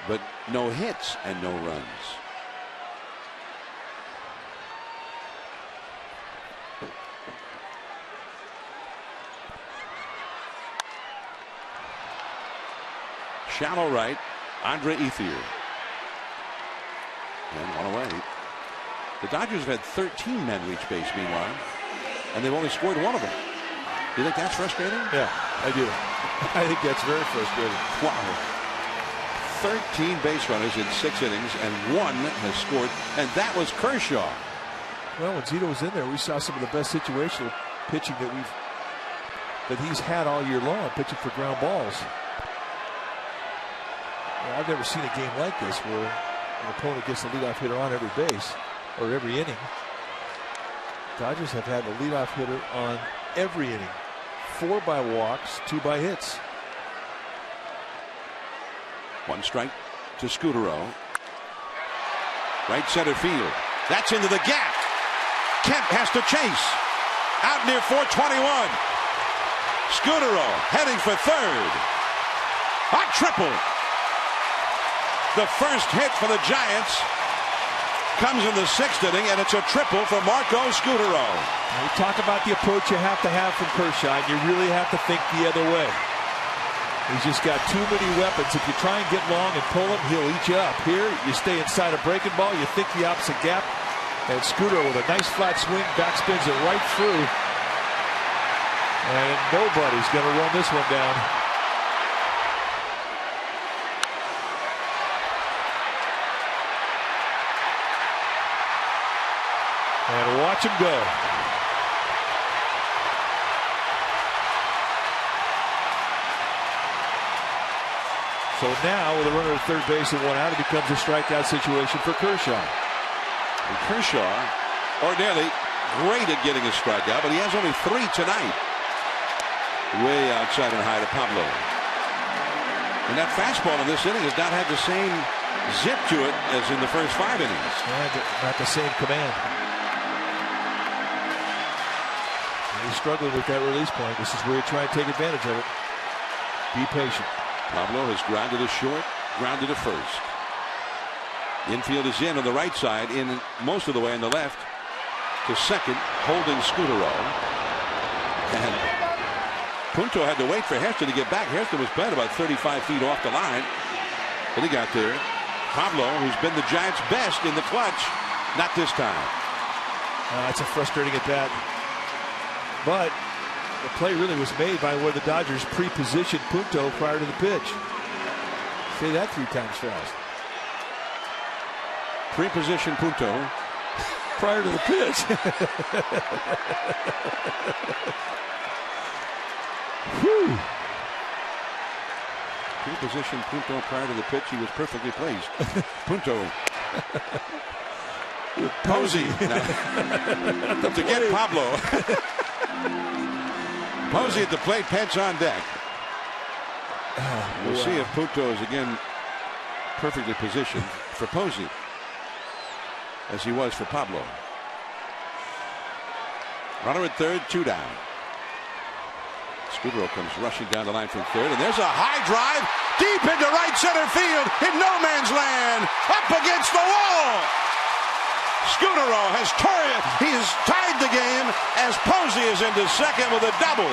but no hits and no runs. Shallow right, Andre Ethier. And one away. The Dodgers have had 13 men reach base meanwhile, and they've only scored 1 of them. Do you think that's frustrating? Yeah, I do. I think that's very frustrating. Wow. 13 base runners in 6 innings, and 1 has scored, and that was Kershaw. Well, when Zito was in there, we saw some of the best situational pitching that he's had all year long, pitching for ground balls. Well, I've never seen a game like this where an opponent gets the leadoff hitter on every base or every inning. Dodgers have had the leadoff hitter on every inning. 4 by walks, 2 by hits. 1 strike to Scutaro. Right center field. That's into the gap. Kemp has to chase. Out near 421. Scutaro heading for third. A triple. The first hit for the Giants comes in the 6th inning, and it's a triple for Marco Scutaro. We talk about the approach you have to have from Kershaw, and you really have to think the other way. He's just got too many weapons. If you try and get long and pull him, he'll eat you up. Here, you stay inside a breaking ball, you think the opposite gap, and Scutaro with a nice flat swing, backspins it right through. And nobody's going to run this one down. And watch him go. So now, with a runner at third base and 1 out, it becomes a strikeout situation for Kershaw. And Kershaw, ordinarily great at getting a strikeout, but he has only 3 tonight. Way outside and high to Pablo. And that fastball in this inning has not had the same zip to it as in the first 5 innings. And not the same command. He's struggling with that release point. This is where you try and take advantage of it. Be patient. Pablo has grounded to short, grounded to first. Infield is in on the right side, in most of the way on the left to second, holding Scutaro. And Punto had to wait for Hairston to get back. Hairston was playing about 35 feet off the line, but he got there. Pablo, who's been the Giants' best in the clutch, not this time. That's a frustrating at bat. But the play really was made by where the Dodgers pre-positioned Punto prior to the pitch. Say that 3 times fast. Pre-position Punto prior to the pitch. Whew. Pre-position Punto prior to the pitch. He was perfectly placed. Punto. Posey. To get Pablo. Posey at the plate, Pence on deck. We'll see if Punto is again perfectly positioned for Posey, as he was for Pablo. Runner at third, 2 down. Scutaro comes rushing down the line from third, and there's a high drive deep into right center field in no man's land, up against the wall. Scutaro has tied the game as Posey is into second with a double.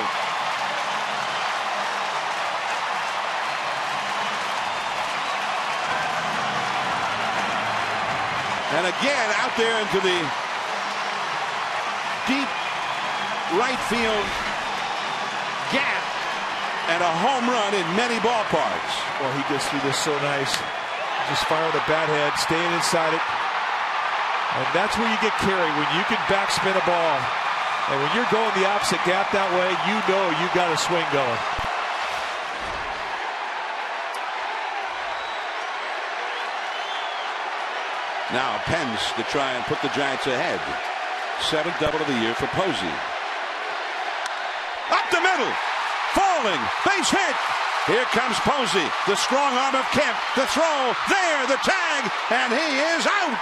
And again out there into the deep right field gap, and a home run in many ballparks. Well, he gets through this so nice. Just firing a bat head, staying inside it. And that's where you get carried, when you can backspin a ball. And when you're going the opposite gap that way, you know you got a swing going. Now Pence to try and put the Giants ahead. 7th double of the year for Posey. Up the middle, falling, base hit. Here comes Posey, the strong arm of Kemp. The throw, there, the tag, and he is out.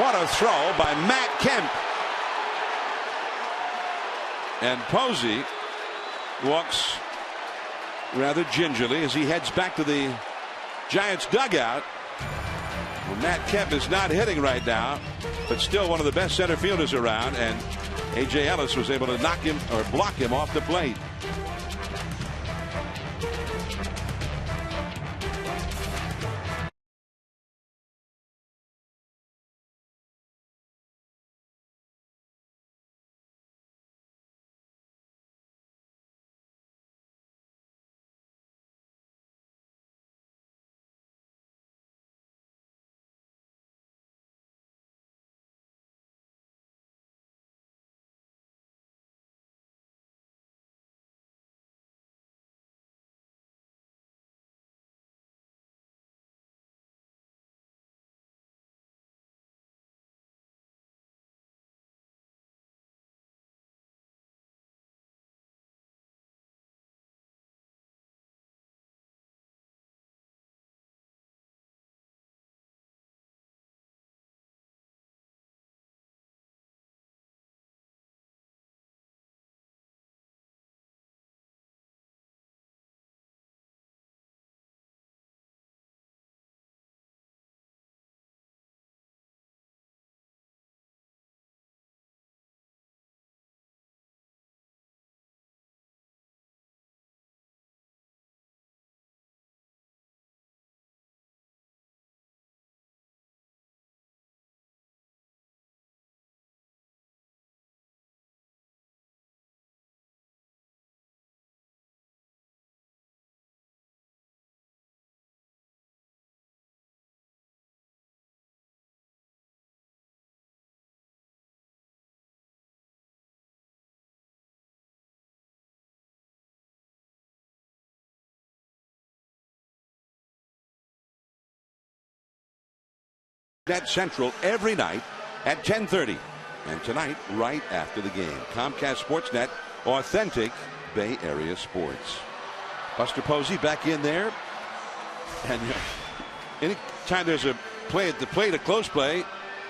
What a throw by Matt Kemp. And Posey walks rather gingerly as he heads back to the Giants dugout. Well, Matt Kemp is not hitting right now, but still one of the best center fielders around, and A.J. Ellis was able to knock him or block him off the plate. Net Central every night at 10:30. And tonight, right after the game. Comcast Sportsnet, authentic Bay Area sports. Buster Posey back in there. And anytime there's a play at the plate, a close play,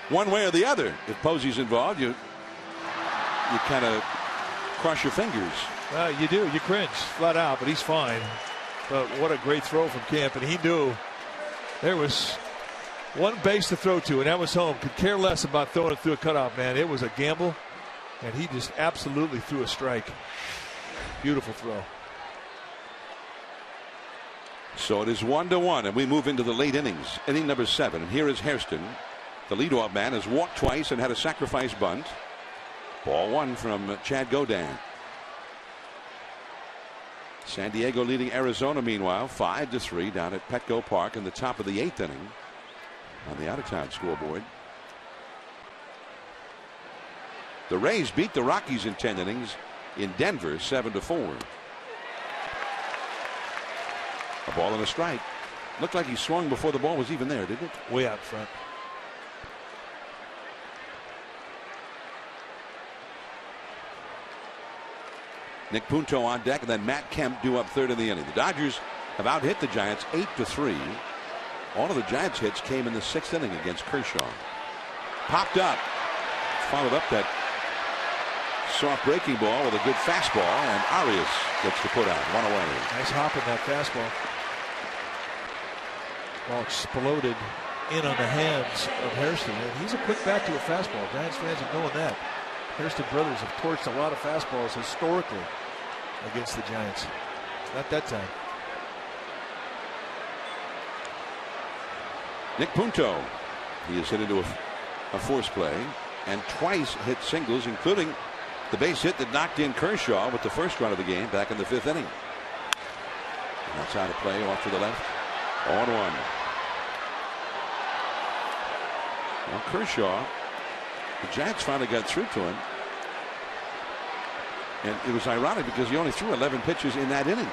one way or the other, if Posey's involved, you kind of cross your fingers. You do. You cringe flat out, but he's fine. But what a great throw from Camp. And he knew there was one base to throw to, and that was home. Could care less about throwing it through a cutoff, man. It was a gamble, and he just absolutely threw a strike. Beautiful throw. So it is 1-1, and we move into the late innings. Inning number 7. And here is Hairston. The leadoff man has walked twice and had a sacrifice bunt. Ball 1 from Chad Godin. San Diego leading Arizona, meanwhile, 5-3 down at Petco Park in the top of the 8th inning on the out-of-town scoreboard. The Rays beat the Rockies in 10 innings in Denver 7-4. A ball and a strike. Looked like he swung before the ball was even there, didn't it? Way out front. Nick Punto on deck, and then Matt Kemp due up third in the inning. The Dodgers have out-hit the Giants 8-3. All of the Giants' hits came in the 6th inning against Kershaw. Popped up. Followed up that soft breaking ball with a good fastball, and Arias gets the put out. 1 away. Nice hop in that fastball. Ball exploded in on the hands of Hairston. And he's a quick bat to a fastball. Giants fans have known that. Hairston brothers have torched a lot of fastballs historically against the Giants. Not that time. Nick Punto. He is hit into a force play and twice hit singles, including the base hit that knocked in Kershaw with the first run of the game back in the 5th inning. And outside of play, off to the left. 0-1. Well, Kershaw, the Giants finally got through to him. And it was ironic because he only threw 11 pitches in that inning.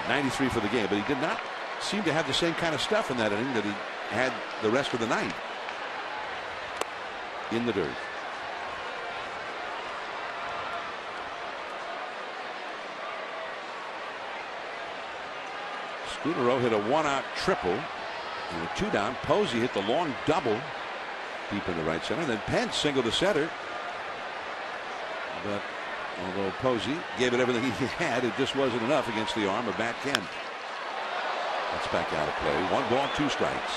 93 for the game, but he did not seem to have the same kind of stuff in that inning that he had the rest of the night. In the dirt. Scudero hit a 1-out triple. And with 2 down, Posey hit the long double deep in the right center. Then Pence singled to center. But although Posey gave it everything he had, it just wasn't enough against the arm of Matt Kemp. That's back out of play. 1 ball, 2 strikes.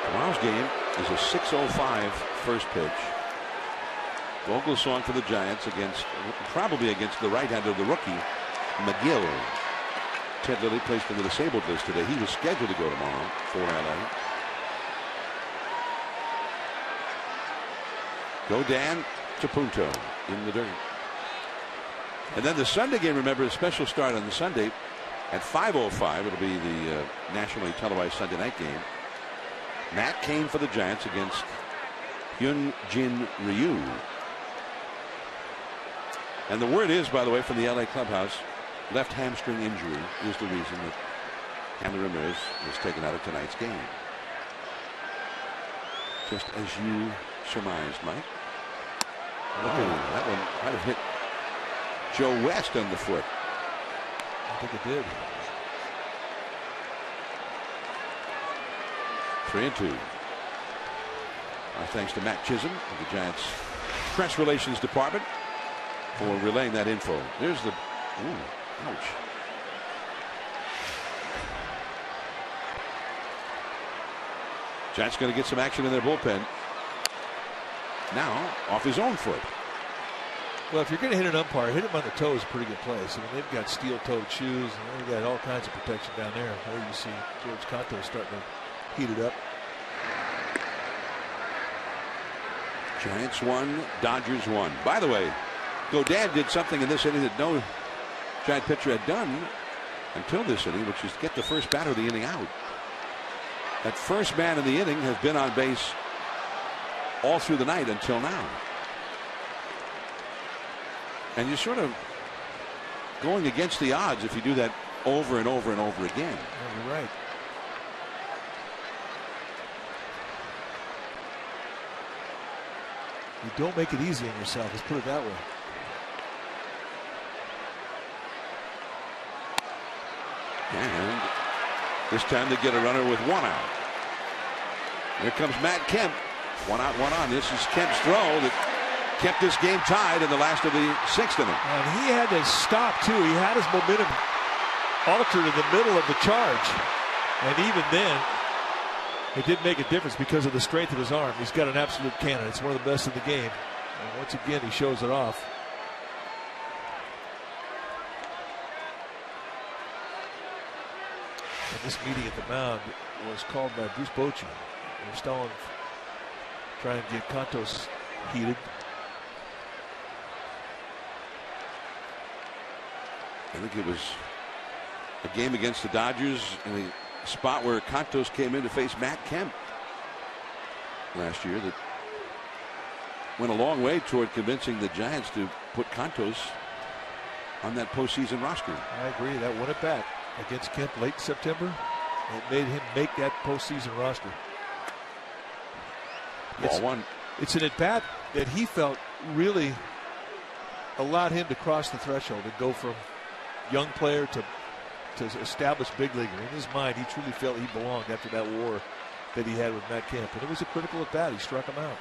Tomorrow's game is a 6:05 first pitch. Vogelsong for the Giants probably against the right-hander, the rookie McGill. Ted Lilly placed on the disabled list today. He was scheduled to go tomorrow for LA. Godin to Punto in the dirt. And then the Sunday game, remember, a special start on the Sunday at 5:05. It'll be the nationally televised Sunday night game. Matt Cain for the Giants against Hyun-Jin Ryu. And the word is, by the way, from the LA clubhouse, left hamstring injury is the reason that Hanley Ramirez was taken out of tonight's game. Just as you surmised, Mike. Look at him. That one might have hit Joe West on the foot. I think it did. 3-2. Our thanks to Matt Chisholm of the Giants press relations department for relaying that info. There's the ouch. Giants going to get some action in their bullpen. Now off his own foot. Well, if you're going to hit an umpire, hit him on the toe is a pretty good place. I mean, they've got steel-toed shoes, and they've got all kinds of protection down there. There you see George Canto starting to heat it up. Giants 1, Dodgers 1. By the way, Godin did something in this inning that no Giant pitcher had done until this inning, which is get the first batter of the inning out. That first man in the inning has been on base all through the night until now. And you're sort of going against the odds if you do that over and over and over again. Yeah, you're right. You don't make it easy on yourself. Let's put it that way. And this time they get a runner with 1 out. Here comes Matt Kemp. 1 out, 1 on. This is Kemp's throw that kept this game tied in the last of the 6th inning. And he had to stop too. He had his momentum altered in the middle of the charge. And even then, it didn't make a difference because of the strength of his arm. He's got an absolute cannon. It's one of the best in the game. And once again, he shows it off. And this meeting at the mound was called by Bruce Bochy. They're still trying to get Cantos heated. I think it was a game against the Dodgers in a spot where Cantos came in to face Matt Kemp last year that went a long way toward convincing the Giants to put Cantos on that postseason roster. I agree. That won it back against Kemp late September. It made him make that postseason roster. Ball 1. It's an at-bat that he felt really allowed him to cross the threshold and go from young player to established big leaguer. In his mind, he truly felt he belonged after that war that he had with Matt Kemp. And it was a critical at-bat. He struck him out.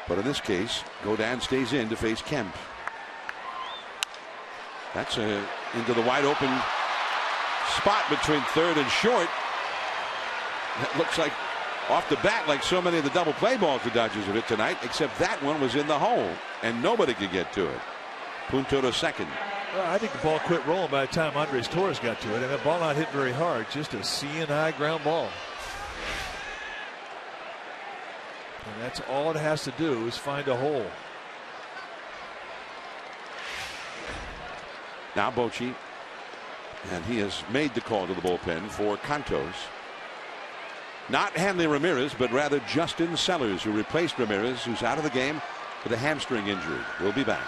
But in this case, Godin stays in to face Kemp. That's into the wide open spot between third and short. That looks like off the bat like so many of the double play balls the Dodgers have hit tonight, except that one was in the hole and nobody could get to it. Punto to second. Well, I think the ball quit rolling by the time Andres Torres got to it, and that ball not hit very hard, just a C&I ground ball. And that's all it has to do is find a hole. Now Bochy, and he has made the call to the bullpen for Cantos. Not Hanley Ramirez, but rather Justin Sellers, who replaced Ramirez, who's out of the game with a hamstring injury. We'll be back.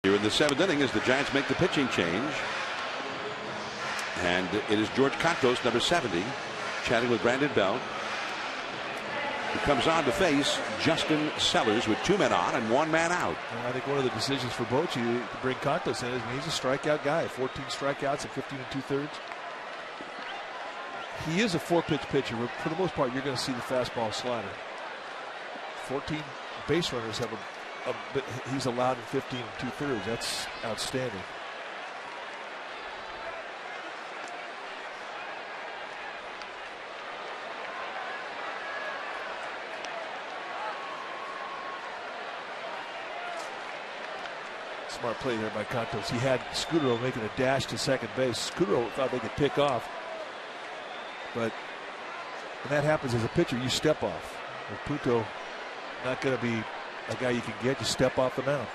Here in the 7th inning as the Giants make the pitching change. And it is George Cantos, number 70, chatting with Brandon Bell, who comes on to face Justin Sellers with 2 men on and 1 man out. And I think one of the decisions for Bochy to bring Cantos in is he's a strikeout guy. 14 strikeouts and 15 2/3. He is a 4-pitch pitcher, but for the most part, you're going to see the fastball slider. 14 base runners have but he's allowed in 15 2/3. That's outstanding. Smart play there by Cantos. He had Scudero making a dash to second base. Scudero thought they could pick off. But when that happens as a pitcher, you step off. With Punto not going to be a guy you can get, you step off the mound.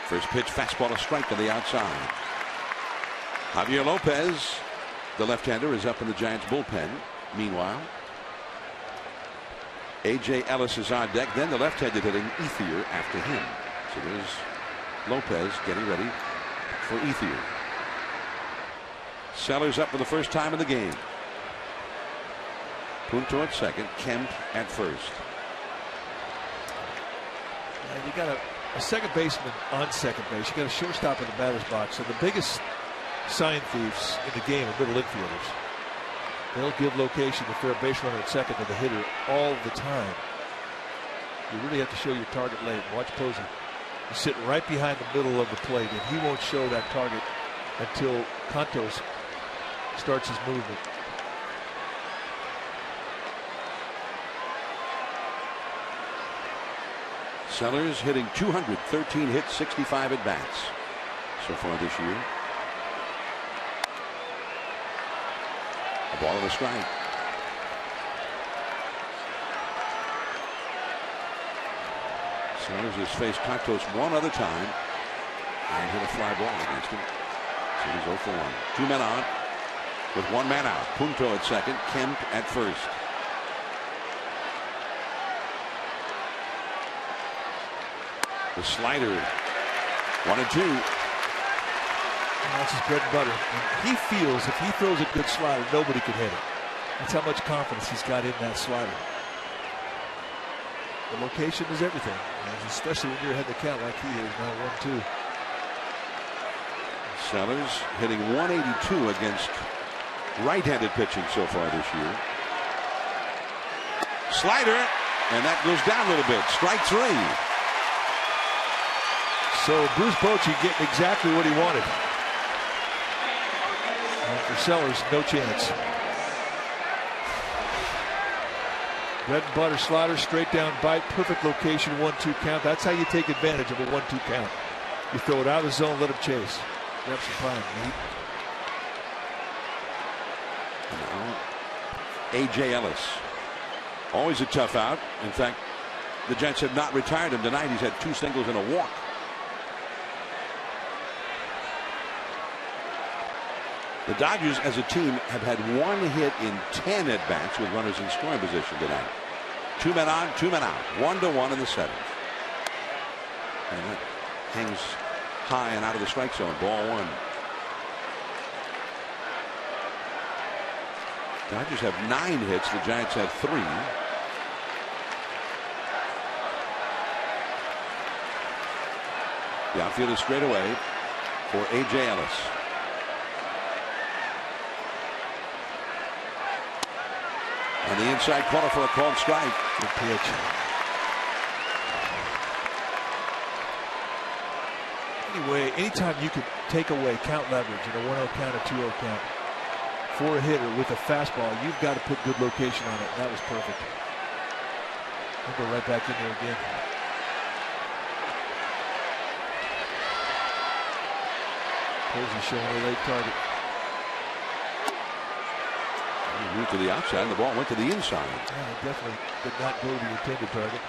First pitch, fastball, a strike to the outside. Javier Lopez, the left-hander, is up in the Giants bullpen. Meanwhile, A.J. Ellis is on deck. Then the left-handed hitting Ethier after him. So there's Lopez getting ready for Ethier. Sellers up for the first time in the game. Punto at second, Kemp at first. And you got a second baseman on second base. You got a shortstop in the batter's box. So the biggest sign thieves in the game are middle infielders. They'll give location if they're a base runner at second to the hitter all the time. You really have to show your target late. Watch Posey. He's sitting right behind the middle of the plate, and he won't show that target until Cantos starts his movement. Sellers hitting .200, 13 hits, 65 at bats so far this year. A ball and a strike. Sellers has faced Cantos one other time and hit a fly ball against him. So he's 0 for 1. 2 men on with 1 man out. Punto at second, Kemp at first. The slider, 1 and 2. That's his bread and butter. And he feels if he throws a good slider, nobody could hit it. That's how much confidence he's got in that slider. The location is everything, especially when you're ahead of the count like he is now, 1-2. Sellers hitting .182 against right-handed pitching so far this year. Slider, and that goes down a little bit. Strike 3. So Bruce Bochy getting exactly what he wanted. And for Sellers, no chance. Bread and butter slider, straight down bite, perfect location, 1-2 count. That's how you take advantage of a 1-2 count. You throw it out of the zone, let him chase. Grab some time. A.J. Ellis, always a tough out. In fact, the Giants have not retired him tonight. He's had 2 singles and a walk. The Dodgers as a team have had 1 hit in 10 at-bats with runners in scoring position tonight. 2 men on, 2 men out. 1-1 in the 7th. And that hangs high and out of the strike zone. Ball 1. Dodgers have 9 hits. The Giants have 3. The outfield is straight away for A.J. Ellis. And the inside corner for a called strike. Good pitch. Anyway, anytime you could take away count leverage in a 1-0 count or 2-0 count for a hitter with a fastball, you've got to put good location on it. That was perfect. We'll go right back in there again. Posey showing a late target. He moved to the outside and the ball went to the inside. Yeah, it definitely did not go to the intended target.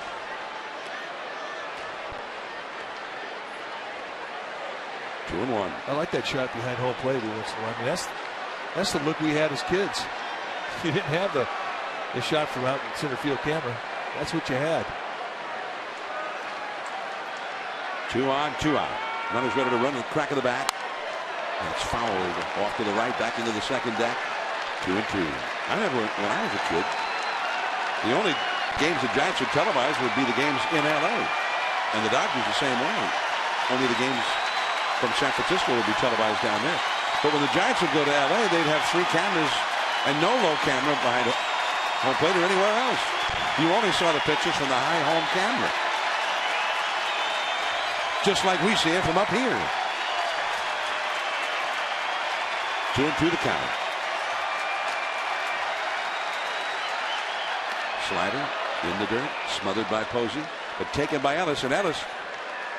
Two and 1. I like that shot behind home plate every once in a while. I mean, that's the look we had as kids. You didn't have the shot from out in center field camera. That's what you had. 2 on, 2 out. Runners ready to run the crack of the bat. That's fouled off to the right, back into the second deck. 2 and 2. I remember when I was a kid, the only games the Giants would televise would be the games in L.A. And the Dodgers the same way. Only the games from San Francisco would be televised down there. But when the Giants would go to L.A., they'd have 3 cameras and no low camera behind home plate or anywhere else. You only saw the pictures from the high home camera. Just like we see it from up here. 2 and 2 the count. Slider in the dirt, smothered by Posey. but taken by Ellis, and Ellis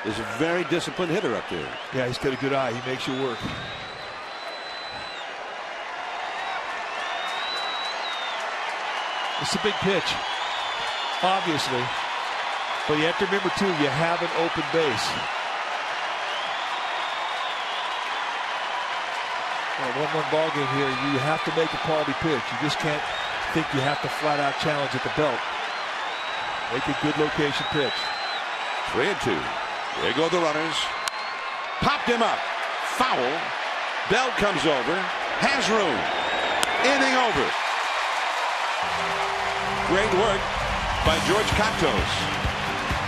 is a very disciplined hitter up there. Yeah, he's got a good eye. He makes you work. It's a big pitch, obviously. But you have to remember, too, you have an open base. A 1-1 ball game here. You have to make a quality pitch. You just can't think you have to flat-out challenge at the belt. Make a good location pitch. 3-2. There go the runners. Popped him up. Foul. Bell comes over. Has room. Inning over. Great work by George Cantos.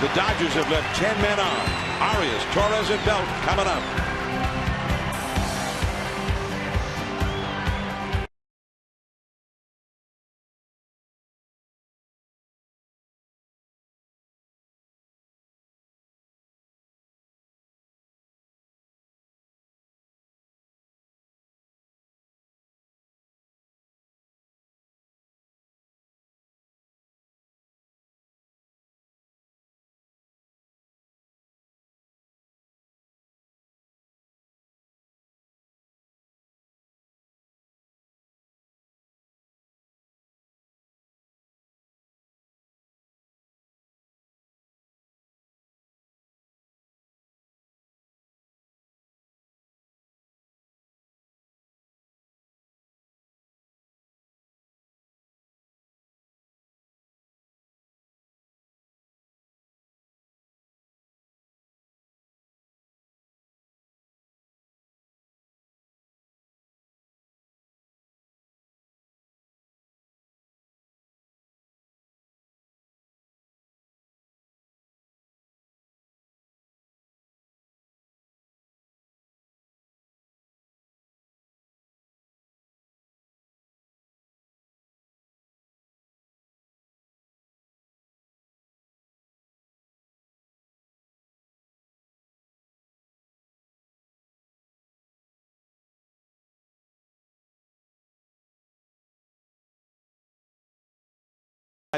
The Dodgers have left 10 men on. Arias, Torres, and Belt coming up.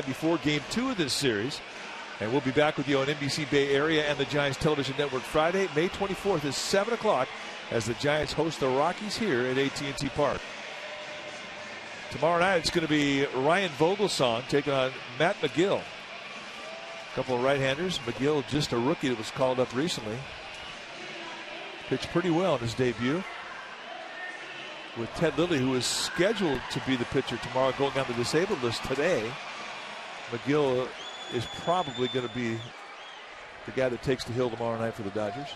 Before Game 2 of this series, and we'll be back with you on NBC Bay Area and the Giants Television Network Friday, May 24th is 7 o'clock as the Giants host the Rockies here at AT&T Park. Tomorrow night it's going to be Ryan Vogelsong taking on Matt McGill. A couple of right-handers. McGill, just a rookie that was called up recently, pitched pretty well in his debut. With Ted Lilly, who is scheduled to be the pitcher tomorrow, going on the disabled list today, McGill is probably going to be the guy that takes the hill tomorrow night for the Dodgers.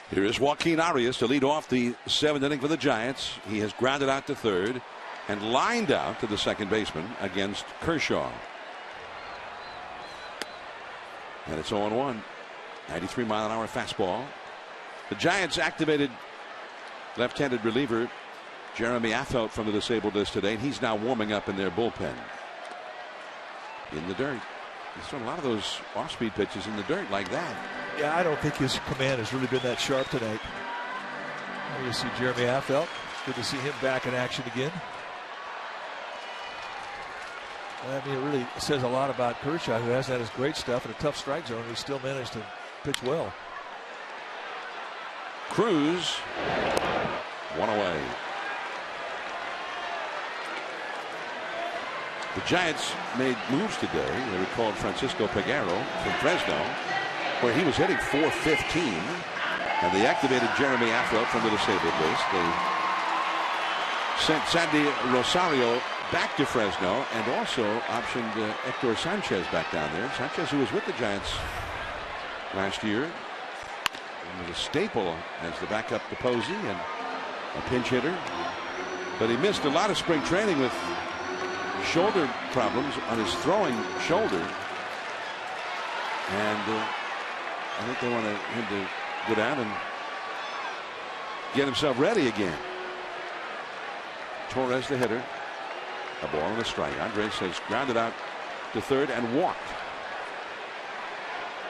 Here is Joaquin Arias to lead off the 7th inning for the Giants. He has grounded out to third and lined out to the second baseman against Kershaw. And it's 0-1. 93-mile-an-hour fastball. The Giants activated left-handed reliever Jeremy Affeldt from the disabled list today, and he's now warming up in their bullpen. In the dirt. He's thrown a lot of those off-speed pitches in the dirt like that. Yeah, I don't think his command has really been that sharp tonight. You see Jeremy Affeldt. Good to see him back in action again. I mean, it really says a lot about Kershaw, who hasn't had his great stuff in a tough strike zone. He still managed to pitch well. Cruz, one away. The Giants made moves today. They recalled Francisco Peguero from Fresno, where he was hitting .415, and they activated Jeremy Affeldt from the disabled list. They sent Sandy Rosario back to Fresno and also optioned Hector Sanchez back down there. Sanchez, who was with the Giants last year, and was a staple as the backup to Posey and a pinch hitter. But he missed a lot of spring training with shoulder problems on his throwing shoulder, and I think they want him to go down and get himself ready again. Torres, the hitter, a ball and a strike. Andres has grounded out to third and walked.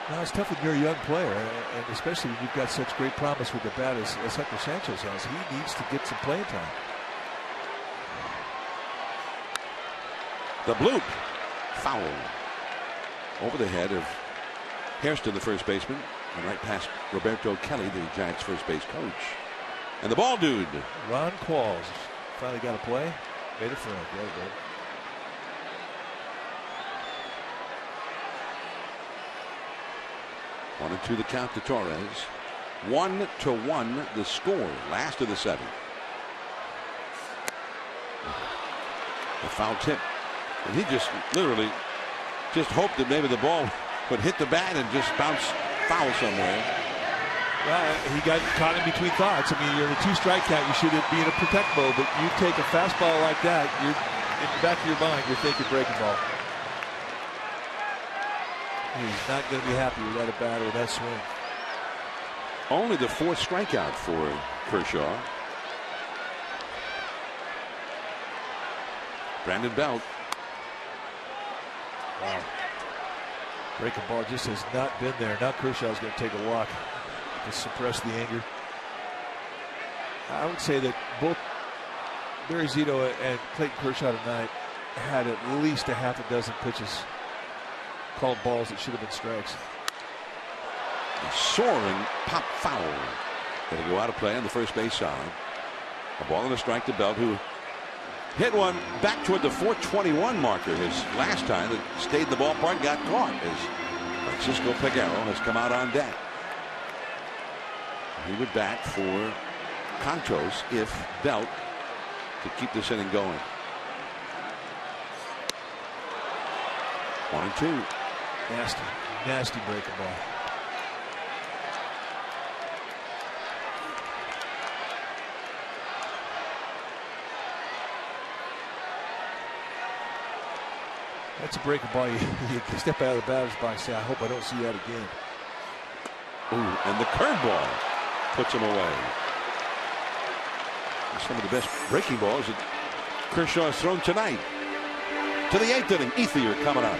Now it's tough when you're a young player, and especially when you've got such great promise with the bat as Hector Sanchez has. He needs to get some playing time. The bloop, foul. over the head of Hairston, the first baseman, and right past Roberto Kelly, the Giants first base coach. And the ball dude, Ron Qualls, finally got a play. Made a friend. There you go. One and two the count to Torres. 1-1 the score. Last of the 7th. The foul tip. And he just literally just hoped that maybe the ball would hit the bat and just bounce foul somewhere. Well, he got caught in between thoughts. I mean, you're in a 2-strike count. You should be in a protect mode, but you take a fastball like that, you're in the back of your mind, you're thinking breaking ball. He's not going to be happy with that at bat or that swing. Only the 4th strikeout for Kershaw. Brandon Belt. Wow. Breaking ball just has not been there. Now Kershaw's going to take a walk to suppress the anger. I would say that both Barry Zito and Clayton Kershaw tonight had at least a half a dozen pitches called balls that should have been strikes. A soaring pop foul. That'll go out of play on the first base side. A ball and a strike to Belt, who hit one back toward the 421 marker his last time. That stayed in the ballpark, got caught as Francisco Peguero has come out on deck. He would bat for Contos if Belt could keep this inning going. 1-2. Nasty, nasty breaking ball. That's a breaking ball. You step out of the batter's box and say, I hope I don't see that again. Ooh, and the curveball puts him away. Some of the best breaking balls that Kershaw has thrown tonight. To the 8th inning, Ethier coming up.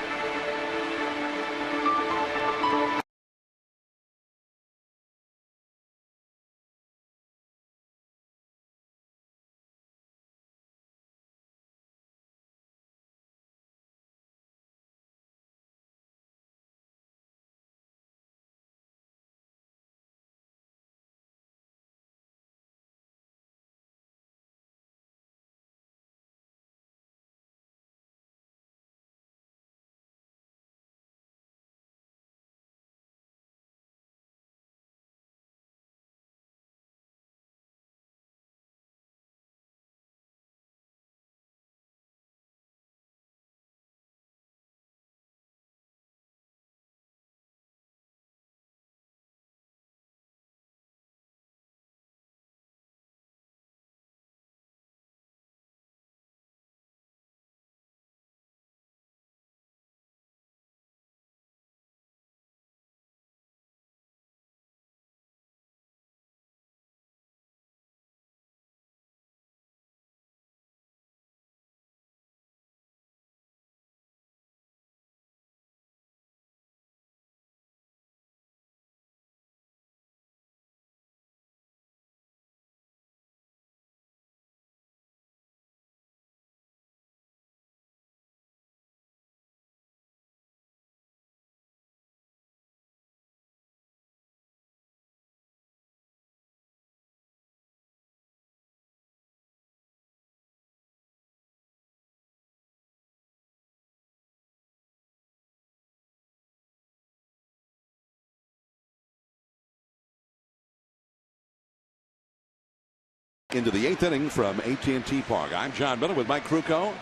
Into the 8th inning from AT&T Park. I'm John Miller with Mike Krukow.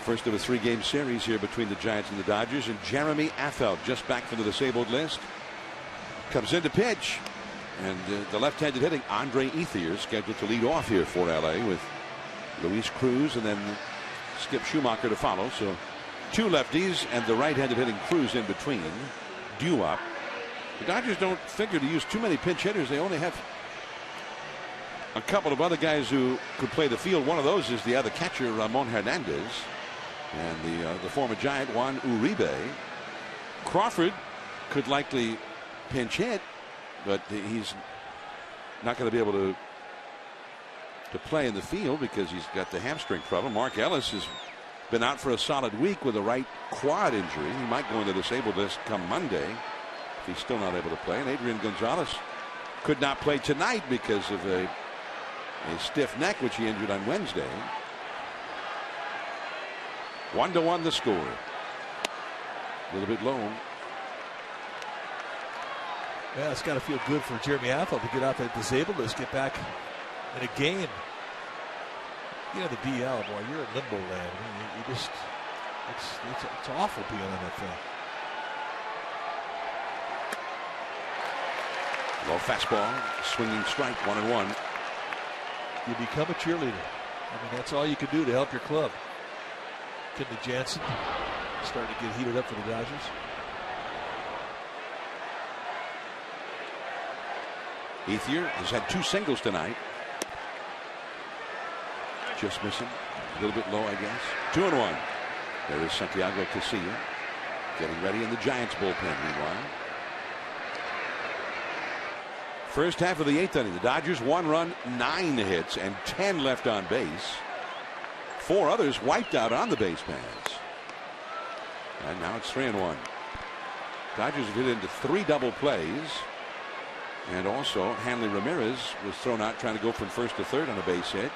First of a 3-game series here between the Giants and the Dodgers. And Jeremy Affeldt, just back from the disabled list, comes in to pitch. And the left-handed hitting Andre Ethier scheduled to lead off here for LA with Luis Cruz and then Skip Schumacher to follow. So 2 lefties and the right-handed hitting Cruz in between. Due up. The Dodgers don't figure to use too many pinch hitters. They only have a couple of other guys who could play the field. One of those is the other catcher, Ramon Hernandez, and the former Giant Juan Uribe. Crawford could likely pinch hit, but he's not going to be able to play in the field because he's got the hamstring problem. Mark Ellis is been out for a solid week with a right quad injury. He might go into disabled list come Monday if he's still not able to play. And Adrian Gonzalez could not play tonight because of a stiff neck, which he injured on Wednesday. 1-1 the score. A little bit low. Yeah, it's got to feel good for Jeremy Affeldt to get out that disabled list, get back in a game. You know, the DL, boy, you're in limbo land. I mean, you just, it's awful being on that thing. Low fastball, swinging strike, 1-1. You become a cheerleader. I mean, that's all you can do to help your club. Kenley Jansen starting to get heated up for the Dodgers. Ethier has had 2 singles tonight. Just missing. A little bit low, I guess. 2-1. There is Santiago Casilla getting ready in the Giants bullpen meanwhile. First half of the 8th inning. The Dodgers 1 run, 9 hits, and 10 left on base. 4 others wiped out on the base paths. And now it's 3-1. Dodgers have hit into 3 double plays. And also Hanley Ramirez was thrown out trying to go from first to third on a base hit.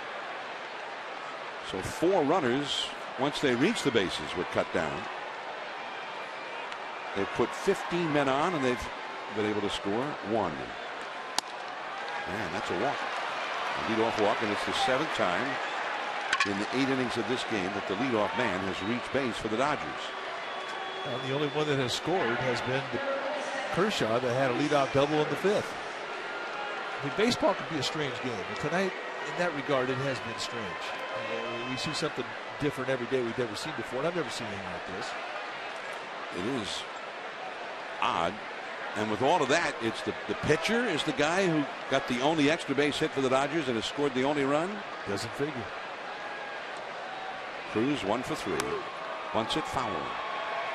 So 4 runners, once they reach the bases, were cut down. They've put 15 men on, and they've been able to score 1. Man, that's a walk. A leadoff walk, and it's the 7th time in the 8 innings of this game that the leadoff man has reached base for the Dodgers. Well, the only one that has scored has been Kershaw, that had a leadoff double in the 5th. I mean, baseball can be a strange game, and tonight, in that regard, it has been strange. We see something different every day we've never seen before, and I've never seen anything like this. It is odd. And with all of that, it's the pitcher is the guy who got the only extra base hit for the Dodgers and has scored the only run. Doesn't figure. Cruz 1 for 3. Once it foul.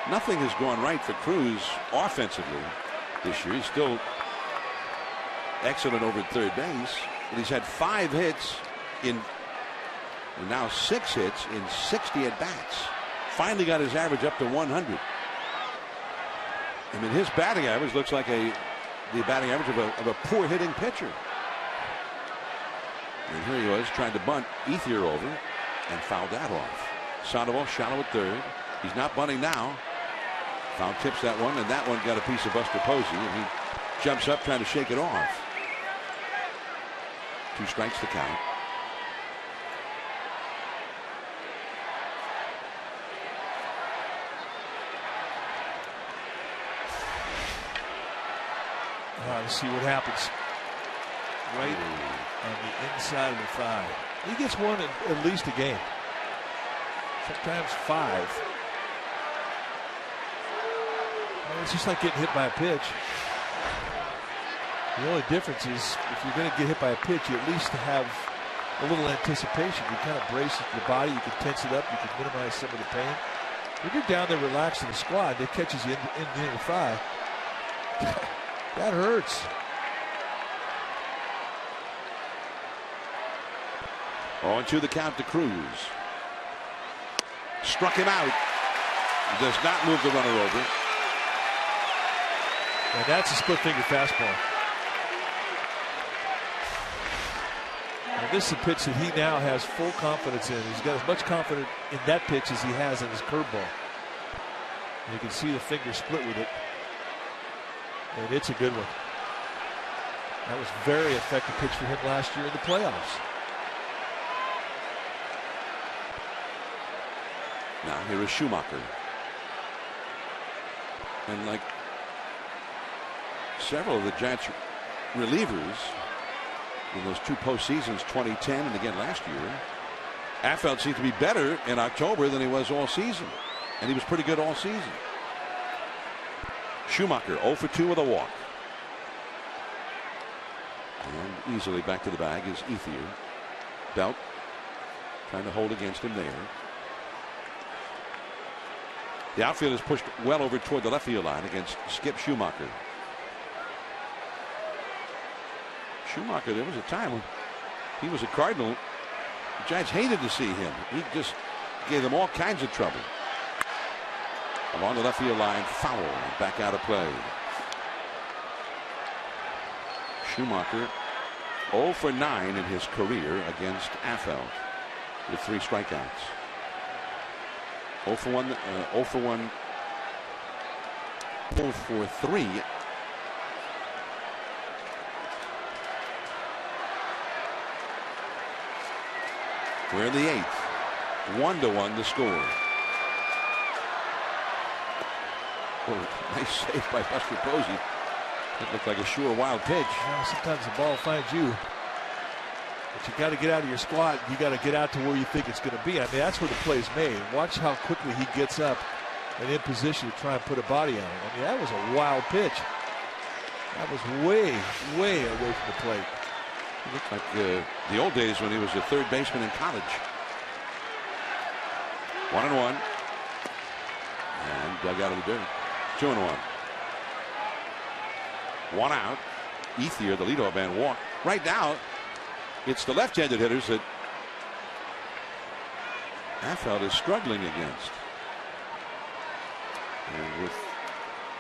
Nothing has gone right for Cruz offensively this year. He's still excellent over at third base. But he's had 5 hits in, and now 6 hits in 60 at bats. Finally got his average up to 100. I mean, his batting average looks like the batting average of a poor hitting pitcher. And here he was trying to bunt Ethier over and fouled that off. Sandoval shallow at third. He's not bunting now. Foul tips that one, and that one got a piece of Buster Posey, and he jumps up trying to shake it off. 2 strikes to count. Let's see what happens. Right on the inside of the thigh. He gets one at least a game. Sometimes 5. It's just like getting hit by a pitch. The only difference is if you're going to get hit by a pitch, you at least have a little anticipation. You kind of brace your body. You can tense it up. You can minimize some of the pain. When you're down there relaxed in the squad, it catches you in the inner thigh. That hurts. On to the count to Cruz. Struck him out. He does not move the runner over. And that's a split finger fastball. And this is a pitch that he now has full confidence in. He's got as much confidence in that pitch as he has in his curveball. You can see the finger split with it. And it's a good one. That was a very effective pitch for him last year in the playoffs. Now here is Schumacher. And like several of the Giants relievers in those 2 postseasons, 2010 and again last year, Affeldt seemed to be better in October than he was all season. And he was pretty good all season. Schumacher 0 for 2 with a walk. And easily back to the bag is Ethier. Belt trying to hold against him there. The outfield is pushed well over toward the left field line against Skip Schumacher. Schumacher, there was a time when he was a Cardinal. The Giants hated to see him. He just gave them all kinds of trouble. Along the left field line, foul, back out of play. Schumacher 0 for 9 in his career against Affeldt with 3 strikeouts. 0 for 1, 0 for 1, 0 for 3. We're in the 8th. 1-1 the score. Oh, nice save by Buster Posey. That looked like a sure wild pitch. Well, sometimes the ball finds you. But you got to get out of your squat. You got to get out to where you think it's going to be. I mean, that's where the play's made. Watch how quickly he gets up and in position to try and put a body on it. I mean, that was a wild pitch. That was way, way away from the plate. It looked like the old days when he was a third baseman in college. 1-1. And dug out of the dirt. 2-1. 1 out. Ethier, the leadoff man, walked. Right now, it's the left-handed hitters that Affeldt is struggling against. And with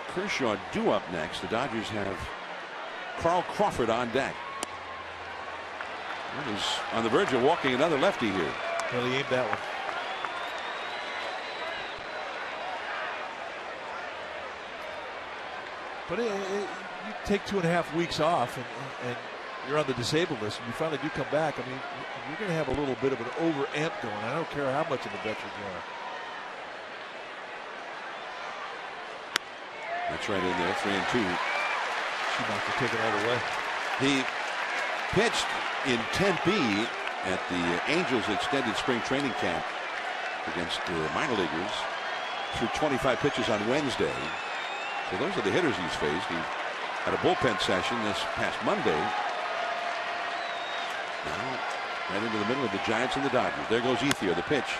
Kershaw due up next, the Dodgers have Carl Crawford on deck. He's on the verge of walking another lefty here. Well, he aimed that one. But you take 2.5 weeks off and you're on the disabled list and you finally do come back. I mean, you're going to have a little bit of an over amp going. I don't care how much of a veteran you are. That's right in there, 3-2. Schumacher taking all the way. He pitched in Tempe at the Angels extended spring training camp against the minor leaguers. Threw 25 pitches on Wednesday. So those are the hitters he's faced. He had a bullpen session this past Monday. Now right into the middle of the Giants and the Dodgers. There goes Ethier. The pitch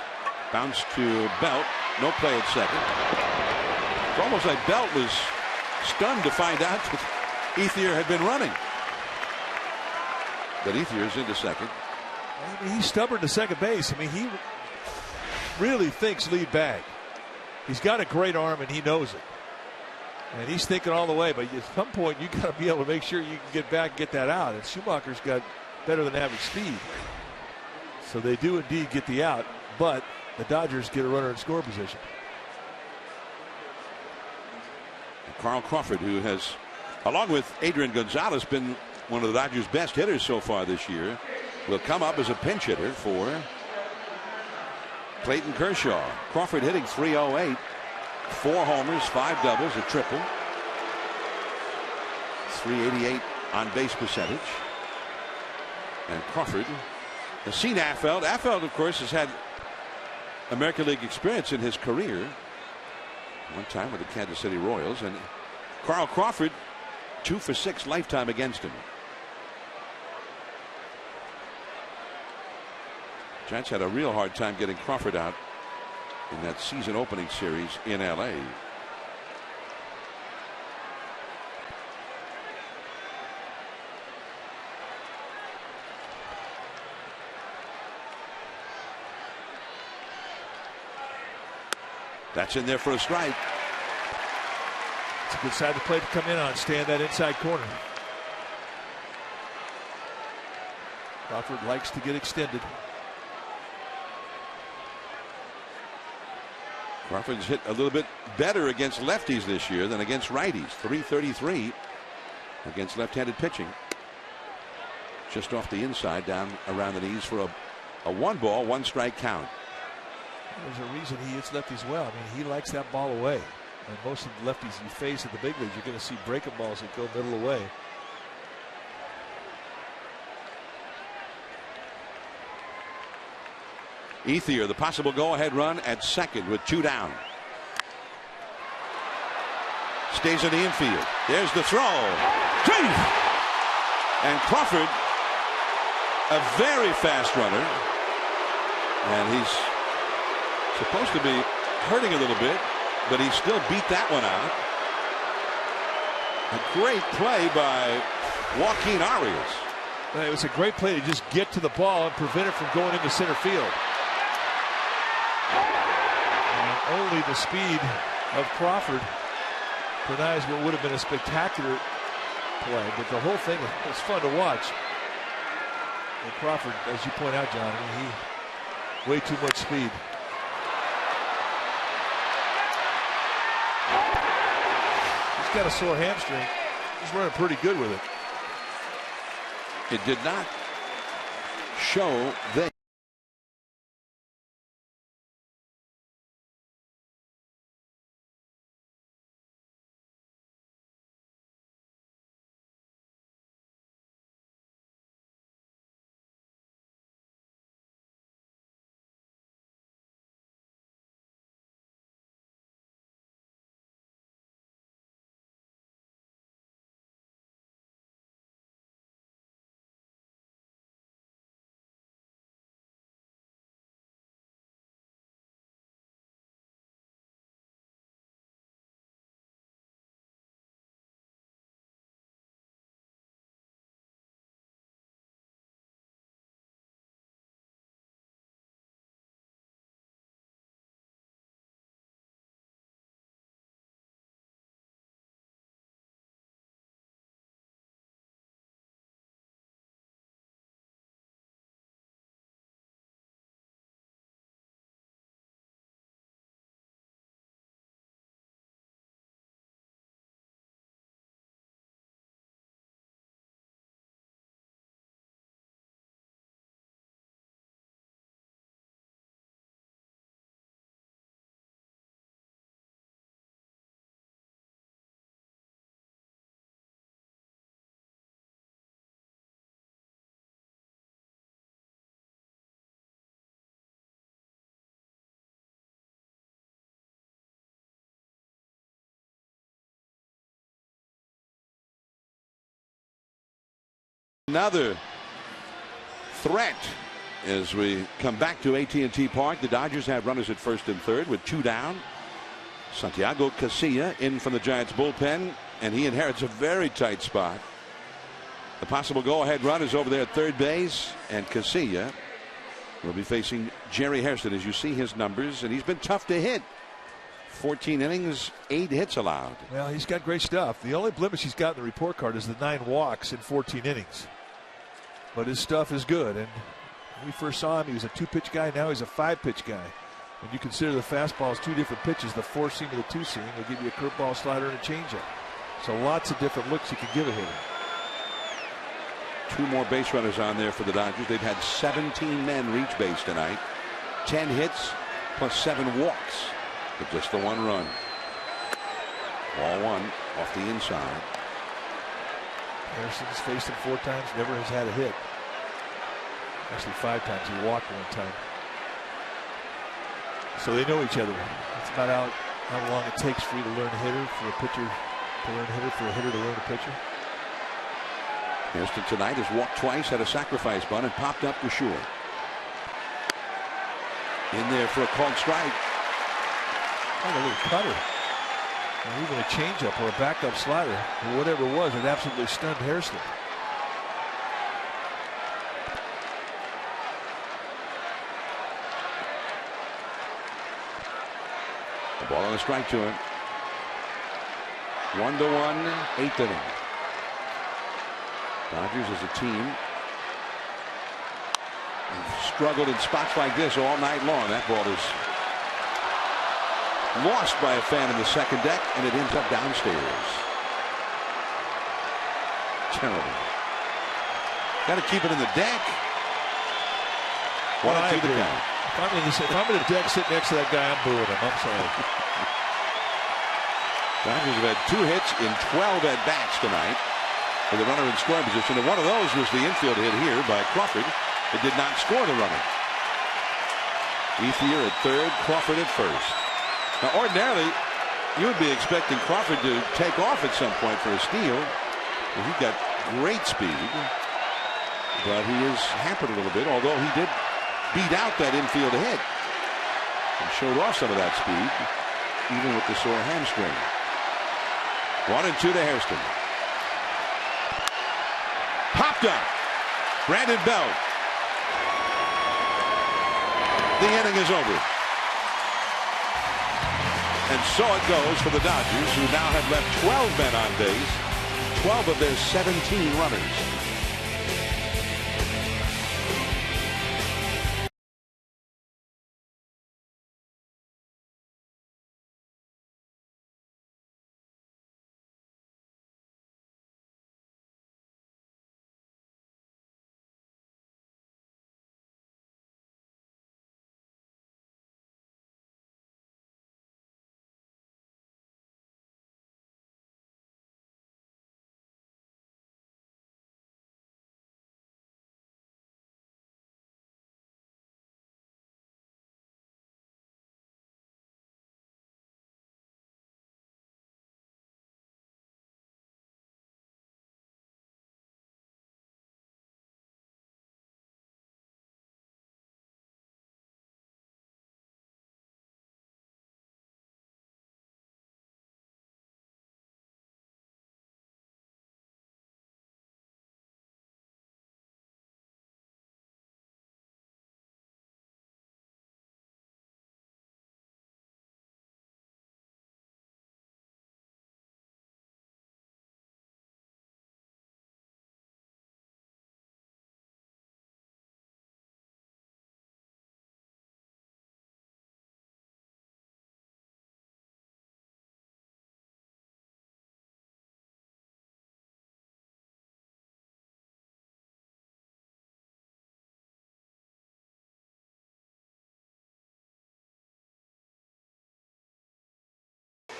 bounced to Belt. No play at second. It's almost like Belt was stunned to find out that Ethier had been running. But Ethier's into second. I mean, he's stubborn to second base. I mean, he really thinks lead bag. He's got a great arm and he knows it. And he's thinking all the way, but at some point you got to be able to make sure you can get back and get that out. And Schumacher's got better than average speed. So they do indeed get the out, but the Dodgers get a runner in score position. And Carl Crawford, who has, along with Adrian Gonzalez, been one of the Dodgers' best hitters so far this year, will come up as a pinch hitter for Clayton Kershaw. Crawford hitting .308. 4 homers, 5 doubles, a triple. .388 on base percentage. And Crawford has seen Affeldt. Affeldt, of course, has had American League experience in his career. One time with the Kansas City Royals. And Carl Crawford, 2 for 6 lifetime against him. Giants had a real hard time getting Crawford out in that season opening series in LA. That's in there for a strike. It's a good side to play to come in on. Stay in that inside corner. Crawford likes to get extended. Crawford's hit a little bit better against lefties this year than against righties. .333 against left-handed pitching. Just off the inside, down around the knees for a 1-ball, 1-strike count. There's a reason he hits lefties well. I mean, he likes that ball away. And most of the lefties you face at the big leagues, you're going to see breaking balls that go middle away. Ethier, the possible go-ahead run at second with 2 down. Stays in the infield. There's the throw. And Crawford, a very fast runner. And he's supposed to be hurting a little bit, but he still beat that one out. A great play by Joaquin Arias. It was a great play to just get to the ball and prevent it from going into center field. only the speed of Crawford denies what would have been a spectacular play, but the whole thing was fun to watch. And Crawford, as you point out, John, he way too much speed. He's got a sore hamstring. He's running pretty good with it. It did not show that. Another threat as we come back to AT&T Park. The Dodgers have runners at first and third with 2 down. Santiago Casilla in from the Giants bullpen, and he inherits a very tight spot. The possible go-ahead run is over there at third base, and Casilla will be facing Jerry Hairston. As you see his numbers, and he's been tough to hit. 14 innings, 8 hits allowed. Well, he's got great stuff. The only blemish he's got in the report card is the 9 walks in 14 innings. But his stuff is good. And when we first saw him, he was a 2-pitch guy. Now he's a 5-pitch guy. When you consider the fastball is 2 different pitches, the 4-seam and the 2-seam, will give you a curveball, slider, and a changeup. So lots of different looks you can give a hitter. 2 more base runners on there for the Dodgers. They've had 17 men reach base tonight. 10 hits plus 7 walks. But just the 1 run. Ball 1 off the inside. Harrison's faced him 4 times, never has had a hit. Actually 5 times. He walked 1 time. So they know each other. It's about how long it takes for you to learn a hitter, for a pitcher to learn a hitter, for a hitter to learn a pitcher. Hairston tonight has walked twice, had a sacrifice bunt, and popped up to short. In there for a called strike. Like a little cutter. Or even a changeup or a backup slider, or whatever it was, it absolutely stunned Hairston. The ball on a strike to him. 1-1, 8th inning. Dodgers as a team have struggled in spots like this all night long. That ball is lost by a fan in the second deck, and it ends up downstairs. Terrible. Got to keep it in the deck. 1-2 the count. If I'm in the deck sitting next to that guy, I'm booing him. I'm sorry. Dodgers have had 2 hits in 12 at-bats tonight with a runner in scoring position, and one of those was the infield hit here by Crawford. It did not score the runner. Ethier at third, Crawford at first. Now, ordinarily, you would be expecting Crawford to take off at some point for a steal. He's got great speed, but he is hampered a little bit, although he did beat out that infield hit and showed off some of that speed, even with the sore hamstring. 1-2 to Hairston. Popped up. Brandon Belt. The inning is over. And so it goes for the Dodgers, who now have left 12 men on base, 12 of their 17 runners.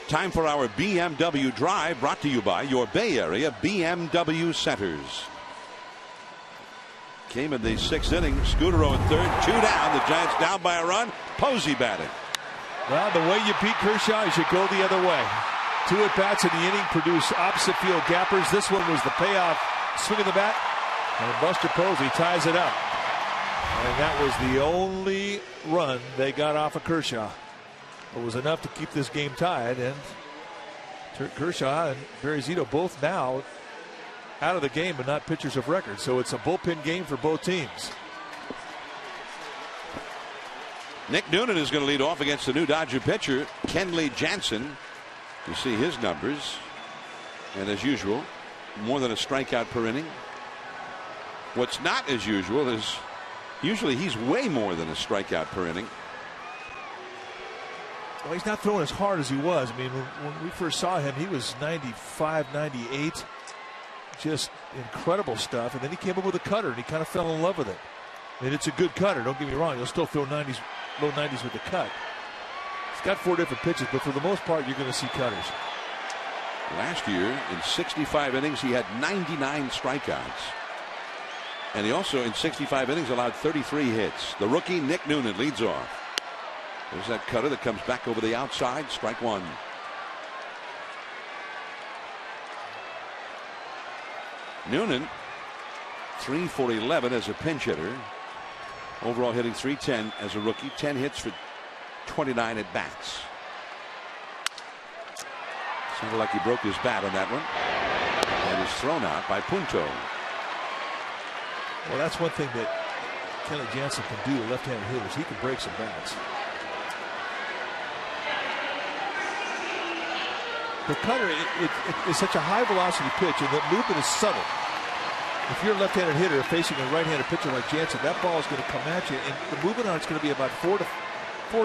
Time for our BMW Drive, brought to you by your Bay Area BMW Centers. Came in the 6th inning. Scudero at third, 2 down. The Giants down by a run. Posey batting. Well, the way you beat Kershaw is you go the other way. 2 at-bats in the inning produce opposite field gappers. This one was the payoff swing of the bat. And Buster Posey ties it up. And that was the only run they got off of Kershaw. It was enough to keep this game tied, and Kershaw and Barry Zito both now out of the game, but not pitchers of record. So it's a bullpen game for both teams. Nick Noonan is going to lead off against the new Dodger pitcher, Kenley Jansen. You see his numbers, and as usual, more than a strikeout per inning. What's not as usual is usually he's way more than a strikeout per inning. Well, he's not throwing as hard as he was. I mean, when we first saw him, he was 95, 98. Just incredible stuff. And then he came up with a cutter, and he kind of fell in love with it. And it's a good cutter. Don't get me wrong. He'll still throw 90s, low 90s with the cut. He's got 4 different pitches, but for the most part, you're going to see cutters. Last year, in 65 innings, he had 99 strikeouts. And he also, in 65 innings, allowed 33 hits. The rookie, Nick Noonan, leads off. There's that cutter that comes back over the outside. Strike 1. Noonan, 3 for 11 as a pinch hitter. Overall hitting .310 as a rookie. 10 hits for 29 at bats. Sounded like he broke his bat on that one. And is thrown out by Punto. Well, that's one thing that Kenley Jansen can do, left-handed hitters. He can break some bats. The cutter is such a high velocity pitch, and the movement is subtle. If you're a left-handed hitter facing a right-handed pitcher like Jansen, that ball is going to come at you, and the movement on it's going to be about 4 to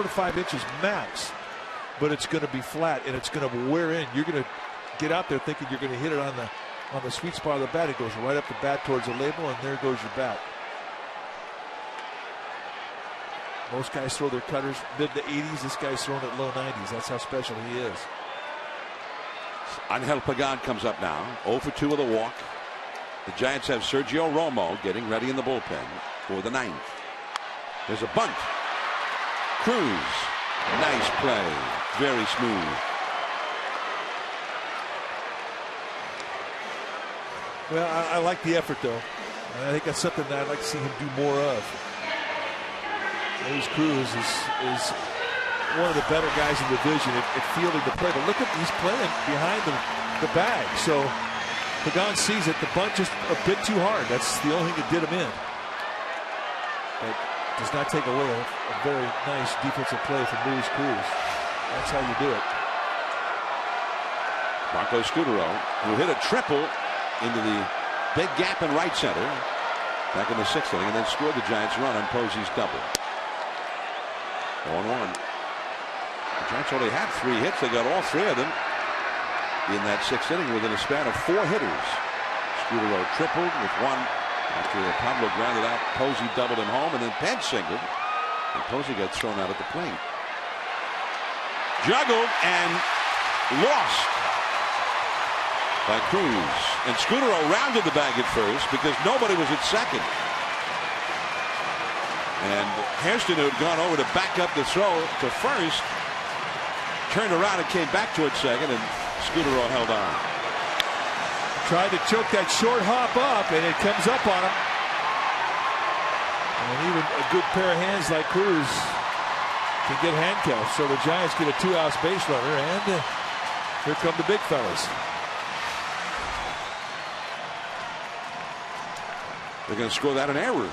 5 inches max, but it's going to be flat and it's going to wear in. You're going to get out there thinking you're going to hit it on the sweet spot of the bat. It goes right up the bat towards the label, and there goes your bat. Most guys throw their cutters mid to 80s. This guy's throwing at low 90s. That's how special he is. Angel Pagan comes up now. 0 for 2 with a walk. The Giants have Sergio Romo getting ready in the bullpen for the 9th. There's a bunt. Cruz. Nice play. Very smooth. Well, I like the effort, though. And I think that's something that I'd like to see him do more of. Luis Cruz is one of the better guys in the division at fielding the play. But look at, he's playing behind the bag. So Pagan sees it. The bunt just a bit too hard. That's the only thing that did him in. But does not take away a very nice defensive play from Luis Cruz. That's how you do it. Marco Scudero, who hit a triple into the big gap in right center back in the 6th inning, and then scored the Giants' run on Posey's double. 1-1. The Giants only had 3 hits. They got all 3 of them in that 6th inning within a span of 4 hitters. Scudero tripled with 1 after Pablo grounded out. Posey doubled him home, and then Penn singled, and Posey got thrown out at the plate. Juggled and lost by Cruz, and Scudero rounded the bag at first because nobody was at second. And Hairston, who had gone over to back up the throw to first, turned around and came back toward second, and Scudero held on. Tried to choke that short hop up, and it comes up on him. And even a good pair of hands like Cruz can get handcuffed. So the Giants get a 2-out base runner, and here come the big fellas. They're going to score that an error.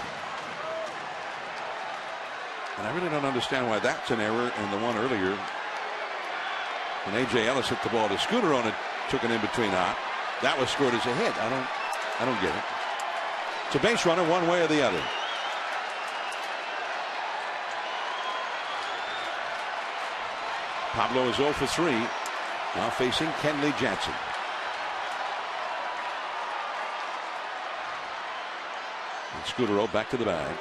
And I really don't understand why that's an error, and the one earlier when A.J. Ellis hit the ball to Scudero and it took an in-between hop, that was scored as a hit. I don't get it. It's a base runner one way or the other. Pablo is 0 for 3, now facing Kenley Jansen. And Scudero back to the bag.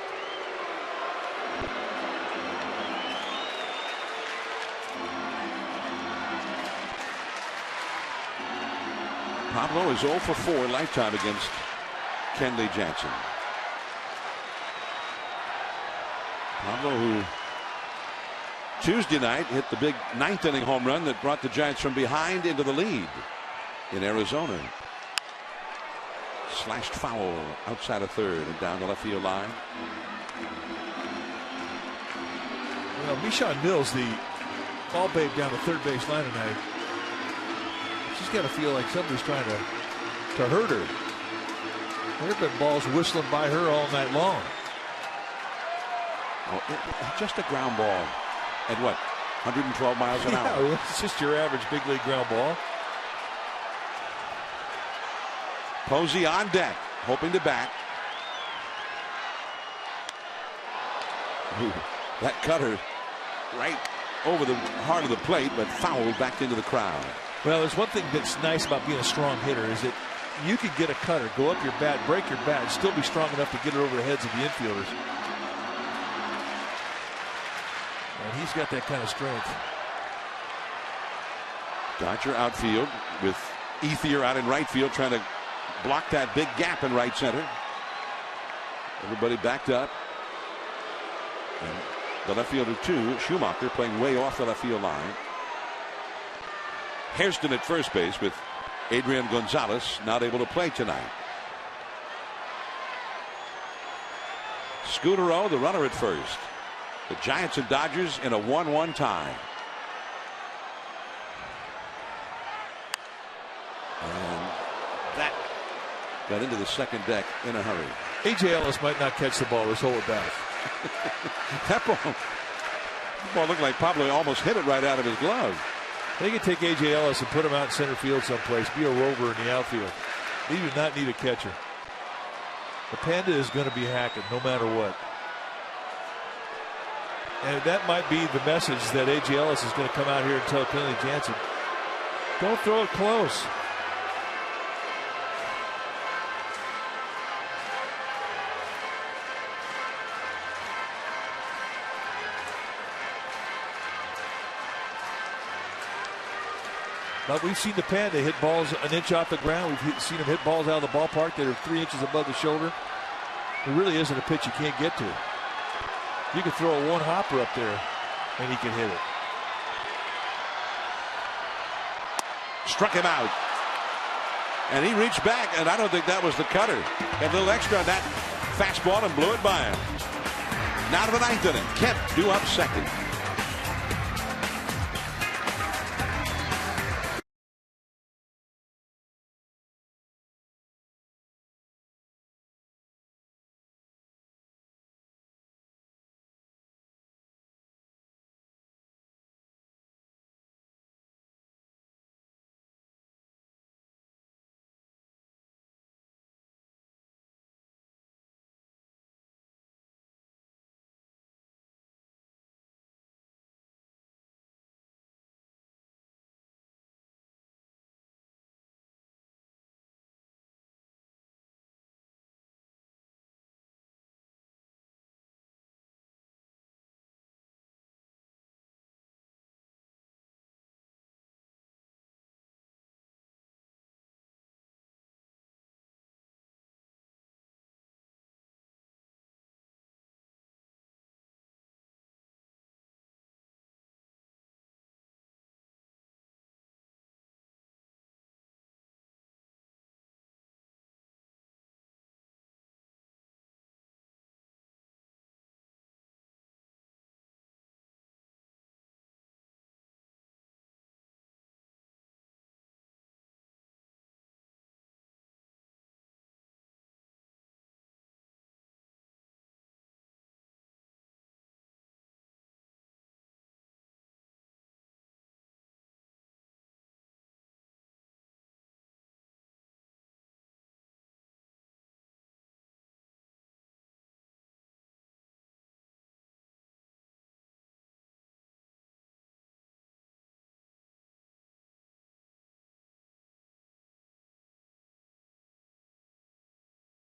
Pablo is 0 for 4 lifetime against Kenley Jansen. Pablo, who Tuesday night hit the big 9th inning home run that brought the Giants from behind into the lead in Arizona. Slashed foul outside of third and down the left field line. Well, Michon Mills, the ball babe down the third base line tonight, she's got to feel like somebody's trying to hurt her. There have been balls whistling by her all night long. Oh, just a ground ball at what, 112 miles an hour? Yeah, it's just your average big league ground ball. Posey on deck, hoping to bat. Ooh, that cutter right over the heart of the plate, but fouled back into the crowd. Well, there's one thing that's nice about being a strong hitter is that you can get a cutter, go up your bat, break your bat, and still be strong enough to get it over the heads of the infielders. And he's got that kind of strength. Dodger outfield with Ethier out in right field trying to block that big gap in right center. Everybody backed up. And the left fielder too, Schumacher, playing way off the left field line. Hairston at first base with Adrian Gonzalez not able to play tonight. Scudero, the runner at first. The Giants and Dodgers in a 1-1 tie. And that got into the second deck in a hurry. A.J. Ellis might not catch the ball. Let's hold it back. That ball looked like Pablo almost hit it right out of his glove. They could take A.J. Ellis and put him out in center field someplace, be a rover in the outfield. He do not need a catcher. The Panda is going to be hacking no matter what. And that might be the message that A.J. Ellis is going to come out here and tell Kenley Jansen, don't throw it close. But we've seen the Panda hit balls an inch off the ground. We've seen him hit balls out of the ballpark that are 3 inches above the shoulder. There really isn't a pitch you can't get to. You can throw a one-hopper up there, and he can hit it. Struck him out. And he reached back, and I don't think that was the cutter. Got a little extra on that fastball and blew it by him. Now to the 9th inning. Kemp due up second.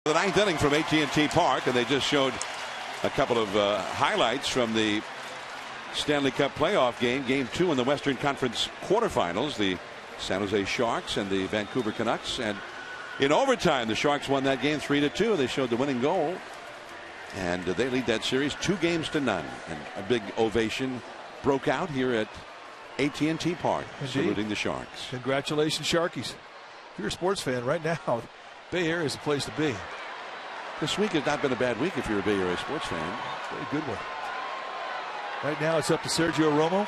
The ninth inning from AT&T Park, and they just showed a couple of highlights from the Stanley Cup playoff game, Game 2 in the Western Conference quarterfinals. The San Jose Sharks and the Vancouver Canucks, and in overtime the Sharks won that game 3-2. They showed the winning goal, and they lead that series 2-0. And a big ovation broke out here at AT&T Park, saluting the Sharks. Congratulations, Sharkies. If you're a sports fan right now, Bay Area is the place to be. This week has not been a bad week if you're a Bay Area sports fan. Very good one. Right now it's up to Sergio Romo.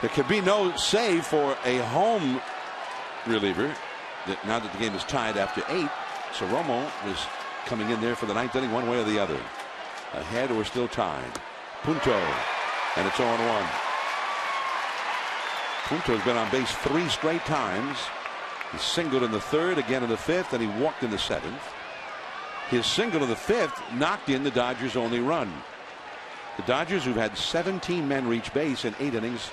There could be no save for a home reliever now that the game is tied after 8. So Romo was coming in there for the ninth inning one way or the other. Ahead or still tied. Punto. And it's 0-1. Punto's been on base 3 straight times. He singled in the 3rd, again in the 5th, and he walked in the 7th. His single in the 5th knocked in the Dodgers' only run. The Dodgers, who've had 17 men reach base in 8 innings,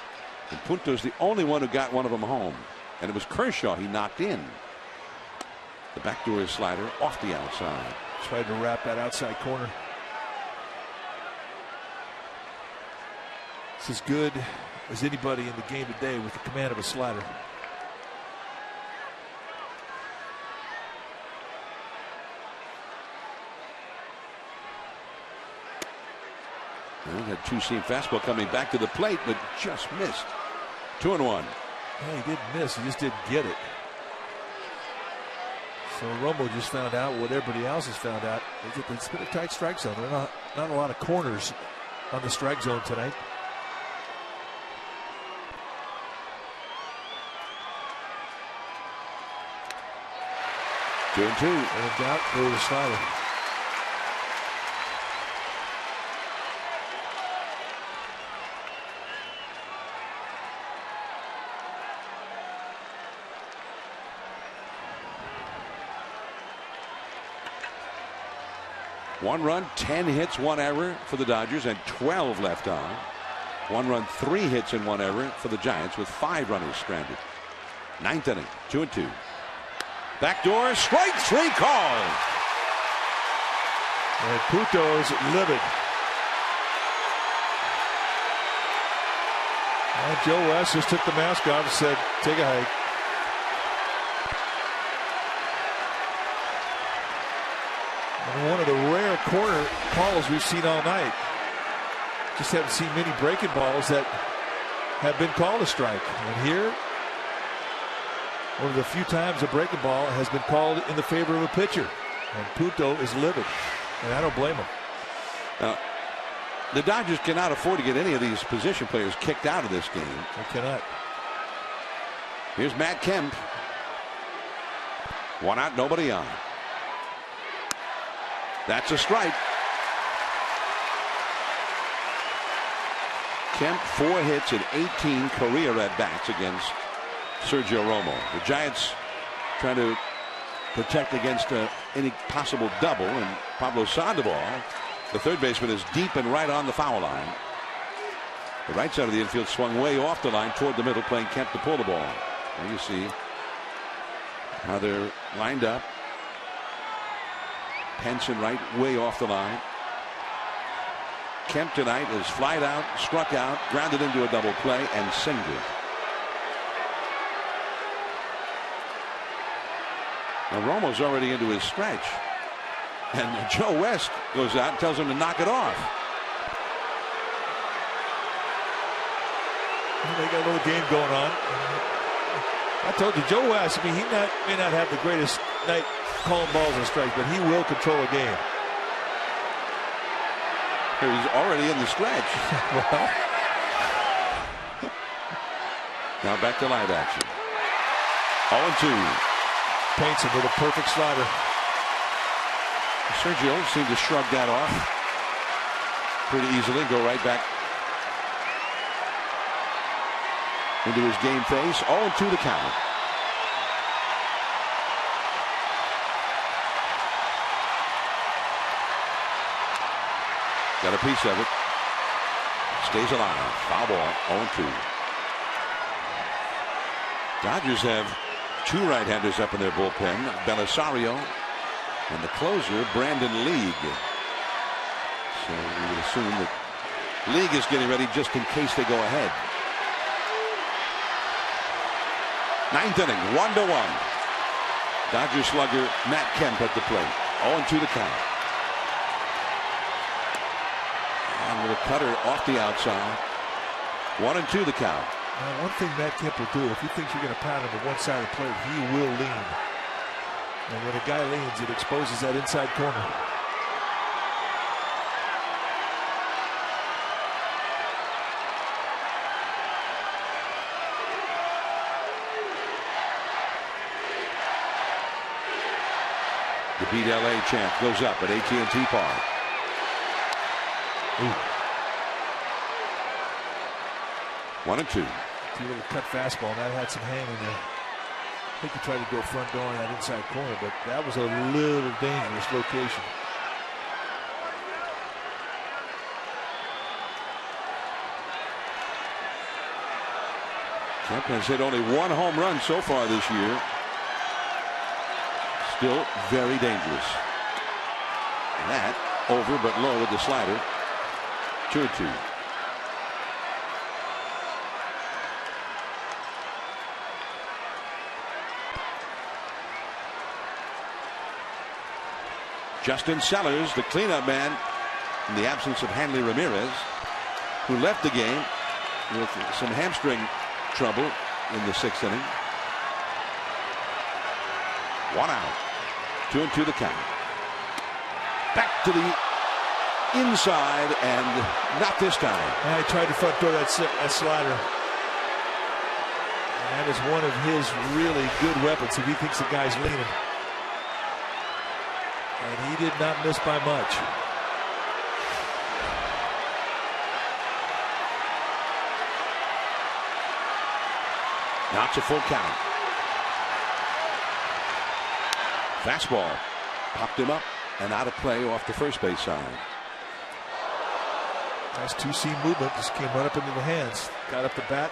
and Punto's the only one who got one of them home. And it was Kershaw he knocked in. The backdoor slider off the outside. Tried to wrap that outside corner. It's as good as anybody in the game today with the command of a slider. Well, had 2-seam fastball coming back to the plate, but just missed. 2-1. Yeah, he didn't miss. He just didn't get it. So Romo just found out what everybody else has found out. It's been a tight strike zone. There are not a lot of corners on the strike zone tonight. Two and two. And in doubt, go to the slider. One run, 10 hits, 1 error for the Dodgers, and 12 left on. 1 run, 3 hits, and 1 error for the Giants, with 5 runners stranded. Ninth inning, 2-2. Backdoor, strike 3 called. And Punto's livid. And Joe West just took the mask off and said, take a hike. And one of the rare corner calls we've seen all night. Just haven't seen many breaking balls that have been called a strike. And here, one of the few times a breaking ball has been called in the favor of a pitcher. And Punto is livid. And I don't blame him. Now, the Dodgers cannot afford to get any of these position players kicked out of this game. They cannot. Here's Matt Kemp. 1 out, nobody on. That's a strike. Kemp, 4 hits and 18 career at-bats against Sergio Romo. The Giants trying to protect against any possible double, and Pablo Sandoval, the third baseman, is deep and right on the foul line. The right side of the infield swung way off the line toward the middle, playing Kemp to pull the ball. There you see how they're lined up. Pence and right way off the line. Kemp tonight is flied out, struck out, grounded into a double play, and singled. Now Romo's already into his stretch, and Joe West goes out and tells him to knock it off. They got a little game going on. I told you, Joe West, I mean, he may not have the greatest night calling balls and strikes, but he will control a game. He's already in the stretch. Now back to live action. 0-2. Paints him with a perfect slider. Sergio seemed to shrug that off pretty easily. Go right back into his game face. 0-2 the count. Got a piece of it. Stays alive. Foul ball. 0-2. Dodgers have 2 right-handers up in their bullpen, Belisario and the closer, Brandon League. So we would assume that League is getting ready just in case they go ahead. 9th inning, 1-1. Dodger slugger Matt Kemp at the plate. 0-2 the count. And with a cutter off the outside. 1-2 the count. Now, one thing Matt Kemp will do, if he thinks you're going to pound him to one side of the plate, he will lean. And when a guy leans, it exposes that inside corner. The Beat LA chant goes up at AT&T Park. Ooh. 1-2. Little cut fastball, and that had some hang in there. I think he tried to go front door on that inside corner, but that was a little dangerous location. Kemp has hit only 1 home run so far this year. Still very dangerous. And that over but low with the slider. 2-2. Justin Sellers, the cleanup man in the absence of Hanley Ramirez, who left the game with some hamstring trouble in the 6th inning. 1 out. 2-2 the count. Back to the inside, and not this time. I tried to front throw that slider. And that is one of his really good weapons if he thinks the guy's leaning. And he did not miss by much. Now it's a full count. Fastball popped him up and out of play off the first base side. Nice 2-seam movement. Just came right up into the hands. Got up the bat.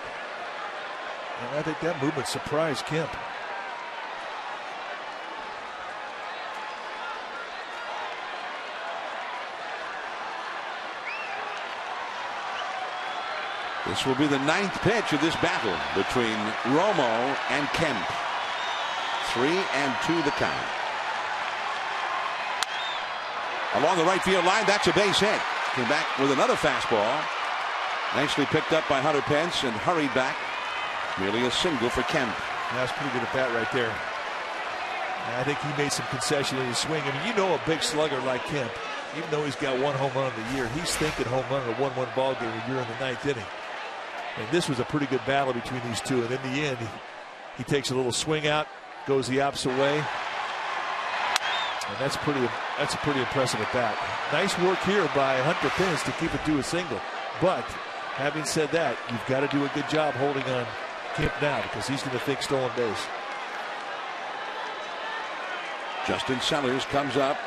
And I think that movement surprised Kemp. This will be the 9th pitch of this battle between Romo and Kemp. 3-2 the count. Along the right field line, that's a base hit. Came back with another fastball. Nicely picked up by Hunter Pence and hurried back. Merely a single for Kemp. That's pretty good at bat right there. And I think he made some concession in his swing. I mean, you know, a big slugger like Kemp, even though he's got 1 home run of the year, he's thinking home run in a 1-1 ball game when you're in the 9th inning. And this was a pretty good battle between these two. And in the end, he takes a little swing out, goes the opposite way. And that's a pretty impressive at bat. Nice work here by Hunter Pence to keep it to a single. But having said that, you've got to do a good job holding on Kemp now, because he's going to think stolen base. Justin Sellers comes up.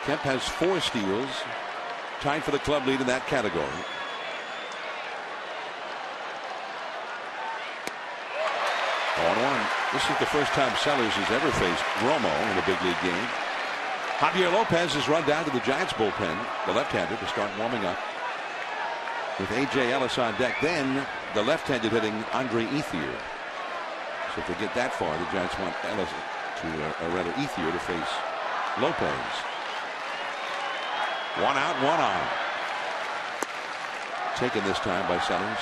Kemp has 4 steals, tied for the club lead in that category. This is the first time Sellers has ever faced Romo in a big league game. Javier Lopez has run down to the Giants bullpen, the left-hander, to start warming up with A.J. Ellis on deck. Then the left-handed hitting Andre Ethier. So if they get that far, the Giants want Ellis to, or rather Ethier, to face Lopez. 1 out, 1 on. Taken this time by Sellers.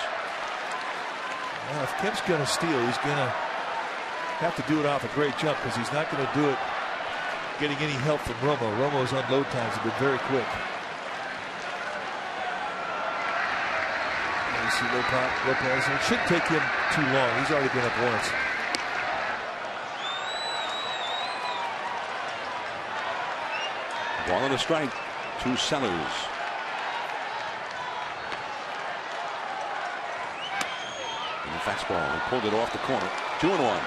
Well, if Kemp's going to steal, he's going to have to do it off a great jump, because he's not going to do it getting any help from Romo. Romo's unload times have been very quick. And you see Lopez. It shouldn't take him too long. He's already been up once. Ball and a strike to Sellers. And the fastball, and pulled it off the corner. 2-1.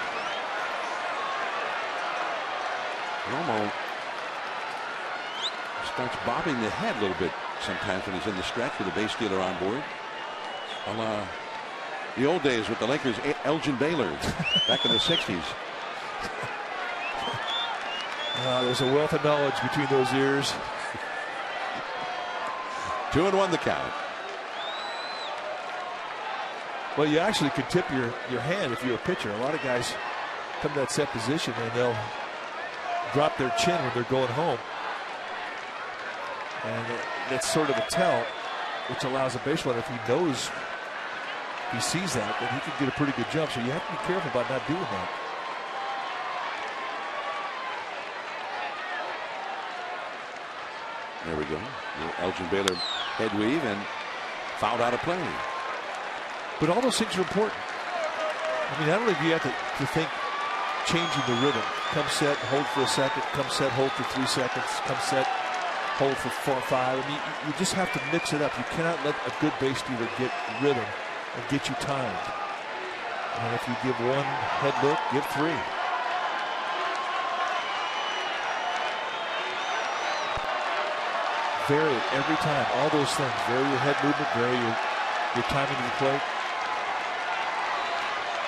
Romo starts bobbing the head a little bit sometimes when he's in the stretch with a base stealer on board. A la The old days with the Lakers, Elgin Baylor, back in the 60s. There's a wealth of knowledge between those ears. 2-1 the count. Well, you actually could tip your hand if you're a pitcher. A lot of guys come to that set position and they'll drop their chin when they're going home. And that's sort of a tell, which allows a base runner, if he knows, if he sees that, then he can get a pretty good jump. So you have to be careful about not doing that. There we go. Elgin Baylor head weave and fouled out of play. But all those things are important. I mean, not only do you have to think changing the rhythm. Come set, hold for a second. Come set, hold for 3 seconds. Come set, hold for 4 or 5. I mean, you just have to mix it up. You cannot let a good base stealer get rhythm and get you timed. And if you give one head look, give 3. Vary it every time. All those things. Vary your head movement. Vary your timing to the plate.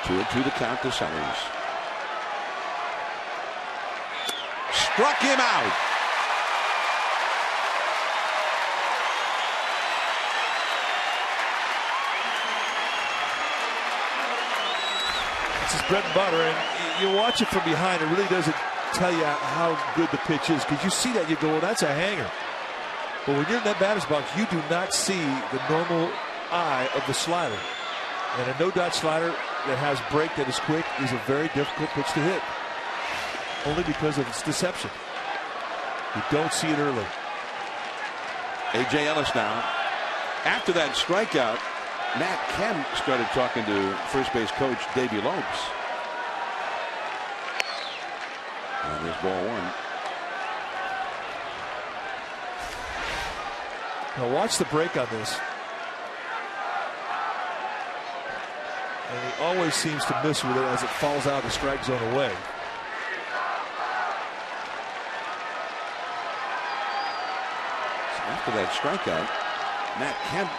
2-2 the count to Sellers. Struck him out. This is bread and butter, and you watch it from behind. It really doesn't tell you how good the pitch is, because you see that, you go, well, that's a hanger. But when you're in that batter's box, you do not see the normal eye of the slider. And a no-dot slider that has break that is quick is a very difficult pitch to hit, only because of its deception. You don't see it early. A.J. Ellis now. After that strikeout, Matt Kemp started talking to first base coach Davey Lopes. And there's ball 1. Now watch the break on this. And he always seems to miss with it as it falls out of the strike zone away. So after that strikeout, Matt Kemp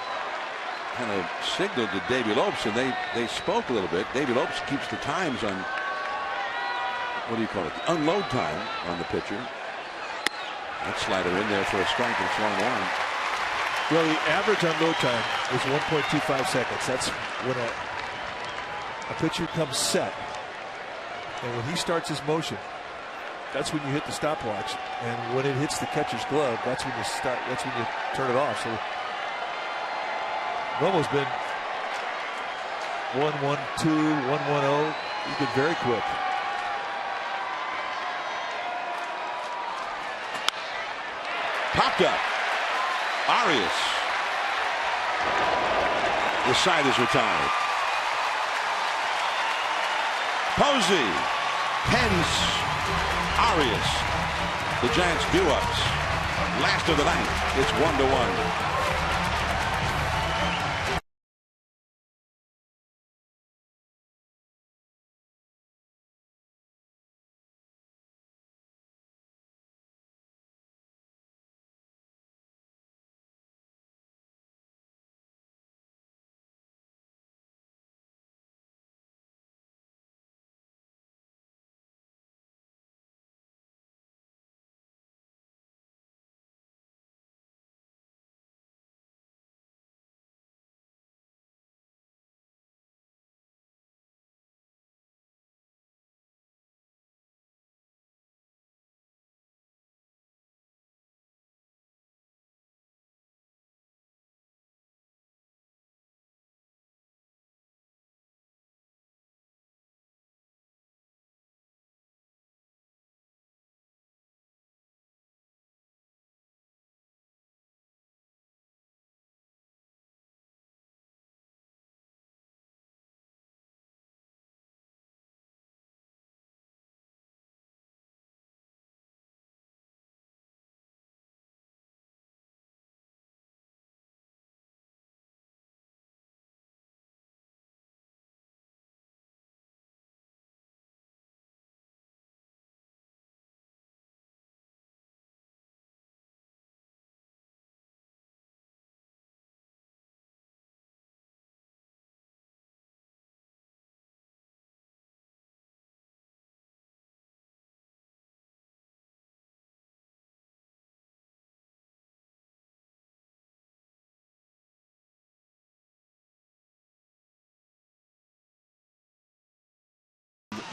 kind of signaled to Davey Lopes, and they spoke a little bit. Davey Lopes keeps the times on, what do you call it, the unload time on the pitcher. That slider in there for a strike, and it's 1-1. Well, the average unload time is 1.25 seconds. That's when a pitcher comes set. And when he starts his motion, that's when you hit the stopwatch. And when it hits the catcher's glove, that's when you start. That's when you turn it off. So Romo's been 1-1-2, 1-1-0. He's been very quick. Popped up. Arias. The side is retired. Posey. Pence. Arias. The Giants do-ups. Last of the night. It's 1-1.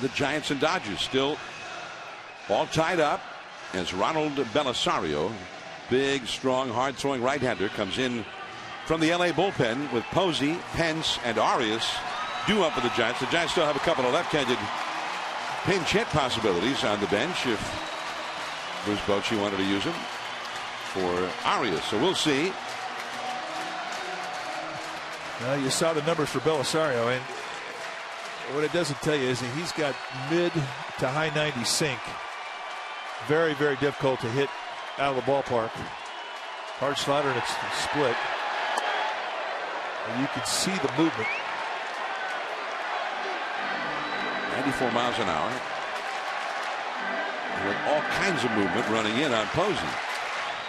the Giants and Dodgers still all tied up as Ronald Belisario, big, strong, hard-throwing right-hander, comes in from the LA bullpen with Posey, Pence, and Arias due up for the Giants. The Giants still have a couple of left-handed pinch hit possibilities on the bench if Bruce Bochy wanted to use him for Arias. So we'll see. Well, you saw the numbers for Belisario, and what it doesn't tell you is that he's got mid to high 90 sink. Very, very difficult to hit out of the ballpark. Hard slider, and it's split. And you can see the movement. 94 miles an hour. With all kinds of movement running in on Posey.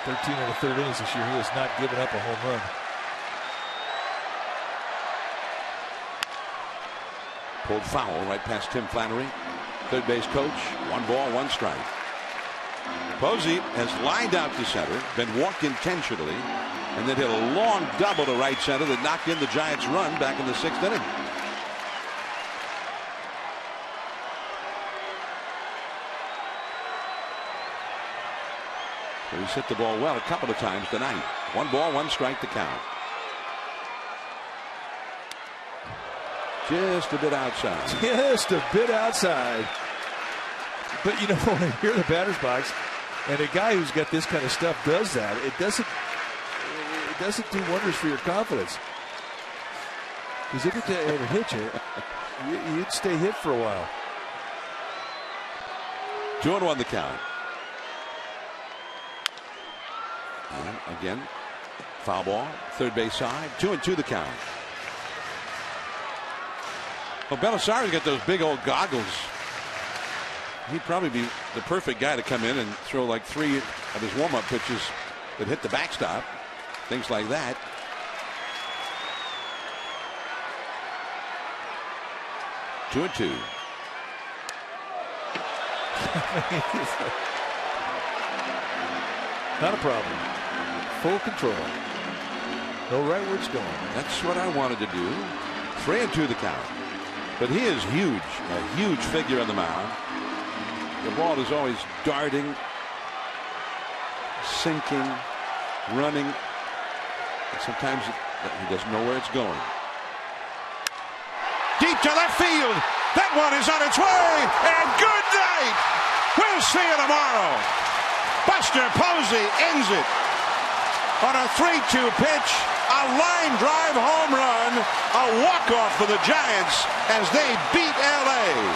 13 and a third innings this year. He has not given up a home run. Pulled foul right past Tim Flannery, third base coach. 1 ball, 1 strike. Posey has lined out to center, been walked intentionally, and then hit a long double to right center that knocked in the Giants' run back in the 6th inning. So he's hit the ball well a couple of times tonight. 1 ball, 1 strike to count. Just a bit outside. Just a bit outside. But you know, when you're in the batter's box and a guy who's got this kind of stuff does that, it doesn't do wonders for your confidence. Because if it ever hit you, you'd stay hit for a while. 2-1 the count. And again, foul ball, third base side. 2-2 the count. Well, Belisari's got those big old goggles. He'd probably be the perfect guy to come in and throw like 3 of his warm-up pitches that hit the backstop. Things like that. Two and two. Not a problem. Full control. No right where it's going. That's what I wanted to do. 3-2 the count. But he is huge. A huge figure on the mound. The ball is always darting, sinking, running. And sometimes he doesn't know where it's going. Deep to left field. That one is on its way. And good night. We'll see you tomorrow. Buster Posey ends it on a 3-2 pitch. A line drive home run. A walk-off for the Giants as they beat LA.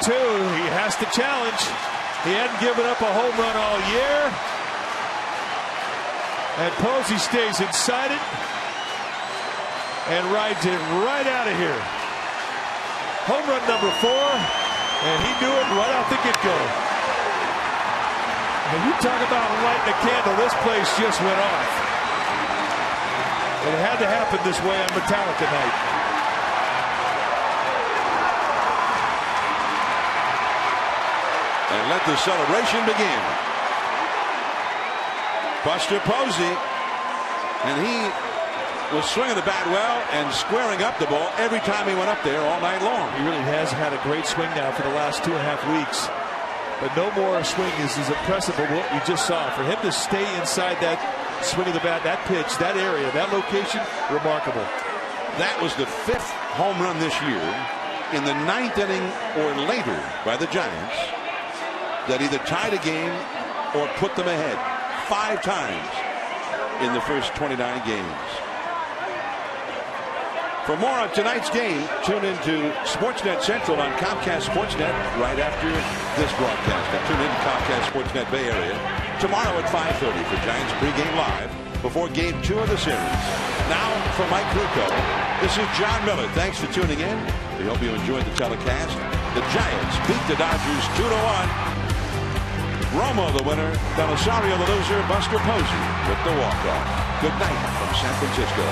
He has to challenge. He hadn't given up a home run all year. And Posey stays inside it and rides it right out of here. Home run number 4, and he knew it right out the get-go. And you talk about lighting a candle, this place just went off. It had to happen this way on Metallica night. And let the celebration begin. Buster Posey, and he was swinging the bat well and squaring up the ball every time he went up there all night long. He really has had a great swing now for the last 2.5 weeks. But no more swing is as impressive as what you just saw. For him to stay inside that swing of the bat, that pitch, that area, that location, remarkable. That was the 5th home run this year in the 9th inning or later by the Giants that either tied a game or put them ahead 5 times in the first 29 games. For more on tonight's game, tune into Sportsnet Central on Comcast Sportsnet right after this broadcast. And tune into Comcast Sportsnet Bay Area tomorrow at 5:30 for Giants pregame live before Game 2 of the series. Now for Mike Krukow, this is John Miller. Thanks for tuning in. We hope you enjoyed the telecast. The Giants beat the Dodgers 2-1. Romo the winner, Belisario the loser, Buster Posey with the walk-off. Good night from San Francisco.